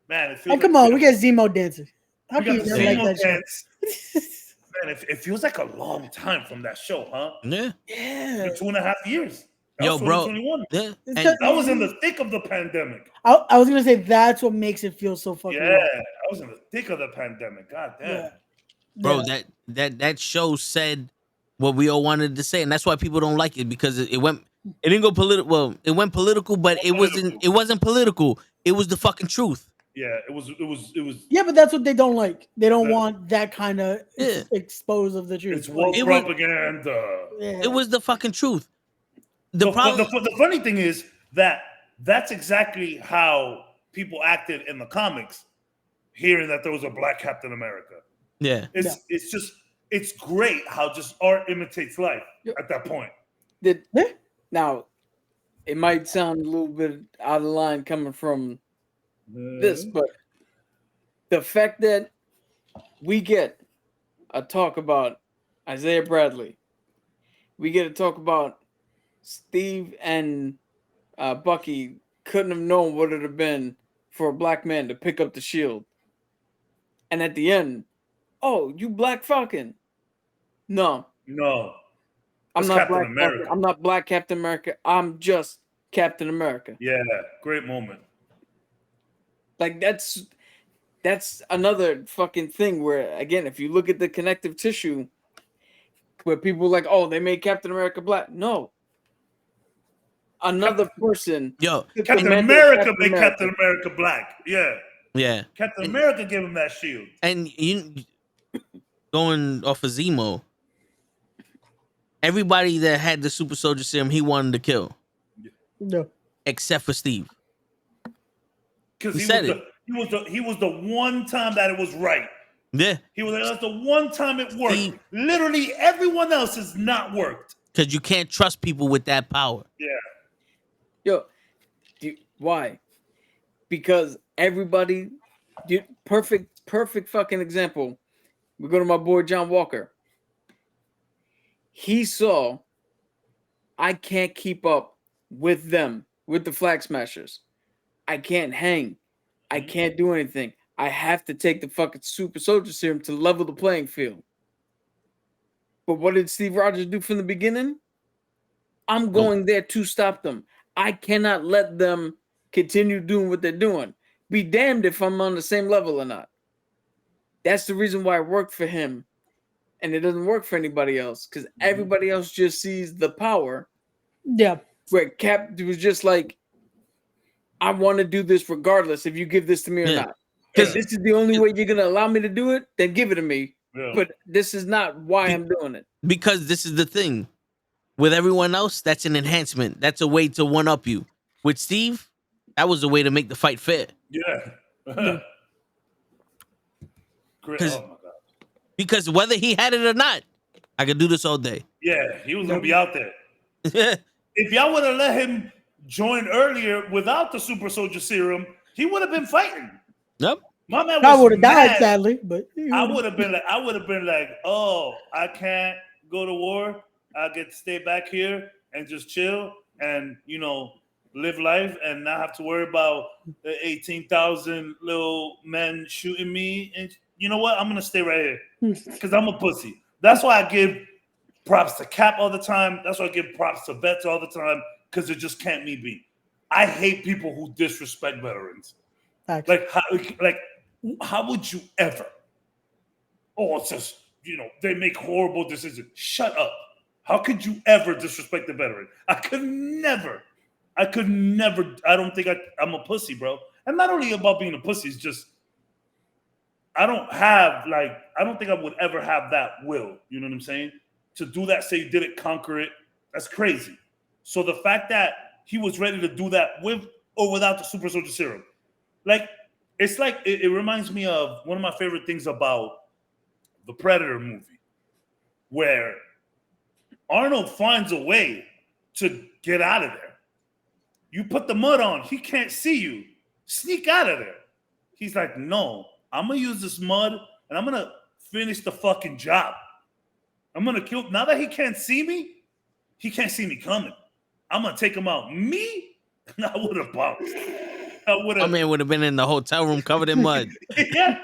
Man, it feels Hey, come on, we got Zemo dancing. How we can got you the not like Zemo that shit? dance. Man, it feels like a long time from that show, huh? Yeah. Yeah. 2.5 years. That Yo, was bro. 2021. Yeah. It's And just- I was in the thick of the pandemic. I was gonna say that's what makes it feel so fucking. Yeah, wrong. I was in the thick of the pandemic. God damn. Yeah. bro, Yeah. that show said what we all wanted to say, and that's why people don't like it, because it didn't go political. Well, it went political, but it wasn't political. It was the fucking truth. Yeah, it was. Yeah, but that's what they don't like. They don't Yeah. want that kind of Yeah. expose of the truth. It's woke It was- propaganda. Yeah. It was the fucking truth. The problem. The funny thing is that that's exactly how people acted in the comics, hearing that there was a black Captain America. Yeah. It's great how just art imitates life Yep. at that point. Now, it might sound a little bit out of line coming from this, but the fact that we get a talk about Isaiah Bradley, we get to talk about Steve and Bucky couldn't have known what it would have been for a black man to pick up the shield. And at the end, oh, you Black Falcon. No, No, I'm That's not Captain Black America. Falcon. I'm not Black Captain America. I'm just Captain America. yeah, great moment. Like that's another fucking thing where, again, if you look at the connective tissue where people are like, oh, they made Captain America black. No. Another person. Yo. Captain commanded America made Captain America black. Yeah, Yeah. Captain America gave him that shield. And you going off of Zemo, everybody that had the super soldier serum, he wanted to kill, No. except for Steve. Because He he said was the one time that it was right. Yeah. He was like, that's the one time it worked. See- Literally everyone else has not worked. Because you can't trust people with that power. Yeah. Yo, why? Because everybody, perfect fucking example. We go to my boy John Walker. He saw, I can't keep up with them, with the Flag Smashers. I can't hang. I can't do anything. I have to take the fucking super soldier serum to level the playing field. But what did Steve Rogers do from the beginning? I'm going there to stop them. I cannot let them continue doing what they're doing. Be damned if I'm on the same level or not. That's the reason why it worked for him. And it doesn't work for anybody else. Because everybody else just sees the power. Yeah. Where Cap was just like, I want to do this regardless if you give this to me or Yeah. not. Because this is the only way you're going to allow me to do it, then give it to me. Yeah. But this is not why I'm doing it. Because this is the thing. With everyone else, that's an enhancement. That's a way to one-up you. With Steve, that was a way to make the fight fair. Yeah. Great. 'Cause- Oh my God. Because whether he had it or not, I could do this all day. Yeah, he was gonna be out there. If y'all would have let him join earlier without the super soldier serum, he would have been fighting. Yep. My man I was would have died, mad. sadly, but I would have been like, oh, I can't go to war. I get to stay back here and just chill and live life and not have to worry about the 18,000 little men shooting me. And you know what? I'm gonna stay right here because I'm a pussy. That's why I give props to Cap all the time. That's why I give props to vets all the time because it just can't be. I hate people who disrespect veterans. Facts. Like how would you ever? Oh, it's just they make horrible decisions. Shut up. How could you ever disrespect the veteran? I could never. I don't think I'm a pussy, bro. And not only about being a pussy, it's just I don't think I would ever have that will. You know what I'm saying? To do that, say you did it, conquer it. That's crazy. So the fact that he was ready to do that with or without the super soldier serum, it reminds me of one of my favorite things about the Predator movie, where Arnold finds a way to get out of there. You put the mud on, he can't see you. Sneak out of there. He's like, no, I'm going to use this mud and I'm going to finish the fucking job. I'm going to kill. Now that he can't see me coming. I'm going to take him out. Me? I would have bounced. My man would have been in the hotel room covered in mud. Yeah.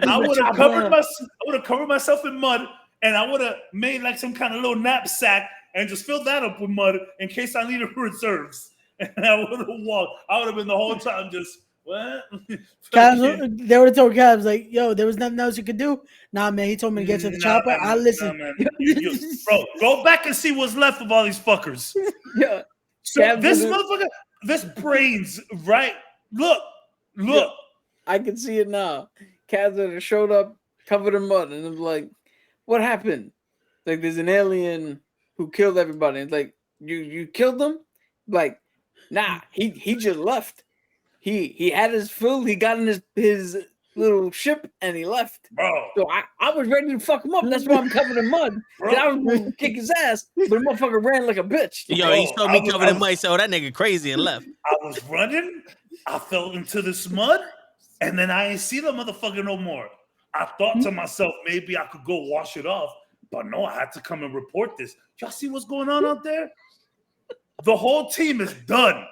I would have covered myself in mud and I would have made like some kind of little knapsack and just fill that up with mud in case I needed reserves. And I would have walked. I would have been the whole time just what? Cavs, they would have told Cavs like, "Yo, there was nothing else you could do." Nah, man, he told me to get to the chopper. I listened. man. Bro, go back and see what's left of all these fuckers. Yeah. So Cavs this would've- motherfucker, this brains, right? Look. Yeah, I can see it now. Cavs would have showed up covered in mud, and I'm like, "What happened?" Like, there's an alien who killed everybody. It's like, you killed them? Like, nah, he just left. He had his fill. He got in his little ship and he left. Bro. So I was ready to fuck him up. That's why I'm covered in mud. Bro. I was going to kick his ass, but the motherfucker ran like a bitch. Yo, he saw me covered in was- mud. He said, "Oh, that nigga crazy," and left. I was running. I fell into this mud, and then I ain't see the motherfucker no more. I thought to myself, maybe I could go wash it off, but no, I had to come and report this. Y'all see what's going on out there? The whole team is done.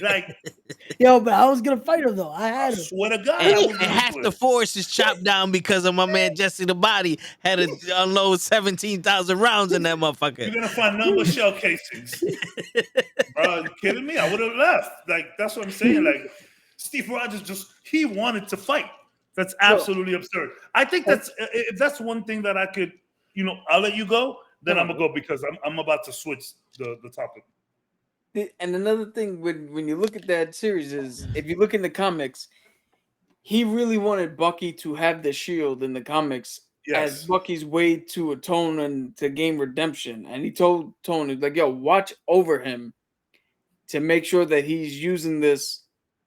Like, Yo, but I was gonna fight him though. I I had him. swear to God, And, I was and gonna half do the it. force is chopped down because of my man Jesse the Body had to unload 17,000 rounds in that You're motherfucker. gonna find none but shell casings. Bro, are you kidding me? I would have left. Like, that's what I'm saying. Like, Steve Rogers he wanted to fight. That's absolutely absurd. I think if that's one thing that I could, I'll let you go. Then I'm gonna go because I'm about to switch the topic. And another thing, when you look at that series, is if you look in the comics, he really wanted Bucky to have the shield in the comics as Bucky's way to atone and to gain redemption. And he told Tony, like, "Yo, watch over him to make sure that he's using this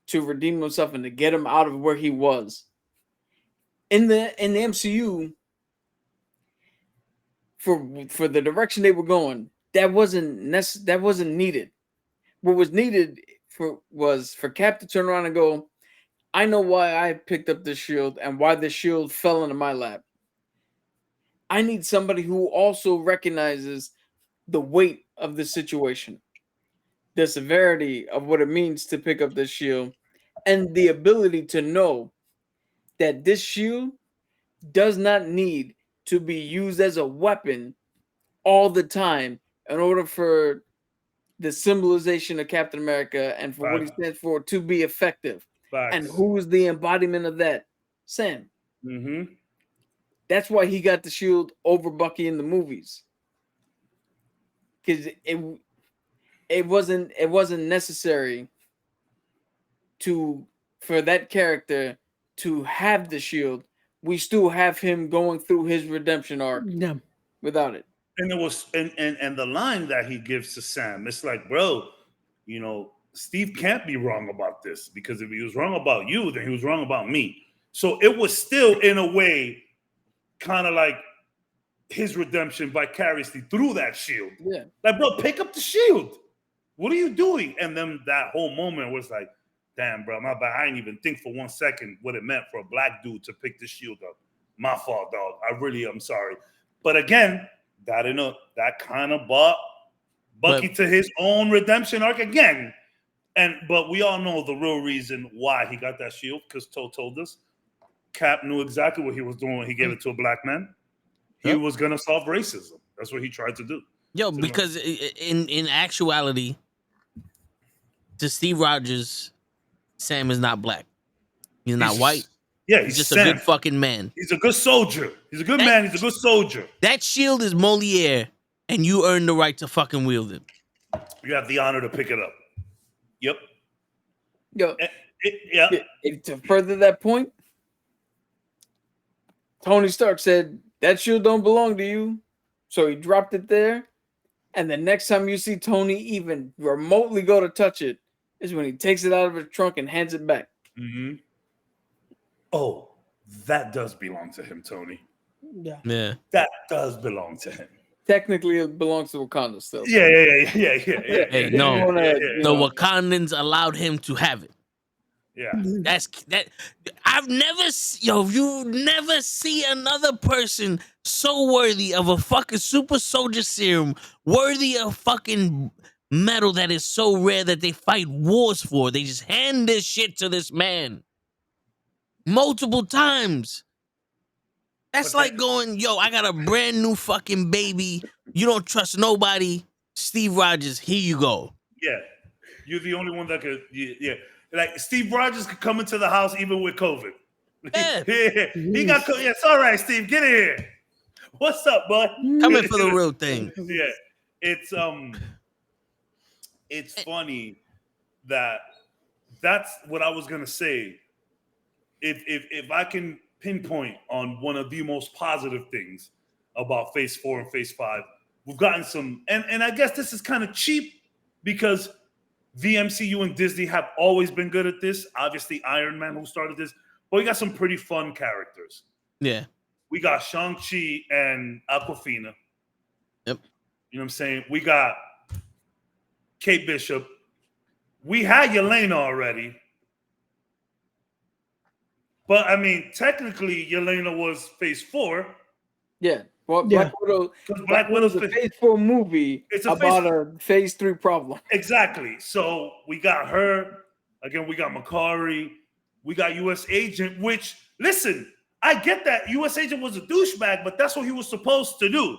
to redeem himself and to get him out of where he was." In the MCU, for the direction they were going, that wasn't needed. What was needed was for Cap to turn around and go, "I know why I picked up this shield and why the shield fell into my lap. I need somebody who also recognizes the weight of the situation, the severity of what it means to pick up this shield, and the ability to know that this shield does not need to be used as a weapon all the time in order for the symbolization of Captain America and for what he stands for to be effective." And who is the embodiment of that? Sam. Mm-hmm. That's why he got the shield over Bucky in the movies. Because it wasn't necessary for that character to have the shield. We still have him going through his redemption arc without it. And it was and the line that he gives to Sam, it's like, bro, Steve can't be wrong about this, because if he was wrong about you, then he was wrong about me. So it was still, in a way, kind of like his redemption vicariously through that shield. Yeah. Like, bro, pick up the shield. What are you doing? And then that whole moment was like, damn, bro, my bad. I didn't even think for 1 second what it meant for a black dude to pick the shield up. My fault, dog. I really am sorry. But again, that kind of brought Bucky to his own redemption arc again. But we all know the real reason why he got that shield, because told us Cap knew exactly what he was doing when he gave it to a black man. He was gonna solve racism. That's what he tried to do. Yo, because in actuality, to Steve Rogers, Sam is not black. He's not white. Yeah, He's just Sam. a good fucking man. He's a good soldier. He's a good man. He's a good soldier. That shield is Moliere, and you earn the right to fucking wield it. You have the honor to pick it up. Yep. Yo, yeah. To further that point, Tony Stark said, "That shield don't belong to you." So he dropped it there. And the next time you see Tony even remotely go to touch it is when he takes it out of his trunk and hands it back. Mm-hmm. Oh, that does belong to him, Tony. Yeah. That does belong to him. Technically, it belongs to Wakanda still. Yeah. Hey, no, the Wakandans allowed him to have it. Yeah. That's that. You never see another person so worthy of a fucking super soldier serum, worthy of fucking metal that is so rare that they fight wars for. They just hand this shit to this man multiple times. That's But like going, yo, I got a brand new fucking baby. You don't trust nobody. Steve Rogers, here you go. Yeah, you're the only one that could. Yeah, like Steve Rogers could come into the house even with COVID. Yeah. He got. Yeah, it's all right, Steve. Get in here. What's up, bud? Coming for the real thing. Yeah, it's funny that that's what I was gonna say. If I can pinpoint on one of the most positive things about Phase 4 and Phase 5, we've gotten some, and I guess this is kind of cheap because the MCU and Disney have always been good at this. Obviously, Iron Man, who started this, but we got some pretty fun characters. Yeah. We got Shang-Chi and Aquafina. Yep. You know what I'm saying? We got Kate Bishop. We had Yelena already. But, I mean, technically, Yelena was Phase 4. Yeah. Well, Yeah. Black Widow's a Phase 4 movie about a Phase 3 problem. Exactly. So we got her. Again, we got Makari. We got U.S. Agent, which, listen, I get that U.S. Agent was a douchebag, but that's what he was supposed to do.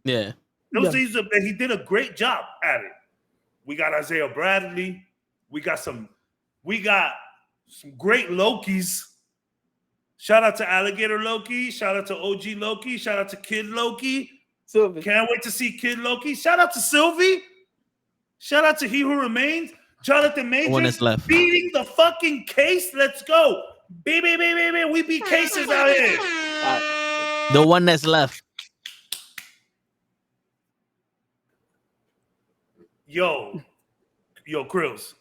Yeah. He did a great job at it. We got Isaiah Bradley. We got some great Lokis. Shout out to Alligator Loki. Shout out to OG Loki. Shout out to Kid Loki. Sylvie. Can't wait to see Kid Loki. Shout out to Sylvie. Shout out to He Who Remains. Jonathan Majors. One that's left. Beating the fucking case. Let's go. Baby. We beat cases out here. The one that's left. Yo, Krills.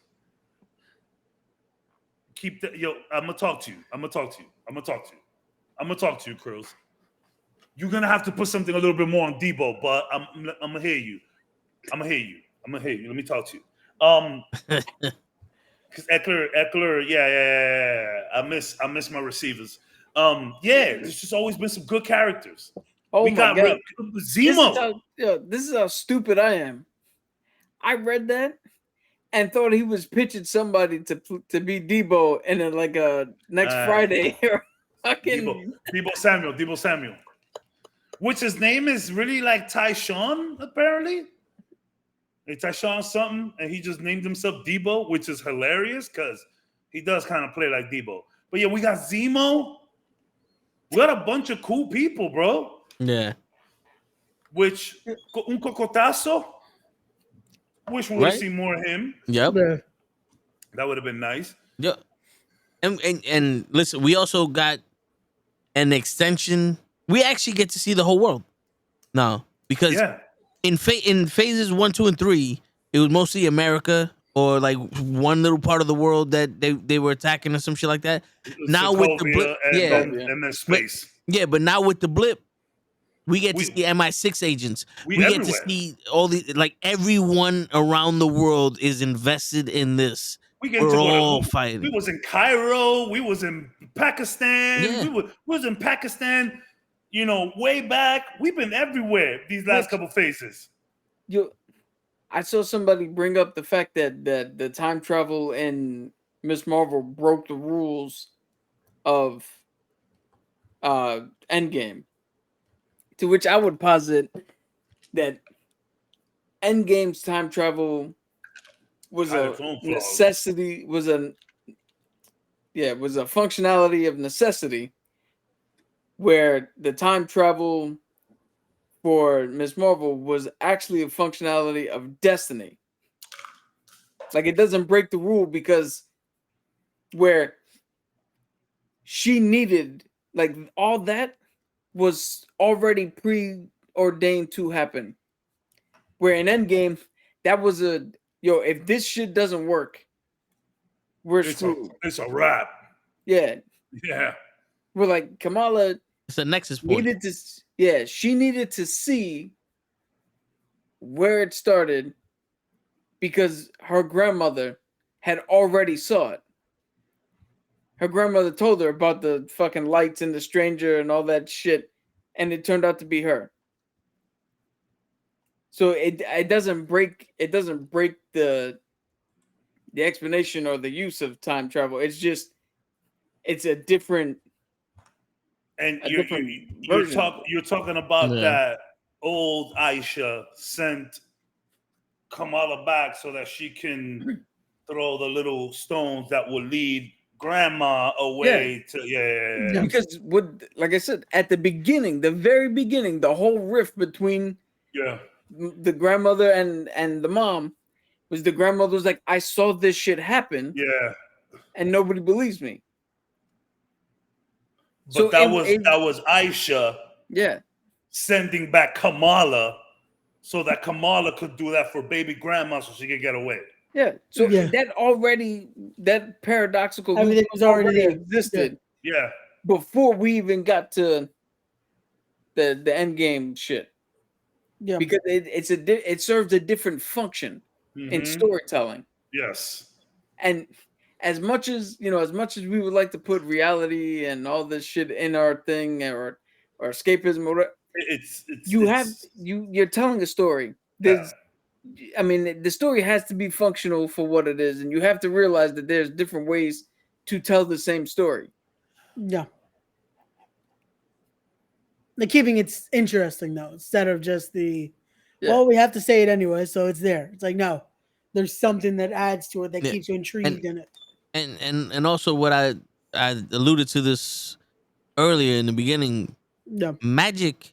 Keep that. Yo, I'm gonna talk to you, Krills. You're gonna have to put something a little bit more on Debo, but I'm gonna hear you. Let me talk to you. Because Eckler, yeah. I miss my receivers. There's just always been some good characters. Oh we my got God. Zemo. This is how stupid I am. I read that and thought he was pitching somebody to be Debo and then like next Friday or fucking Debo Samuel. Which his name is really like Tyshawn, apparently. Like Tyshawn something, and he just named himself Debo, which is hilarious because he does kind of play like Debo. But yeah, we got Zemo. We got a bunch of cool people, bro. Yeah. Which un cocotazo. Wish we would see more of him. Yep. Yeah. That would have been nice. Yep. And listen, we also got an extension. We actually get to see the whole world now because in phases 1, 2, and 3, it was mostly America or like one little part of the world that they were attacking or some shit like that. Now with the blip, and then space. But now with the blip, we get to see MI6 agents. We get to see all the everyone around the world is invested in this. We're all fighting. We was in Cairo. We was in Pakistan. Yeah. We was in Pakistan. You know, way back. We've been everywhere these last couple phases. I saw somebody bring up the fact that the time travel in Miss Marvel broke the rules of Endgame. To which I would posit that Endgame's time travel was a necessity, was a functionality of necessity, where the time travel for Miss Marvel was actually a functionality of destiny. Like it doesn't break the rule because where she needed, like all that was already preordained to happen. Where in Endgame, that was if this shit doesn't work, we're screwed. It's a wrap. Yeah. Yeah. We're like, Kamala It's a nexus point. She needed to see where it started because her grandmother had already saw it. Her grandmother told her about the fucking lights and the stranger and all that shit, and it turned out to be her. So it doesn't break the explanation or the use of time travel. It's just it's a different And a you're different you're, version. you're talking about Yeah. that old Aisha sent Kamala back so that she can throw the little stones that will lead grandma away to Yeah. Because like I said, at the beginning, the very beginning, the whole rift between yeah. the grandmother and the mom was the grandmother was like, I saw this shit happen Yeah. and nobody believes me. But So that was Aisha yeah. sending back Kamala so that Kamala could do that for baby grandma so she could get away. Yeah. So Yeah. that paradoxical loop Everything was already there. existed Yeah. before we even got to the end game shit. Yeah. Because it serves a different function in Mhm. storytelling. Yes. And as much as we would like to put reality and all this shit in our thing or escapism or whatever, you're telling a story. There's I mean, the story has to be functional for what it is, and you have to realize that there's different ways to tell the same story. Yeah. They're keeping it interesting though, instead of just well, we have to say it anyway, so it's there. It's like no, there's something that adds to it that Yeah. keeps you intrigued in it. And also what I alluded to this earlier in the beginning. Yeah. Magic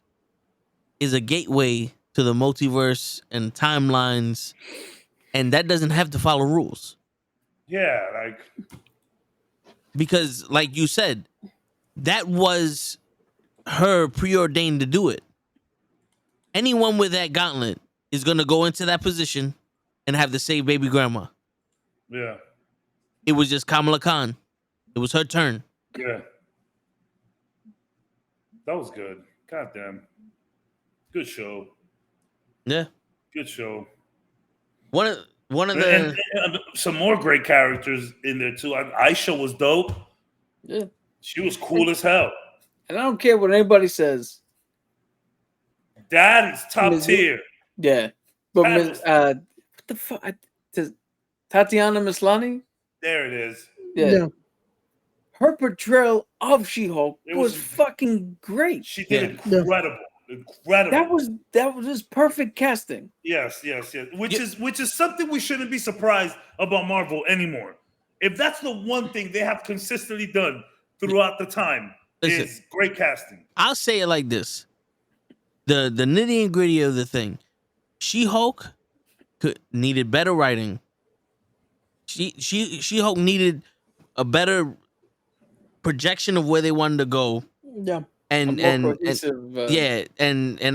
is a gateway to the multiverse and timelines, and that doesn't have to follow rules. Yeah, like Because, like you said, that was her preordained to do it. Anyone with that gauntlet is going to go into that position and have to save baby grandma. yeah. It was just Kamala Khan. It was her turn. Yeah. That was good. God damn. Good show. Yeah. Good show. One of the And some more great characters in there too. Aisha was dope. Yeah. She was cool as hell. And I don't care what anybody says. That is top Ms. tier. Yeah. But Fabulous. what the fuck? Tatiana Maslany? There it is. Yeah. Her portrayal of She-Hulk was fucking great. She did incredible. Incredible. That was just perfect casting. Yes. Which is something we shouldn't be surprised about Marvel anymore. If that's the one thing they have consistently done throughout the time, is great casting. I'll say it like this: the nitty and gritty of the thing, She-Hulk needed better writing. She-Hulk needed a better projection of where they wanted to go. Yeah. And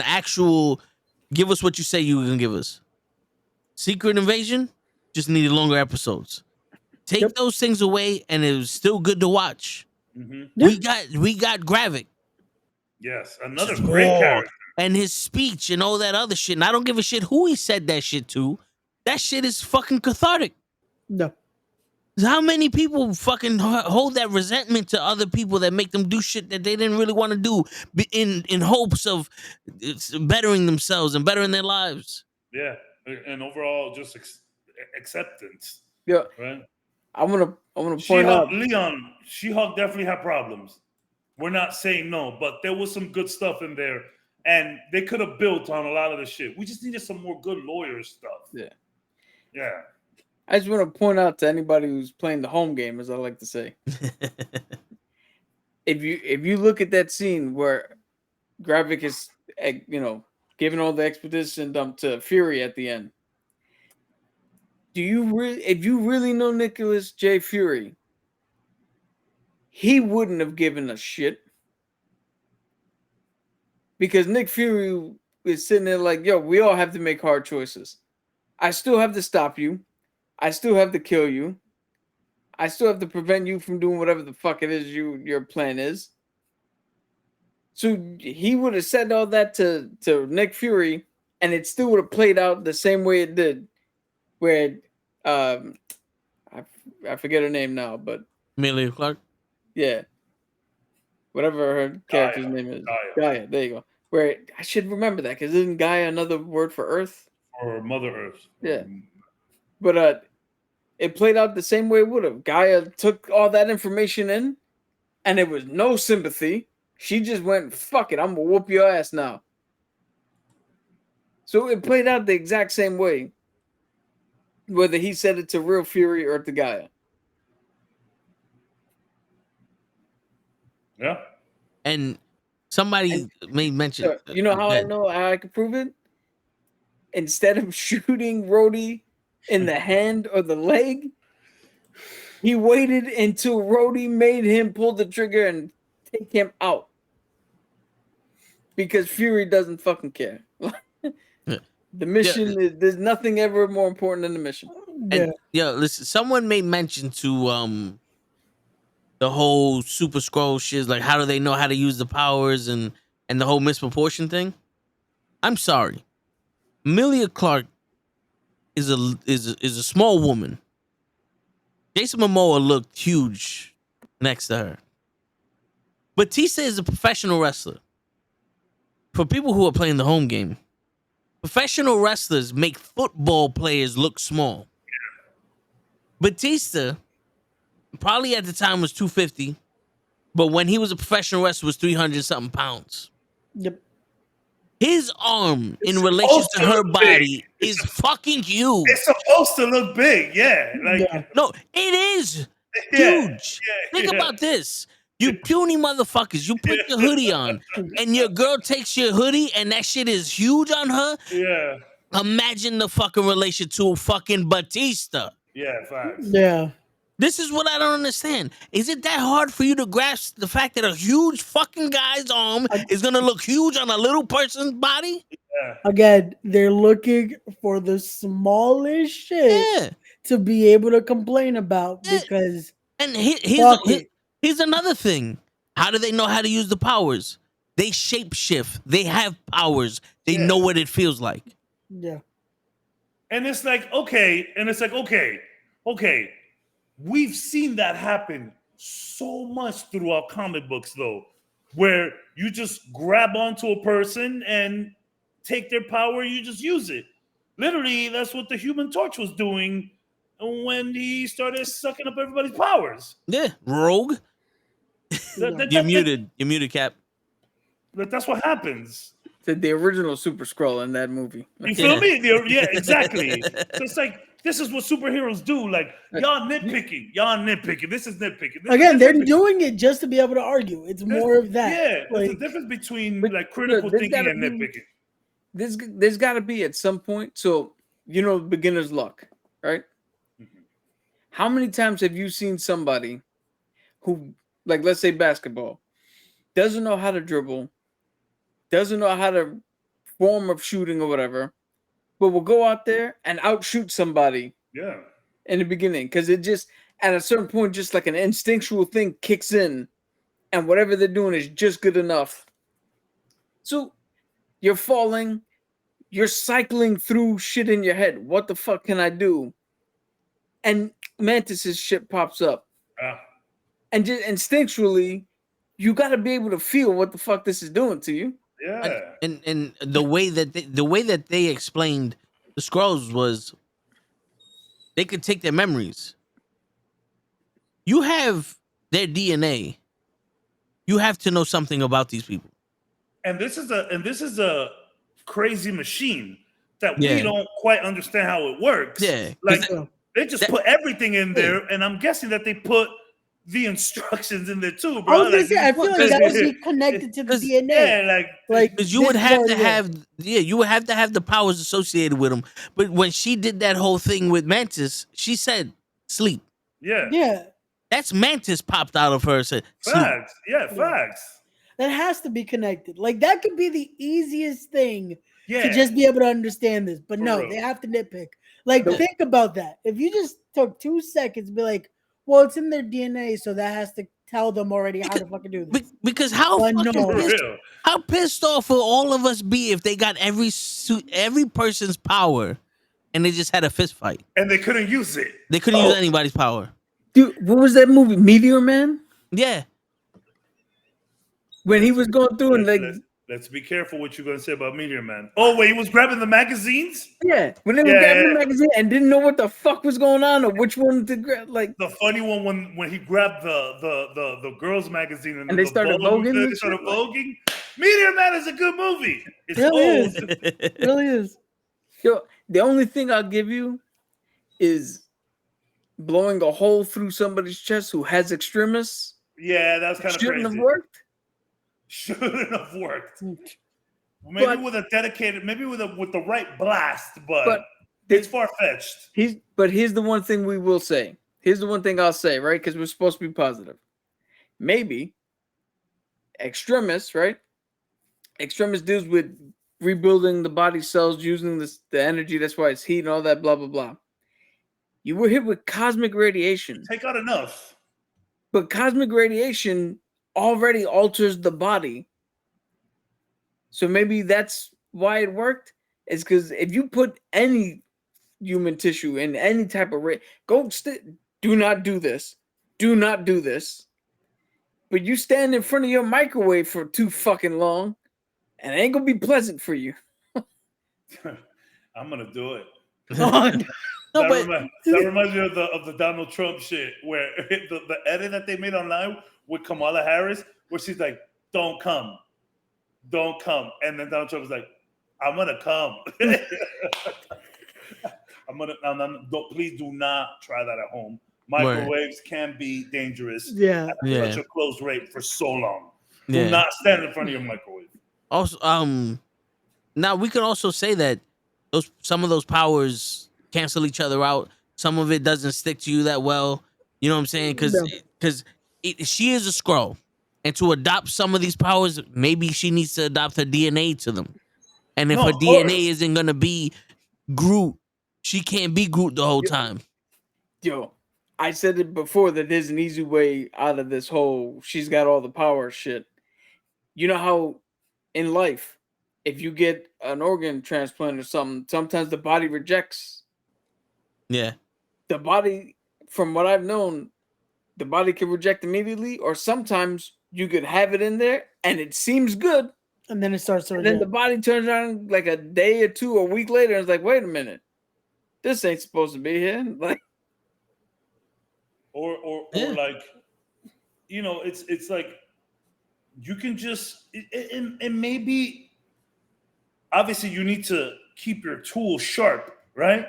actual give us what you say you were gonna give us. Secret Invasion just needed longer episodes. Take those things away, and it was still good to watch. Mm-hmm. We got Gravik. Yes, another great character. And his speech and all that other shit. And I don't give a shit who he said that shit to. That shit is fucking cathartic. No. How many people fucking hold that resentment to other people that make them do shit that they didn't really want to do in hopes of bettering themselves and bettering their lives? Yeah, and overall just acceptance. Yeah, right. I want to point out, Leon, She-Hulk definitely had problems. We're not saying no, but there was some good stuff in there, and they could have built on a lot of the shit. We just needed some more good lawyer stuff. Yeah. I just want to point out to anybody who's playing the home game, as I like to say, if you look at that scene where Gravik is, giving all the expedition dump to Fury at the end, if you really know Nicholas J. Fury, he wouldn't have given a shit, because Nick Fury is sitting there like, yo, we all have to make hard choices. I still have to stop you. I still have to kill you. I still have to prevent you from doing whatever the fuck it is your plan is. So he would have said all that to Nick Fury, and it still would have played out the same way it did. Where I forget her name now, but Amelia Clark. Yeah. Whatever her character's name is. Gaia. There you go. Where I should remember that, because isn't Gaia another word for Earth? Or Mother Earth. Yeah. But it played out the same way it would have. Gaia took all that information in, and there was no sympathy. She just went, fuck it, I'm gonna whoop your ass now. So it played out the exact same way, whether he said it to Real Fury or to Gaia. Yeah. And somebody made mention. You know how I know how I could prove it? Instead of shooting Rhodey in the hand or the leg, he waited until Rhodey made him pull the trigger and take him out. Because Fury doesn't fucking care. The mission is, there's nothing ever more important than the mission. And, listen, someone made mention to the whole Super Scroll shit, like how do they know how to use the powers and the whole misproportion thing. I'm sorry, Emilia Clarke is a small woman. Jason Momoa looked huge next to her. Batista is a professional wrestler. For people who are playing the home game, professional wrestlers make football players look small. Batista probably at the time was 250, but when he was a professional wrestler was 300 something pounds. Yep. His arm in relation to her body is fucking huge. It's supposed to look big, yeah. Like no, it is huge. Think about this. You puny motherfuckers, you put your hoodie on and your girl takes your hoodie and that shit is huge on her. Yeah. Imagine the fucking relation to fucking Batista. Yeah, facts. Yeah. This is what I don't understand. Is it that hard for you to grasp the fact that a huge fucking guy's arm is going to look huge on a little person's body? Yeah. Again, they're looking for the smallest shit to be able to complain about because. And here's another thing. How do they know how to use the powers? They shapeshift. They have powers. They know what it feels like. Yeah. And it's like, okay. We've seen that happen so much throughout comic books, though, where you just grab onto a person and take their power, you just use it. Literally, that's what the Human Torch was doing when he started sucking up everybody's powers. Yeah, Rogue. You're muted, Cap. But that's what happens. The original Super Skrull in that movie. You feel me? Yeah, exactly. So it's like, this is what superheroes do. Like, y'all nitpicking. This is nitpicking. Again, they're doing it just to be able to argue. It's more of that. Yeah, like, there's a difference between like critical thinking and nitpicking. There's got to be at some point. So, beginner's luck, right? Mm-hmm. How many times have you seen somebody who, like, let's say basketball, doesn't know how to dribble, doesn't know how to form of shooting or whatever, but will go out there and outshoot somebody in the beginning because it just, at a certain point, just like an instinctual thing kicks in and whatever they're doing is just good enough. So you're falling, you're cycling through shit in your head. What the fuck can I do? And Mantis's shit pops up. And just instinctually, you got to be able to feel what the fuck this is doing to you. Yeah. And the way that they explained the Skrulls was they could take their memories. You have their DNA. You have to know something about these people. And this is a crazy machine that we don't quite understand how it works. Yeah. Like they just put everything in there, and I'm guessing that they put the instructions in there too, bro. I feel like that would be connected to the DNA. Yeah, like because you would have to have the powers associated with them. But when she did that whole thing with Mantis, she said sleep. Yeah. That's Mantis popped out of her. Said sleep. Facts. Yeah, facts. That has to be connected. Like that could be the easiest thing to just be able to understand this. But no, they have to nitpick. Like think about that. If you just took 2 seconds, be like, well, it's in their DNA, so that has to tell them already how to fucking do this. Because how pissed off will all of us be if they got every person's power and they just had a fist fight and they couldn't use it? They couldn't use anybody's power. Dude, what was that movie? Meteor Man? Yeah. When he was going through and like let's be careful what you're gonna say about Meteor Man. Oh wait, he was grabbing the magazines. Yeah, when they were grabbing the magazine and didn't know what the fuck was going on or which one to grab. Like the funny one when he grabbed the girls magazine and they started voguing. They started voguing. Meteor Man is a good movie. It's Really old. is. It really is. Yo, the only thing I'll give you is blowing a hole through somebody's chest who has extremis. Yeah, that was kind of crazy. Shouldn't have worked. Shouldn't have worked. Maybe with a dedicated, maybe with the right blast, but it's far fetched. But here's the one thing we will say. Here's the one thing I'll say, right? Because we're supposed to be positive. Maybe extremis, right? Extremis deals with rebuilding the body cells using the energy. That's why it's heat and all that, blah, blah, blah. You were hit with cosmic radiation. Take out enough. But cosmic radiation already alters the body. So maybe that's why it worked. It's because if you put any human tissue in any type of do not do this. Do not do this. But you stand in front of your microwave for too fucking long, and it ain't gonna be pleasant for you. I'm gonna do it. No, that reminds me of the Donald Trump shit where the edit that they made online with Kamala Harris, where she's like, "Don't come, and then Donald Trump was like, "I'm gonna come." Please do not try that at home. Microwaves can be dangerous. Yeah. At such a close rate for so long. Do not stand in front of your microwave. Also, now we could also say that some of those powers cancel each other out. Some of it doesn't stick to you that well. You know what I'm saying? Because she is a Skrull, and to adopt some of these powers, maybe she needs to adopt her DNA to them. And if her DNA isn't gonna be Groot, she can't be Groot the whole time. Yo, I said it before that there's an easy way out of this whole she's got all the power shit. You know how in life, if you get an organ transplant or something, sometimes the body rejects. Yeah. The body, from what I've known, the body can reject immediately, or sometimes you could have it in there and it seems good. And then it starts to reject. And then the body turns around like a day or two or a week later and it's like, wait a minute. This ain't supposed to be here. Like, or like, you know, it's like you can just and maybe obviously you need to keep your tools sharp, right?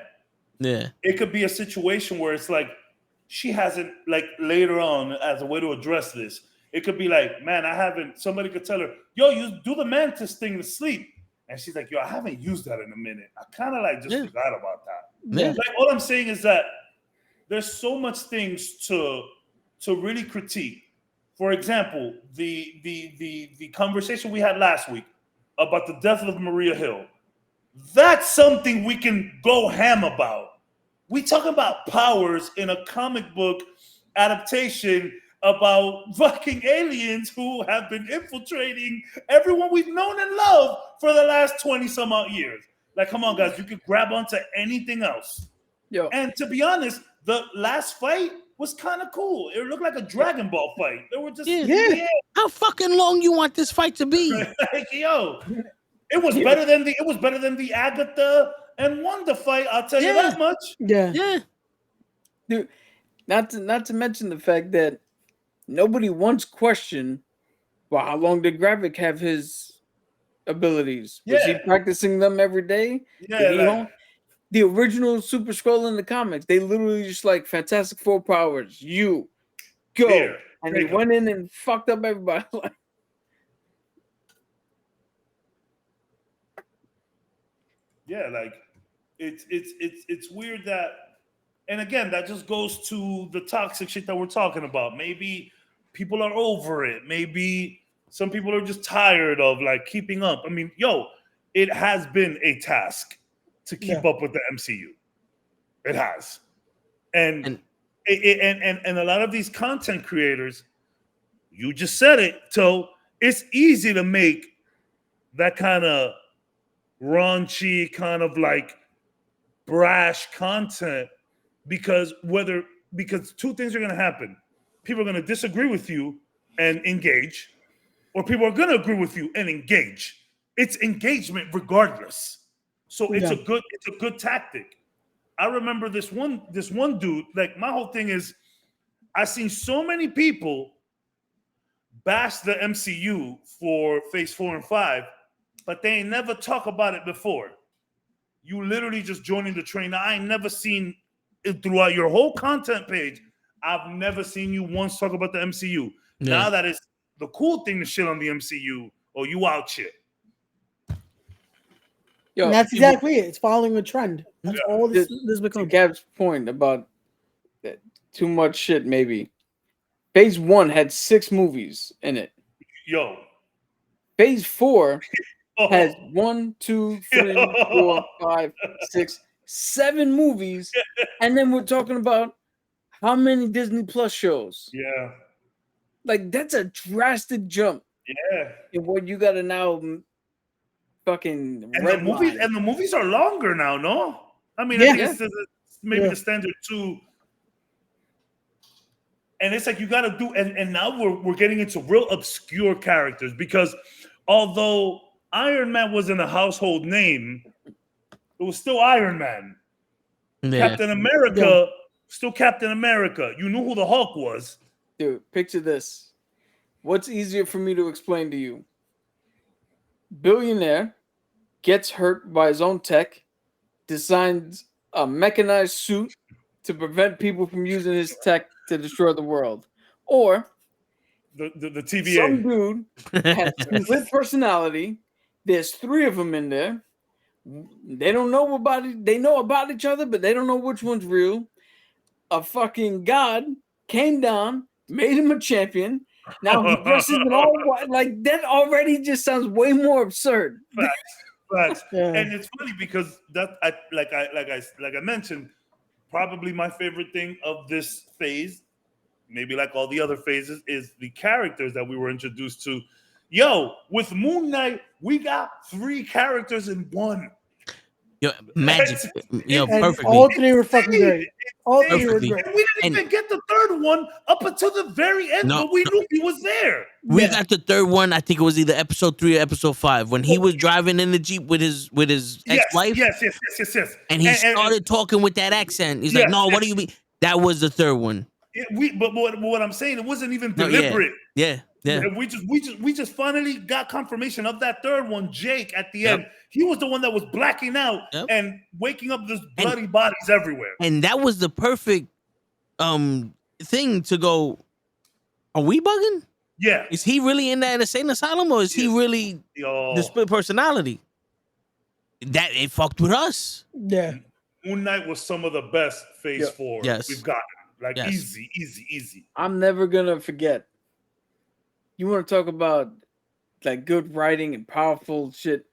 Yeah. It could be a situation where it's like she hasn't, like, later on as a way to address this. It could be like, man, somebody could tell her, yo, you do the mantis thing to sleep. And she's like, yo, I haven't used that in a minute. I kind of like just forgot about that. Yeah. Like, all I'm saying is that there's so much things to really critique. For example, the conversation we had last week about the death of Maria Hill. That's something we can go ham about. We talk about powers in a comic book adaptation about fucking aliens who have been infiltrating everyone we've known and loved for the last 20 some odd years. Like, come on, guys, you could grab onto anything else. Yo. And to be honest, the last fight was kind of cool. It looked like a Dragon Ball fight. They were just How fucking long you want this fight to be? like, yo, it was better than the Agatha and Wanda fight. I'll tell you that much. Yeah. Dude, not to mention the fact that nobody once questioned, well, how long did Gravik have his abilities? Was he practicing them every day? Yeah. The original Super Skrull in the comics, they literally just like Fantastic Four powers. You go, and he went in and fucked up everybody. Yeah, like it's weird that, and again, that just goes to the toxic shit that we're talking about. Maybe people are over it. Maybe some people are just tired of like keeping up. I mean, yo, it has been a task to keep up with the MCU. It has, and a lot of these content creators, you just said it, so it's easy to make that kind of raunchy, kind of like brash content because two things are going to happen. People are going to disagree with you and engage, or people are going to agree with you and engage. It's engagement regardless. So it's a good tactic. I remember this one dude, like my whole thing is I've seen so many people bash the MCU for Phase 4 and 5, but they ain't never talk about it before. You literally just joining the train. I ain't never seen it throughout your whole content page. I've never seen you once talk about the MCU. Yeah. Now that it's the cool thing to shit on the MCU, or you out shit. Yo, And that's exactly it. It's following a trend. That's all this to becomes. Gab's point about that too much shit, maybe. Phase 1 had 6 movies in it. Yo. Phase 4 has 1, 2, 3, 4, 5, 6, 7 movies. And then we're talking about how many Disney Plus shows. Yeah. Like, that's a drastic jump. Yeah. In what you gotta now fucking and the movies are longer now, no? I mean, I think it's maybe the standard 2. And it's like you gotta do, and now we're getting into real obscure characters, because although Iron Man wasn't a household name, it was still Iron Man. Yeah. Captain America, still Captain America. You knew who the Hulk was. Dude, picture this. What's easier for me to explain to you? Billionaire gets hurt by his own tech, designs a mechanized suit to prevent people from using his tech to destroy the world. Or the TVA. Some dude has split personality. There's 3 of them in there. They don't know about it. They know about each other, but they don't know which one's real. A fucking god came down, made him a champion. Now he dresses in all white. Like, that already just sounds way more absurd. Facts. And it's funny because like I mentioned, probably my favorite thing of this phase, maybe like all the other phases, is the characters that we were introduced to. Yo, with Moon Knight, we got 3 characters in one. Yo, magic. Yo, perfectly. All 3 were fucking great. All 3 were great. And we didn't even get the 3rd one up until the very end, but we knew he was there. We got the 3rd one. I think it was either episode 3 or episode 5 when he was driving in the Jeep with his ex-wife. Yes. And he started talking with that accent. He's like, "No, what do you mean?" That was the 3rd one. But what I'm saying, it wasn't even deliberate. Yeah. And we just finally got confirmation of that 3rd one. Jake at the end, he was the one that was blacking out and waking up this bloody bodies everywhere. And that was the perfect thing to go. Are we bugging? Yeah. Is he really in that insane asylum, or is he really the split personality? That it fucked with us. Yeah. Moon Knight was some of the best Phase 4 we've gotten. Like easy. I'm never gonna forget. You want to talk about like good writing and powerful shit?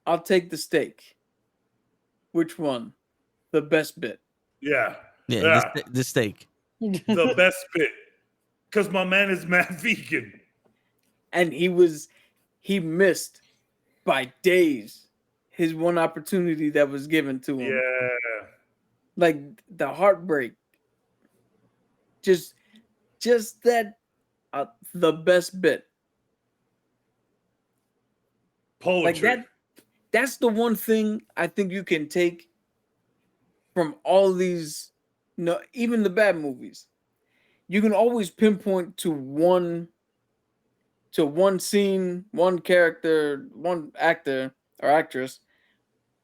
I'll take the steak. Which one? The best bit. Yeah. The steak. The best bit. Because my man is mad vegan. And he missed by days his one opportunity that was given to him. Yeah. Like the heartbreak. Just that the best bit. Poetry. Like that's the one thing I think you can take from all these, even the bad movies. You can always pinpoint to one scene, one character, one actor or actress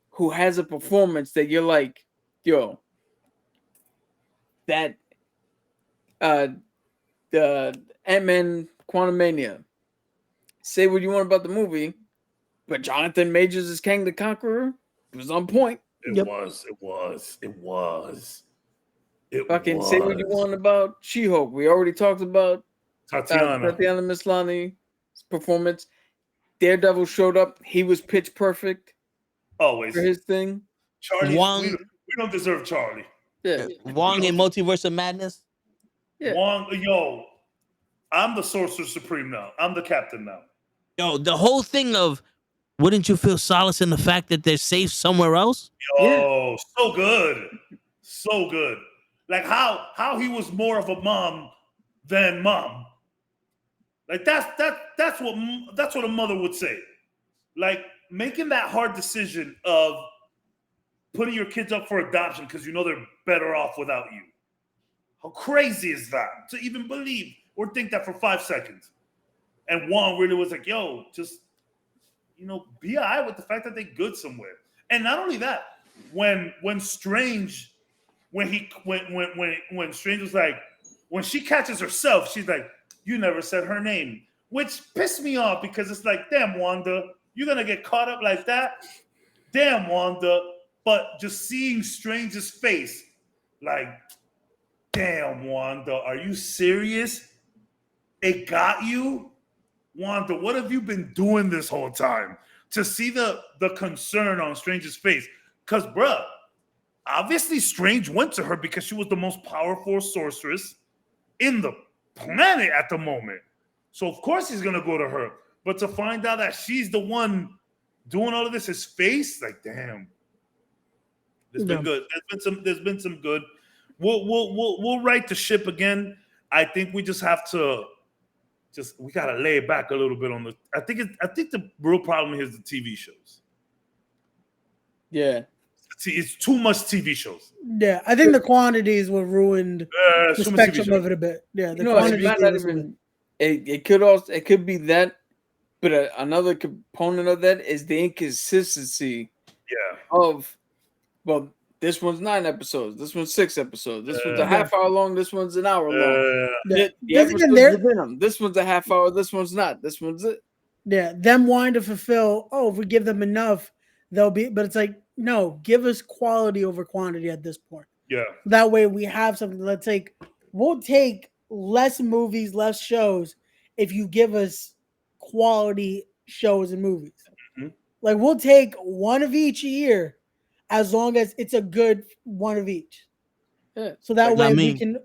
who has a performance that you're like, yo, that the Ant-Man Quantumania. Say what you want about the movie, but Jonathan Majors as Kang the Conqueror was on point. It was. Fucking say what you want about She-Hulk. We already talked about Tatiana Maslany's performance. Daredevil showed up. He was pitch perfect. Always. For his thing. Charlie, we don't deserve Charlie. Yeah. Wong in Multiverse of Madness. Yeah. Wong, yo, I'm the Sorcerer Supreme now. I'm the captain now. Yo, the whole thing of, wouldn't you feel solace in the fact that they're safe somewhere else? Yo, so good. So good. Like how he was more of a mom than mom. Like that's what a mother would say. Like making that hard decision of putting your kids up for adoption because you know they're better off without you. How crazy is that to even believe or think that for 5 seconds? And Juan really was like, yo, just, be all right with the fact that they good somewhere. And not only that, when Strange was like, when she catches herself, she's like, you never said her name, which pissed me off because it's like, damn, Wanda, you're going to get caught up like that? Damn, Wanda. But just seeing Strange's face, like, damn, Wanda, are you serious? It got you? Wanda, what have you been doing this whole time? To see the concern on Strange's face. Because, bruh, obviously Strange went to her because she was the most powerful sorceress in the planet at the moment. So, of course, he's going to go to her. But to find out that she's the one doing all of this, his face, like, damn. It's been good. There's been some good. We'll right the ship again. I think we just have to we gotta lay it back a little bit on the. I think the real problem here is the TV shows. Yeah, it's too much TV shows. Yeah, I think the quantity is what ruined the spectrum of it a bit. Yeah, the quantity. It could be that, but another component of that is the inconsistency. Yeah. Of, well, this one's 9 episodes. This one's 6 episodes. This one's a half hour long. This one's an hour long. This one's a half hour. This one's not. This one's it. Yeah, them wanting to fulfill. Oh, if we give them enough, they'll be. But it's like, no, give us quality over quantity at this point. Yeah. That way we have something. We'll take less movies, less shows if you give us quality shows and movies. Mm-hmm. Like we'll take one of each a year, as long as it's a good one of each. Yeah. So that way we can.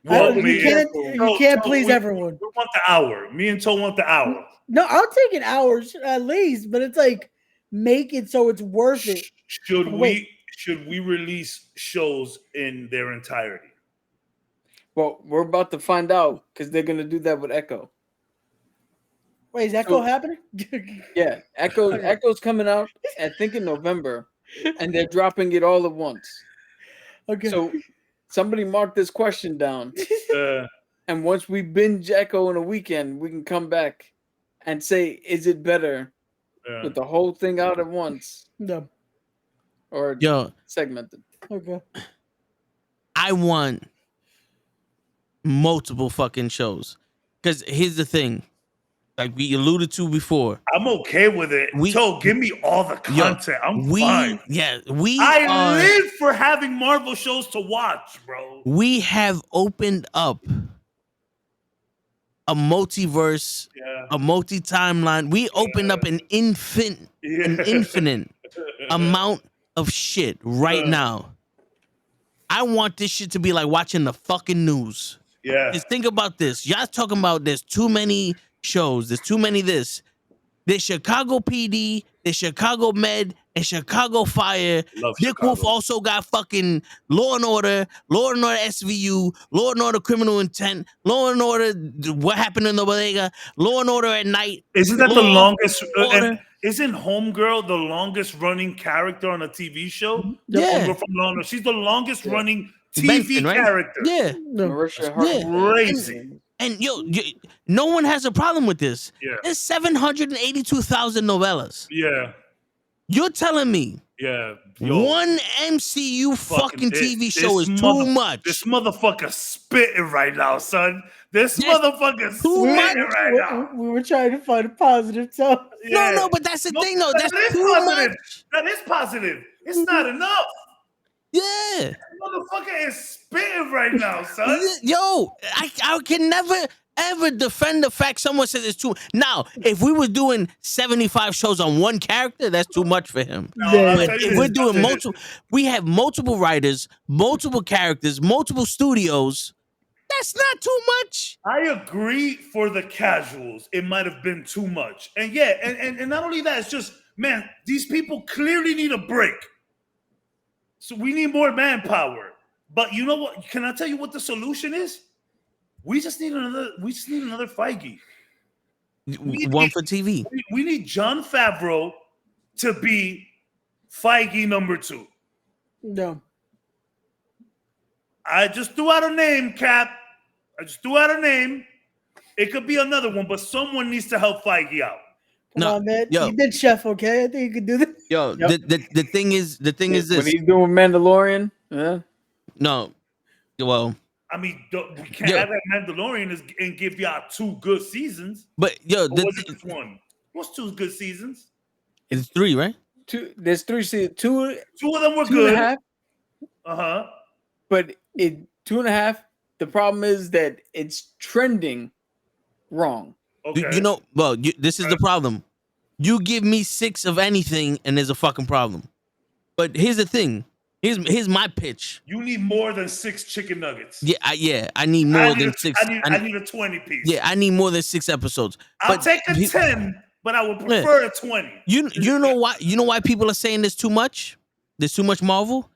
You can't please everyone. We want the hour. Me and Toe want the hour. No, I'll take an hour at least, but it's like make it so it's worth it. Should we release shows in their entirety? Well, we're about to find out because they're gonna do that with Echo. Wait, is Echo happening? Yeah, Echo's coming out, I think in November, and they're dropping it all at once. Okay. So somebody mark this question down, and once we binge Echo in a weekend, we can come back and say, is it better with the whole thing out at once? No. Or segmented? Okay. I want multiple fucking shows. Because here's the thing. Like we alluded to before. I'm okay with it. Give me all the content. I'm fine. Yeah, I live for having Marvel shows to watch, bro. We have opened up a multiverse, a multi-timeline. We opened up an infinite amount of shit right now. I want this shit to be like watching the fucking news. Yeah. Just think about this. Y'all talking about there's too many shows. There's too many this. There's Chicago PD, there's Chicago Med, and Chicago Fire. Dick Wolf also got fucking Law and Order SVU, Law and Order Criminal Intent, Law and Order What Happened in the Bodega, Law and Order at Night. Isn't that the longest? Isn't Homegirl the longest running character on a TV show? Yeah. From Law and Order. She's the longest running TV character. Yeah. Crazy. And no one has a problem with this. Yeah. There's 782,000 novellas. Yeah. You're telling me one MCU fucking TV show is too much. This motherfucker spitting right now, son. This motherfucker spitting right now. We were trying to find a positive tone. Yeah. No, but that's the thing, though. That's too positive. much. That is positive. It's not enough. Yeah. This motherfucker is spitting right now, son. Yo, I can never ever defend the fact someone says it's too. Now, if we were doing 75 shows on one character, that's too much for him. But if we're doing multiple, we have multiple writers, multiple characters, multiple studios. That's not too much. I agree for the casuals. It might have been too much. And and not only that, it's just, man, these people clearly need a break. So we need more manpower. But you know what? Can I tell you what the solution is? We just need another Feige. One for TV. We need Jon Favreau to be Feige number 2. No. I just threw out a name, Cap. I just threw out a name. It could be another one, but someone needs to help Feige out. Come on, man. You did Chef, okay? I think you could do this. Yo, the thing is this. When he's doing Mandalorian, yeah. No. Well, I mean, we can't have that Mandalorian and give y'all 2 good seasons. But yo, which one? What's 2 good seasons? It's 3, right? There's 3 seasons. 2 of them were 2 good. and a half. But 2.5. The problem is that it's trending wrong. Okay. You know, well, this is the problem. You give me 6 of anything, and there's a fucking problem. But here's the thing. Here's my pitch. You need more than 6 chicken nuggets. Yeah, I need more than 6. I need a 20 piece. Yeah, I need more than 6 episodes. I'll take a 10, but I would prefer a 20. You know why? You know why people are saying there's too much? There's too much Marvel?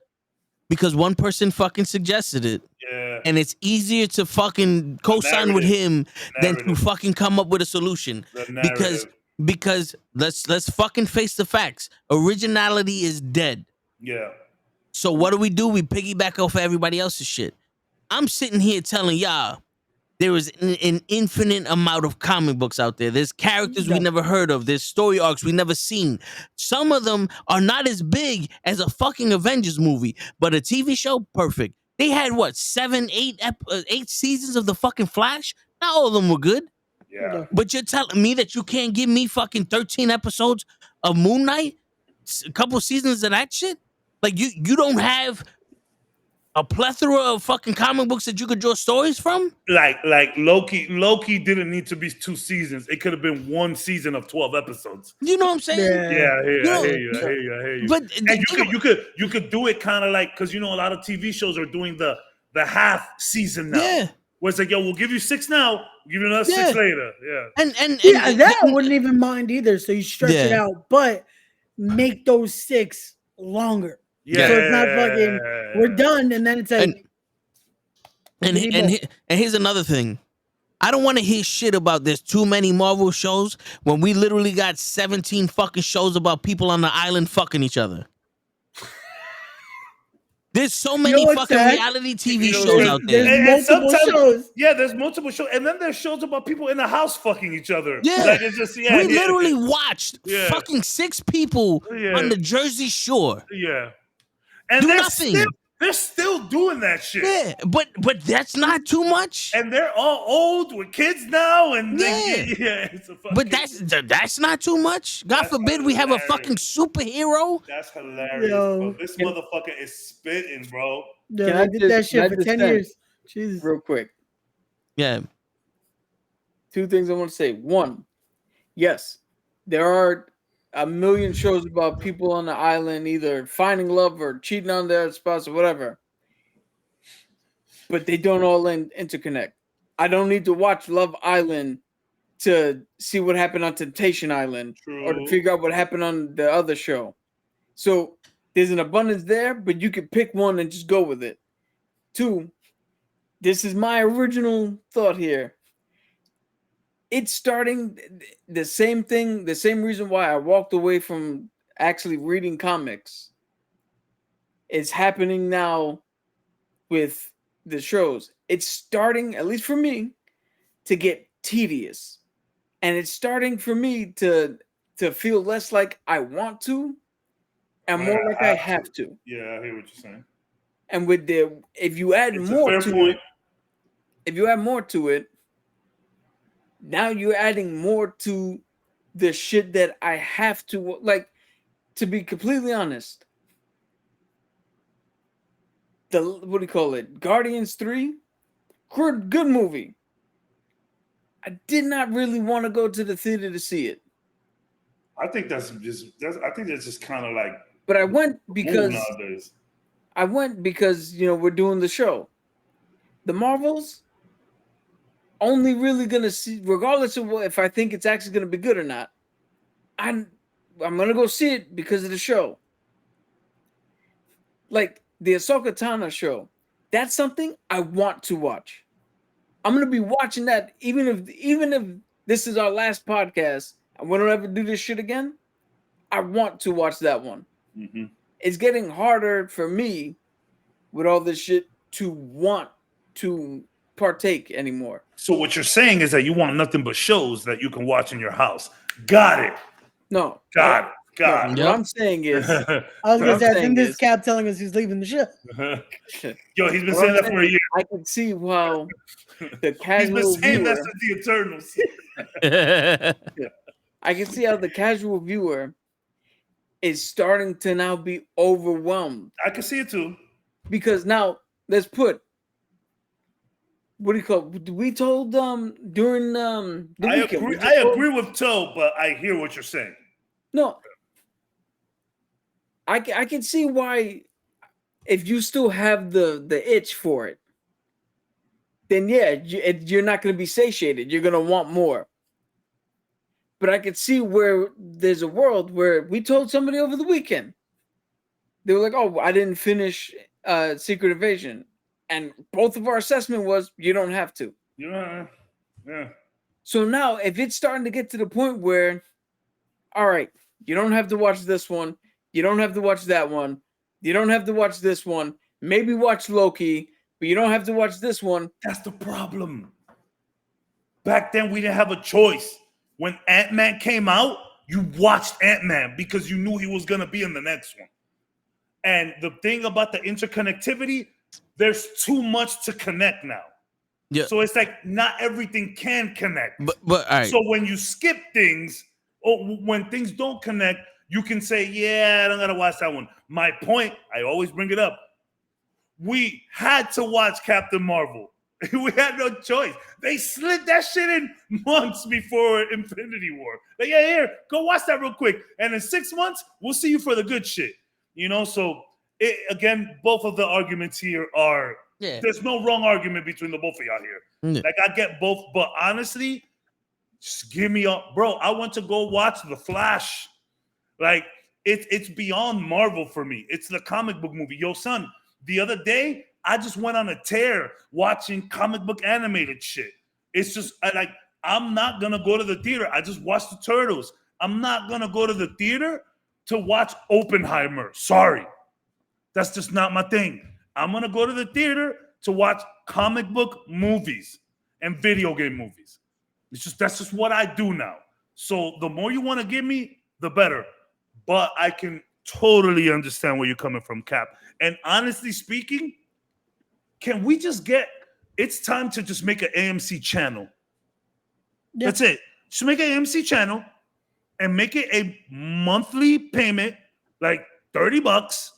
Because one person fucking suggested it. Yeah. And it's easier to fucking co-sign with him than to fucking come up with a solution. Because let's fucking face the facts. Originality is dead. Yeah. So what do? We piggyback off of everybody else's shit. I'm sitting here telling y'all there is an infinite amount of comic books out there. There's characters we never heard of. There's story arcs we never seen. Some of them are not as big as a fucking Avengers movie, but a TV show, perfect. They had what, 8 seasons of the fucking Flash? Not all of them were good. Yeah. But you're telling me that you can't give me fucking 13 episodes of Moon Knight? A couple seasons of that shit? Like you don't have a plethora of fucking comic books that you could draw stories from? Like Loki didn't need to be 2 seasons. It could have been 1 season of 12 episodes. You know what I'm saying? Yeah, I hear you. But and you could do it kind of like, because you know a lot of TV shows are doing the half season now. Yeah. Where it's like, yo, we'll give you 6 now, we'll give you another 6 later. Yeah. And that I wouldn't even mind either. So you stretch it out, but make those 6 longer. Yeah. So it's not fucking we're done, and then it's like and here's another thing. I don't want to hear shit about there's too many Marvel shows when we literally got 17 fucking shows about people on the island fucking each other. There's so many fucking reality TV shows out there. There's multiple shows. Yeah, there's multiple shows. And then there's shows about people in the house fucking each other. Yeah. Like it's just, we literally watched fucking 6 people Yeah. on the Jersey Shore. Yeah. And Do they're nothing. They're still doing that shit. Yeah, but that's not too much. And they're all old with kids now. And it's a fucking, but that's not too much. God forbid we have a fucking superhero. That's hilarious. Bro. This motherfucker is spitting, bro. Yeah, I did that shit for 10 years. Jesus. Real quick. Yeah. 2 things I want to say. 1, yes, there are a million shows about people on the island either finding love or cheating on their spouse or whatever. But they don't all interconnect. I don't need to watch Love Island to see what happened on Temptation Island or to figure out what happened on the other show. So there's an abundance there, but you can pick one and just go with it. 2, this is my original thought here. It's starting the same thing, the same reason why I walked away from actually reading comics. It's happening now with the shows. It's starting, at least for me, to get tedious. And it's starting for me to feel less like I want to and more like I have to. Yeah, I hear what you're saying. And with if you add more to it, now you're adding more to the shit that I have to, like, to be completely honest. What do you call it? Guardians 3? Good movie. I did not really want to go to the theater to see it. I think that's just kind of like. But I went because we're doing the show. The Marvels, only really gonna see, regardless of if I think it's actually gonna be good or not. I'm gonna go see it because of the show. Like the Ahsoka Tano show, that's something I want to watch. I'm gonna be watching that even if this is our last podcast and we don't ever do this shit again. I want to watch that one. Mm-hmm. It's getting harder for me with all this shit to want to partake anymore. So what you're saying is that you want nothing but shows that you can watch in your house. Got it. No. Got it. Got What I'm saying is, I was gonna I'm say, I saying think this is- cat telling us he's leaving the show. it. Yo, he's been what saying I'm that for a saying year. I can see how the He's casual been saying viewer, that since the Eternals. I can see how the casual viewer is starting to now be overwhelmed I can see it too. because now let's put what do you call it? We told during the weekend. we just I told- agree with Toe, but I hear what you're saying. No, I can see why if you still have the itch for it, then yeah, you're not going to be satiated. You're going to want more. But I could see where there's a world where we told somebody over the weekend. They were like, "Oh, I didn't finish Secret Invasion," and both of our assessment was you don't have to. Yeah. So now, if it's starting to get to the point where, all right, you don't have to watch this one, you don't have to watch that one, you don't have to watch this one, maybe watch Loki, but you don't have to watch this one. That's the problem. Back then, we didn't have a choice. When Ant-Man came out, you watched Ant-Man because you knew he was going to be in the next one. And the thing about the interconnectivity, there's too much to connect now. Yeah. So it's like not everything can connect. But all right. So when you skip things, or when things don't connect, you can say, yeah, I don't got to watch that one. My point, I always bring it up. We had to watch Captain Marvel. We had no choice. They slid that shit in months before Infinity War. Like, yeah, here, go watch that real quick. And in 6 months, we'll see you for the good shit. You know, so again, both of the arguments here are, there's no wrong argument between the both of y'all here. Yeah. Like, I get both, but honestly, just give me up. Bro, I want to go watch The Flash. Like, it's beyond Marvel for me. It's the comic book movie. Yo, son, the other day, I just went on a tear watching comic book animated shit. It's just I'm not gonna go to the theater. I just watched the Turtles. I'm not gonna go to the theater to watch Oppenheimer. Sorry, that's just not my thing. I'm gonna go to the theater to watch comic book movies and video game movies. That's just what I do now. So the more you want to give me, the better. But I can totally understand where you're coming from, Cap. And honestly speaking, can we just it's time to just make an AMC channel. Yeah. That's it. Just make an AMC channel and make it a monthly payment, like $30,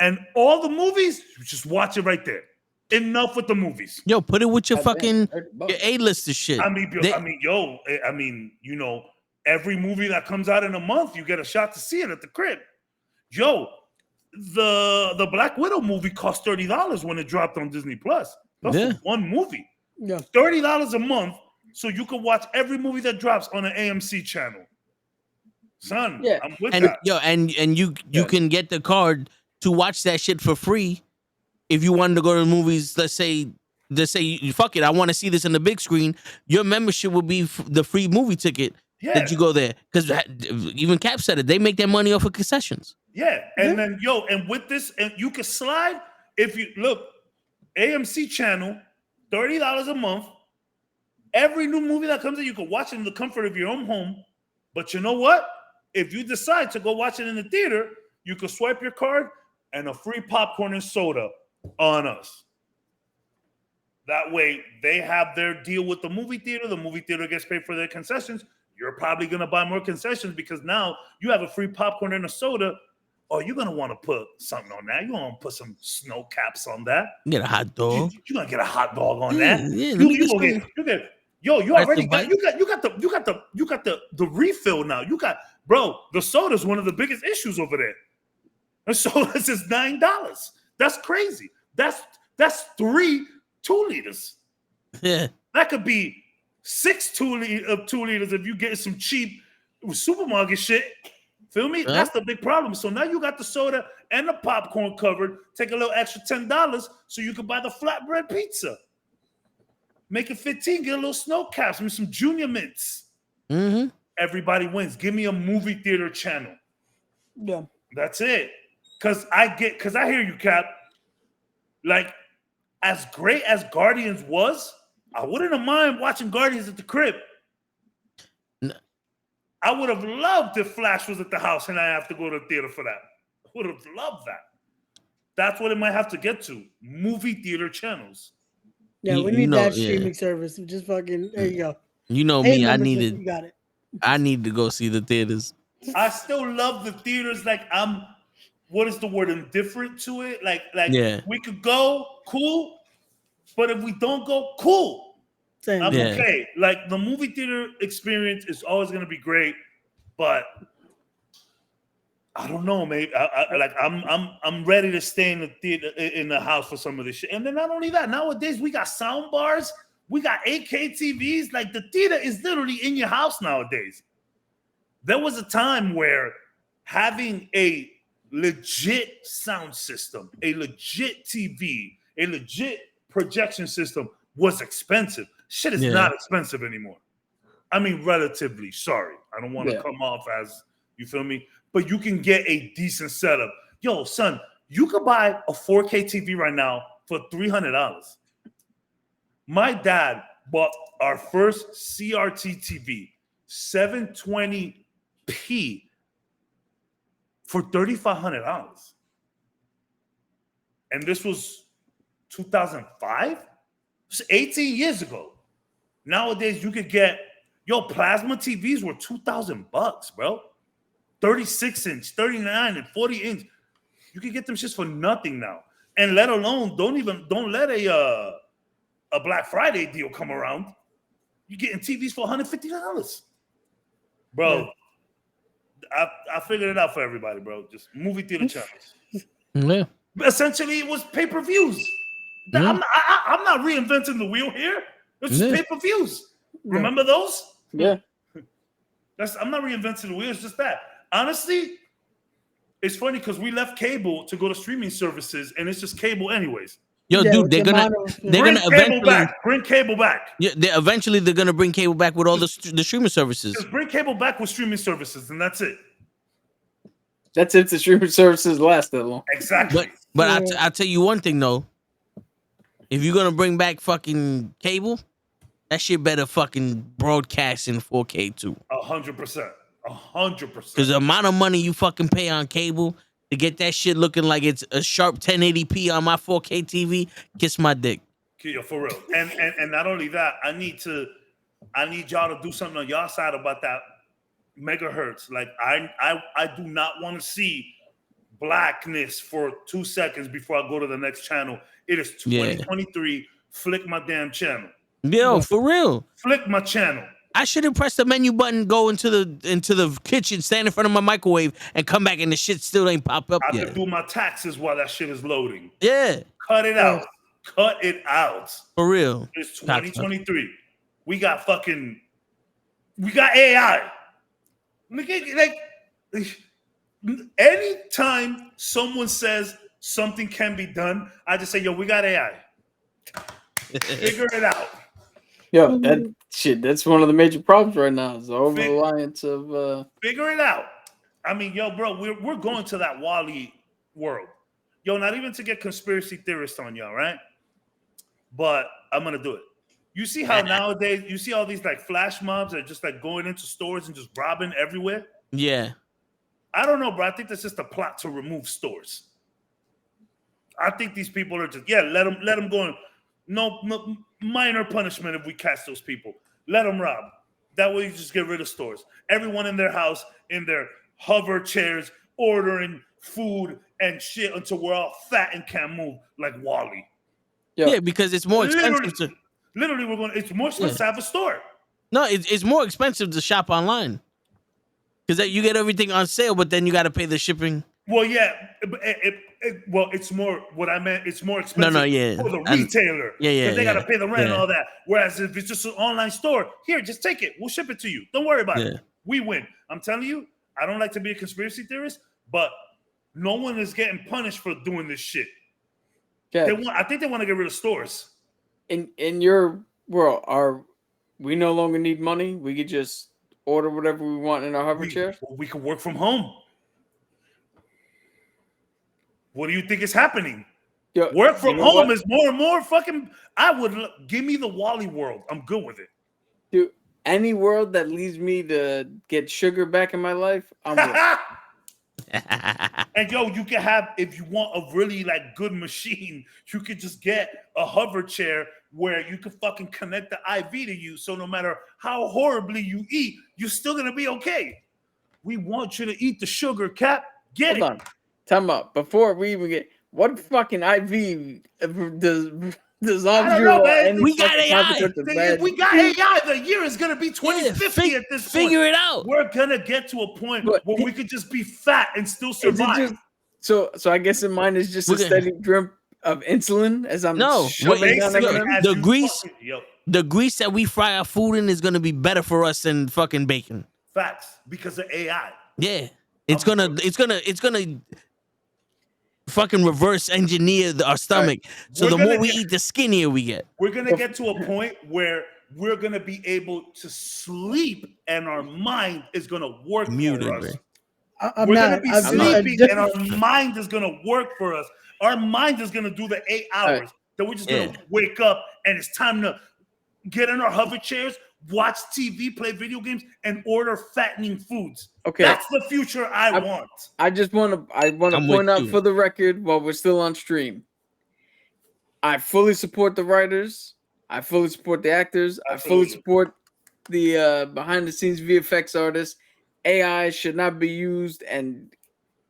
and all the movies, just watch it right there. Enough with the movies. Yo, put it with your fucking your A-list of shit. I mean, you know, every movie that comes out in a month, you get a shot to see it at the crib. Yo, the Black Widow movie cost $30 when it dropped on Disney Plus. That's one movie. Yeah. $30 a month, so you can watch every movie that drops on an AMC channel. Son, I'm with that. Yo, and you can get the card to watch that shit for free if you wanted to go to the movies. Let's say fuck it, I want to see this in the big screen. Your membership will be the free movie ticket that you go there, because even Cap said it. They make their money off of concessions. Yeah, and then and with this, and you can slide if you look AMC channel, $30 a month. Every new movie that comes in, you can watch it in the comfort of your own home. But you know what? If you decide to go watch it in the theater, you can swipe your card and a free popcorn and soda on us. That way, they have their deal with the movie theater. The movie theater gets paid for their concessions. You're probably going to buy more concessions because now you have a free popcorn and a soda. Oh, you're going to want to put something on that. You're going to put some snow caps on that. Get a hot dog. You're going to get a hot dog on that. Yeah, you already got the refill now. Bro, the soda's one of the biggest issues over there. The soda's is $9. That's crazy. That's 3 2-liters. Yeah. That could be 6 2 liters if you get some cheap supermarket shit. Feel me? That's the big problem. So now you got the soda and the popcorn covered. Take a little extra $10 so you can buy the flatbread pizza. Make it 15. Get a little snow caps and some junior mints. Mm-hmm. Everybody wins. Give me a movie theater channel. Yeah. That's it. Because I hear you, Cap. Like, as great as Guardians was, I wouldn't have mind watching Guardians at the crib. No. I would have loved if Flash was at the house and I have to go to the theater for that. I would have loved that. That's what it might have to get to. Movie theater channels. Yeah, we You need know, that yeah. streaming service. Just fucking there you go. You know Hey, me, numbers, you got it. I need to go see the theaters. I still love the theaters. Like, I'm, what is the word? Indifferent to it. Like Yeah. we could go, cool. But if we don't go, cool. Same. I'm Yeah. okay. Like, the movie theater experience is always going to be great, but I don't know, man. I'm ready to stay in the theater, in the house for some of this shit. And then not only that, nowadays we got sound bars, we got 8K TVs. Like, the theater is literally in your house nowadays. There was a time where having a legit sound system, a legit TV, a legit projection system was expensive. Shit is not expensive anymore. I mean, relatively. Sorry, I don't want to come off as, you feel me? But you can get a decent setup. Yo, son, you could buy a 4K TV right now for $300. My dad bought our first CRT TV, 720p, for $3,500. And this was 2005? It's 18 years ago. Nowadays, you could get, plasma TVs were $2,000, bro. 36-inch, 39 and 40-inch. You can get them shits for nothing now. And let alone, don't let a Black Friday deal come around. You're getting TVs for $150. Bro, I figured it out for everybody, bro. Just movie theater channels. Yeah. Essentially, it was pay-per-views. I'm not reinventing the wheel here. It's just pay-per-views. Remember those? Yeah. I'm not reinventing the wheel. It's just that. Honestly, it's funny because we left cable to go to streaming services, and it's just cable anyways. Yo, dude, they're gonna eventually bring cable back. Yeah, they're gonna bring cable back with all the streaming services. Just bring cable back with streaming services, and that's it. That's if the streaming services last that long. Exactly. But I'll tell you one thing though. If you're gonna bring back fucking cable, that shit better fucking broadcast in 4K too. 100%. 100%. Because the amount of money you fucking pay on cable to get that shit looking like it's a sharp 1080p on my 4K TV, kiss my dick. Yeah, for real. And not only that, I need y'all to do something on y'all side about that megahertz. Like, I do not want to see blackness for 2 seconds before I go to the next channel. It is 2023. Flick my damn channel. Yo, for real. Flick my channel. I should have pressed the menu button, go into the kitchen, stand in front of my microwave, and come back, and the shit still ain't pop up yet. I can do my taxes while that shit is loading. Yeah. Cut it out. Cut it out. For real. It's 2023. We got AI. Like, anytime someone says something can be done, I just say, yo, we got AI. Figure it out. Yo, that's one of the major problems right now is the over-reliance of figure it out. I mean, yo, bro, we're going to that Wall-E world. Yo, not even to get conspiracy theorists on y'all, right? But I'm gonna do it. You see how nowadays you see all these like flash mobs that are just like going into stores and just robbing everywhere? Yeah. I don't know, bro. I think that's just a plot to remove stores. I think these people are just let them go in. No minor punishment if we catch those people. Let them rob. That way you just get rid of stores. Everyone in their house, in their hover chairs, ordering food and shit until we're all fat and can't move like Wall-E. Yeah, because it's more expensive Literally, it's more expensive to have a store. No, it's more expensive to shop online. Because you get everything on sale, but then you got to pay the shipping. Well, yeah. It's more, what I meant, it's more expensive for the retailer. Because they got to pay the rent and all that. Whereas if it's just an online store, here, just take it. We'll ship it to you. Don't worry about it. We win. I'm telling you, I don't like to be a conspiracy theorist, but no one is getting punished for doing this shit. I think they want to get rid of stores. In your Bro, we no longer need money? We could just order whatever we want in our hover chairs? We can work from home. What do you think is happening? Yo, Work from you know home what? is more and more fucking. Give me the Wally world. I'm good with it. Dude, any world that leads me to get sugar back in my life, I'm with. And yo, you can have, if you want a really like good machine, you could just get a hover chair where you can fucking connect the IV to you. So no matter how horribly you eat, you're still gonna be okay. We want you to eat the sugar, Cap. Get Hold on. Time out. Before we even get what fucking IV does I don't know, man. any We got fucking AI. consequences, If man? we got AI, the year is gonna be 2050 at this point. Figure it out. We're gonna get to a point But- where we could just be fat and still Is it survive. just so I guess in mine is just We're a gonna- steady drip of insulin as I'm No, shoving down Basically, everything? as the you grease- fucking- yo, The grease that we fry our food in is gonna be better for us than fucking bacon. facts because of AI. Yeah, it's gonna fucking reverse engineer our stomach. So We're the more gonna we get- eat, the skinnier we get. We're gonna get to a point where we're gonna be able to sleep and our mind is gonna work Muted, for us. man. I'm We're not. gonna be I'm not- sleeping and our mind is gonna work for us. Our mind is gonna do the 8 hours. Right. Then we're just Yeah. gonna wake up and it's time to get in our hover chairs, watch TV, play video games, and order fattening foods. Okay. That's the future I want. I want to I'm point with out you. for the record while we're still on stream. I fully support the writers. I fully support the actors. I fully Absolutely. support the behind the scenes VFX artists. AI should not be used and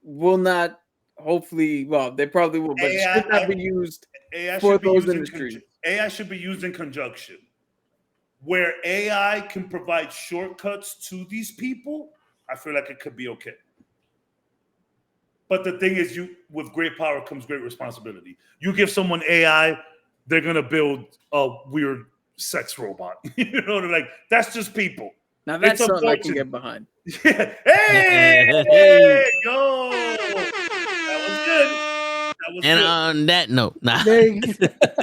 will not. Hopefully, well, they probably will, but AI should not be used. AI For should be those used in industries. AI should be used in conjunction. Where AI can provide shortcuts to these people, I feel like it could be okay. But the thing is, with great power comes great responsibility. You give someone AI, they're gonna build a weird sex robot. You know, they're like, that's just people. Now that's It's something I can unfortunate. get behind. Yeah. Hey, go. That was good. That was And good. on that note, nah. There you go.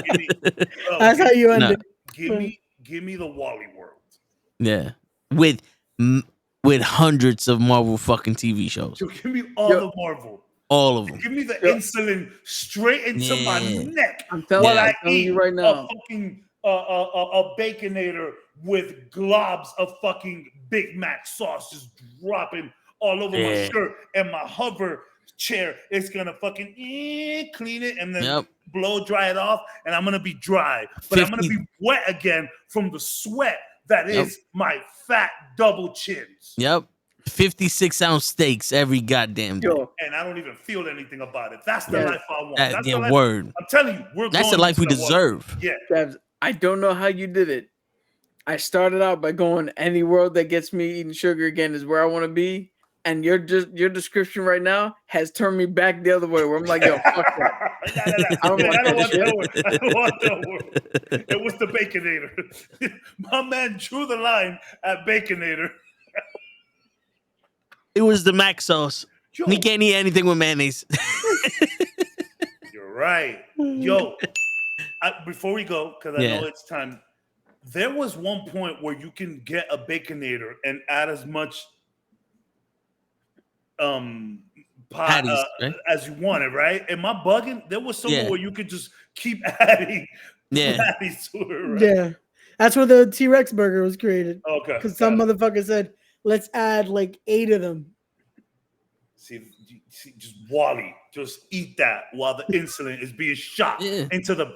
Give me, bro, That's how you end No. it. give me the Wally world. Yeah, with hundreds of Marvel fucking TV shows, So give me all Yo. the Marvel. all of them. Give me the Yo. insulin straight into my Yeah. neck. I'm telling, While Yeah. I I'm telling eat you right a now. fucking a baconator with globs of fucking Big Mac sauce just dropping all over my Yeah. shirt, and my hover chair is gonna fucking clean it and then Yep. blow dry it off, and I'm gonna be dry, but I'm gonna 50 be wet again from the sweat that Yep. is my fat double chins. Yep, 56-ounce steaks every goddamn day. Yo, And I don't even feel anything about it. That's the Yeah. life I want. That, That's yeah, the life. word. I'm telling you, we're That's the going life we into the world. deserve. Yeah. Babs, I don't know how you did it. I started out by going any world that gets me eating sugar again is where I want to be. And your description right now has turned me back the other way where I'm like, yo, fuck that. I don't want that shit. that word. I don't want that word. It was the Baconator. My man drew the line at Baconator. It was the Mac sauce. Yo, He can't eat anything with mayonnaise. you're right. Yo, before we go, because I Yeah. know it's time, there was one point where you can get a Baconator and add as much Patties, right? as you wanted, right? Am I bugging? There was somewhere Yeah. where you could just keep adding Yeah. patties to it, right? Yeah, that's where the T-Rex burger was created. Okay. Because some motherfucker said, "Let's add like 8 of them." See, just Wally, just eat that while the insulin is being shot Yeah. into the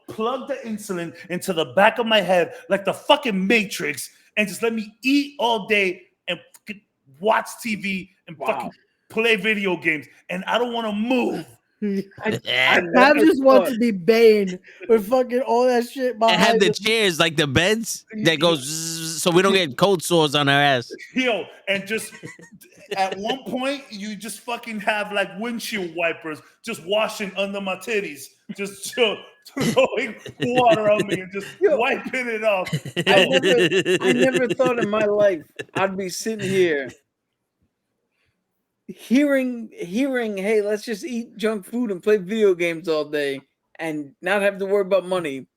plug the insulin into the back of my head like the fucking Matrix, and just let me eat all day and fucking watch TV and fucking play video games, and I don't want to move. I just want to be Bane with fucking all that shit And behind have the him. chairs like the beds that goes zzz, so we don't get cold sores on our ass. Yo, and just at one point, you just fucking have like windshield wipers just washing under my titties, just throwing water on me and just wiping it off. I never thought in my life I'd be sitting here hearing, hey, let's just eat junk food and play video games all day and not have to worry about money.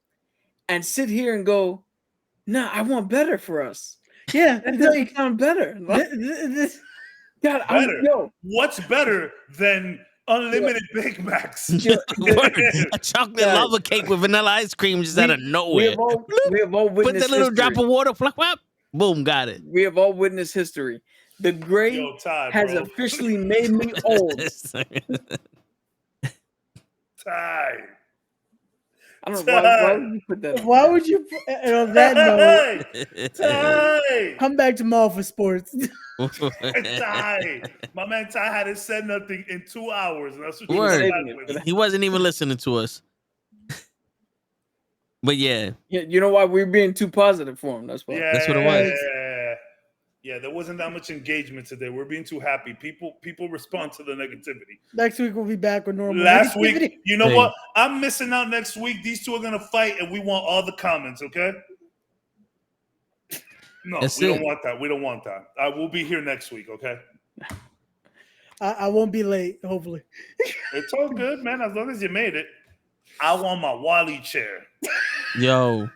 and sit here and go, "Nah, I want better for us." Yeah, That it's doesn't like sound better. this. God, Better. What's better than unlimited Big Macs? yo, Word. A chocolate Guys, lava cake with vanilla ice cream just out of we nowhere. have all Put the witnessed little history. drop of water, flop, flop, boom, got it. We have all witnessed history. The gray Yo, Ty, has bro. officially made me old. Ty. I don't know why would you put that. Why would you? And on that note, Ty. come back tomorrow for sports. Ty. My man Ty hadn't said nothing in 2 hours. And that's what Word. saving it. He wasn't even listening to us. But yeah, You know why we're being too positive for him? That's why. Yeah, That's what it was. Yeah, there wasn't that much engagement today. We're being too happy. People respond to the negativity. Next week we'll be back with normal. Last negativity. week, you know Hey. what? I'm missing out next week. These two are gonna fight, and we want all the comments. Okay? No, That's we it. don't want that. We don't want that. I will be here next week. Okay? I won't be late. Hopefully. It's all good, man. As long as you made it. I want my Wally chair. yo,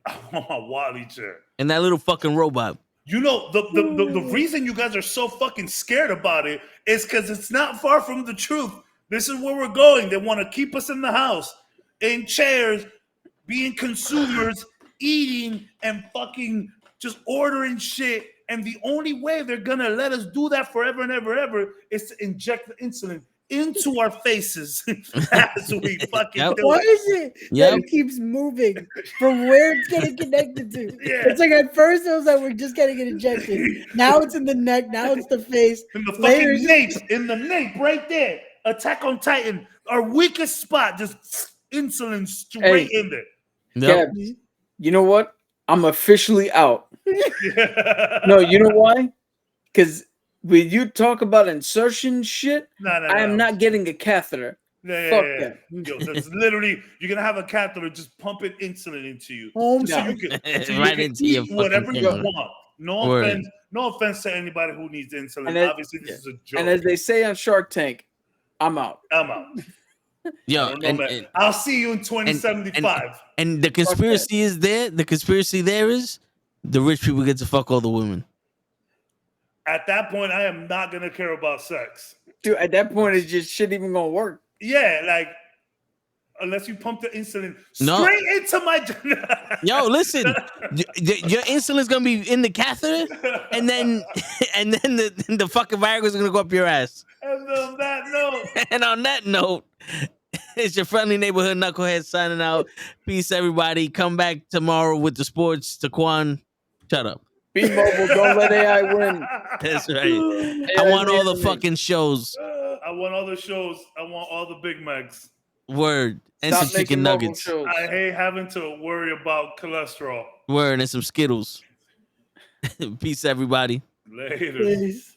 I want my Wally chair. and that little fucking robot. You know, the reason you guys are so fucking scared about it is because it's not far from the truth. This is where we're going. They want to keep us in the house, in chairs, being consumers, eating, and fucking just ordering shit. And the only way they're going to let us do that forever and ever is to inject the insulin into our faces as we fucking Yep. do Why it. is it Yep. that it keeps moving from where it's getting connected to? Yeah. It's like at first it was like we're just getting it injected. Now it's in the neck. Now it's the face. In the Later, fucking nape, in the nape, right there. Attack on Titan, our weakest spot, just insulin straight in there. Yep. Gabs, you know what? I'm officially out. No, you know why? Because when you talk about insertion shit, I am not getting a catheter. Fuck that. Yo, that's literally you're gonna have a catheter just pumping insulin into you, Home so side. you can, Right into your eat whatever fucking you thing. want. No Word. offense, no offense to anybody who needs insulin. And Obviously, this is a joke. And as they say on Shark Tank, I'm out. I'm out. Yo, I don't know, man. I'll see you in 2075. and the conspiracy is there. The conspiracy there is the rich people get to fuck all the women. At that point, I am not gonna care about sex. Dude, at that point, it's just shit even gonna work. Yeah, like unless you pump the insulin No. straight into my. Yo, listen, your insulin's gonna be in the catheter, and then the fucking Viagra's gonna go up your ass. And on that note, And on that note, it's your friendly neighborhood knucklehead signing out. Peace, everybody. Come back tomorrow with the sports. Taquan, shut up. Be mobile, don't let AI win. That's right. I want all the fucking shows. I want all the shows. I want all the Big Macs. Word. And Stop some making chicken mobile nuggets. shows. I hate having to worry about cholesterol. Word. And some Skittles. Peace, everybody. Later. Please.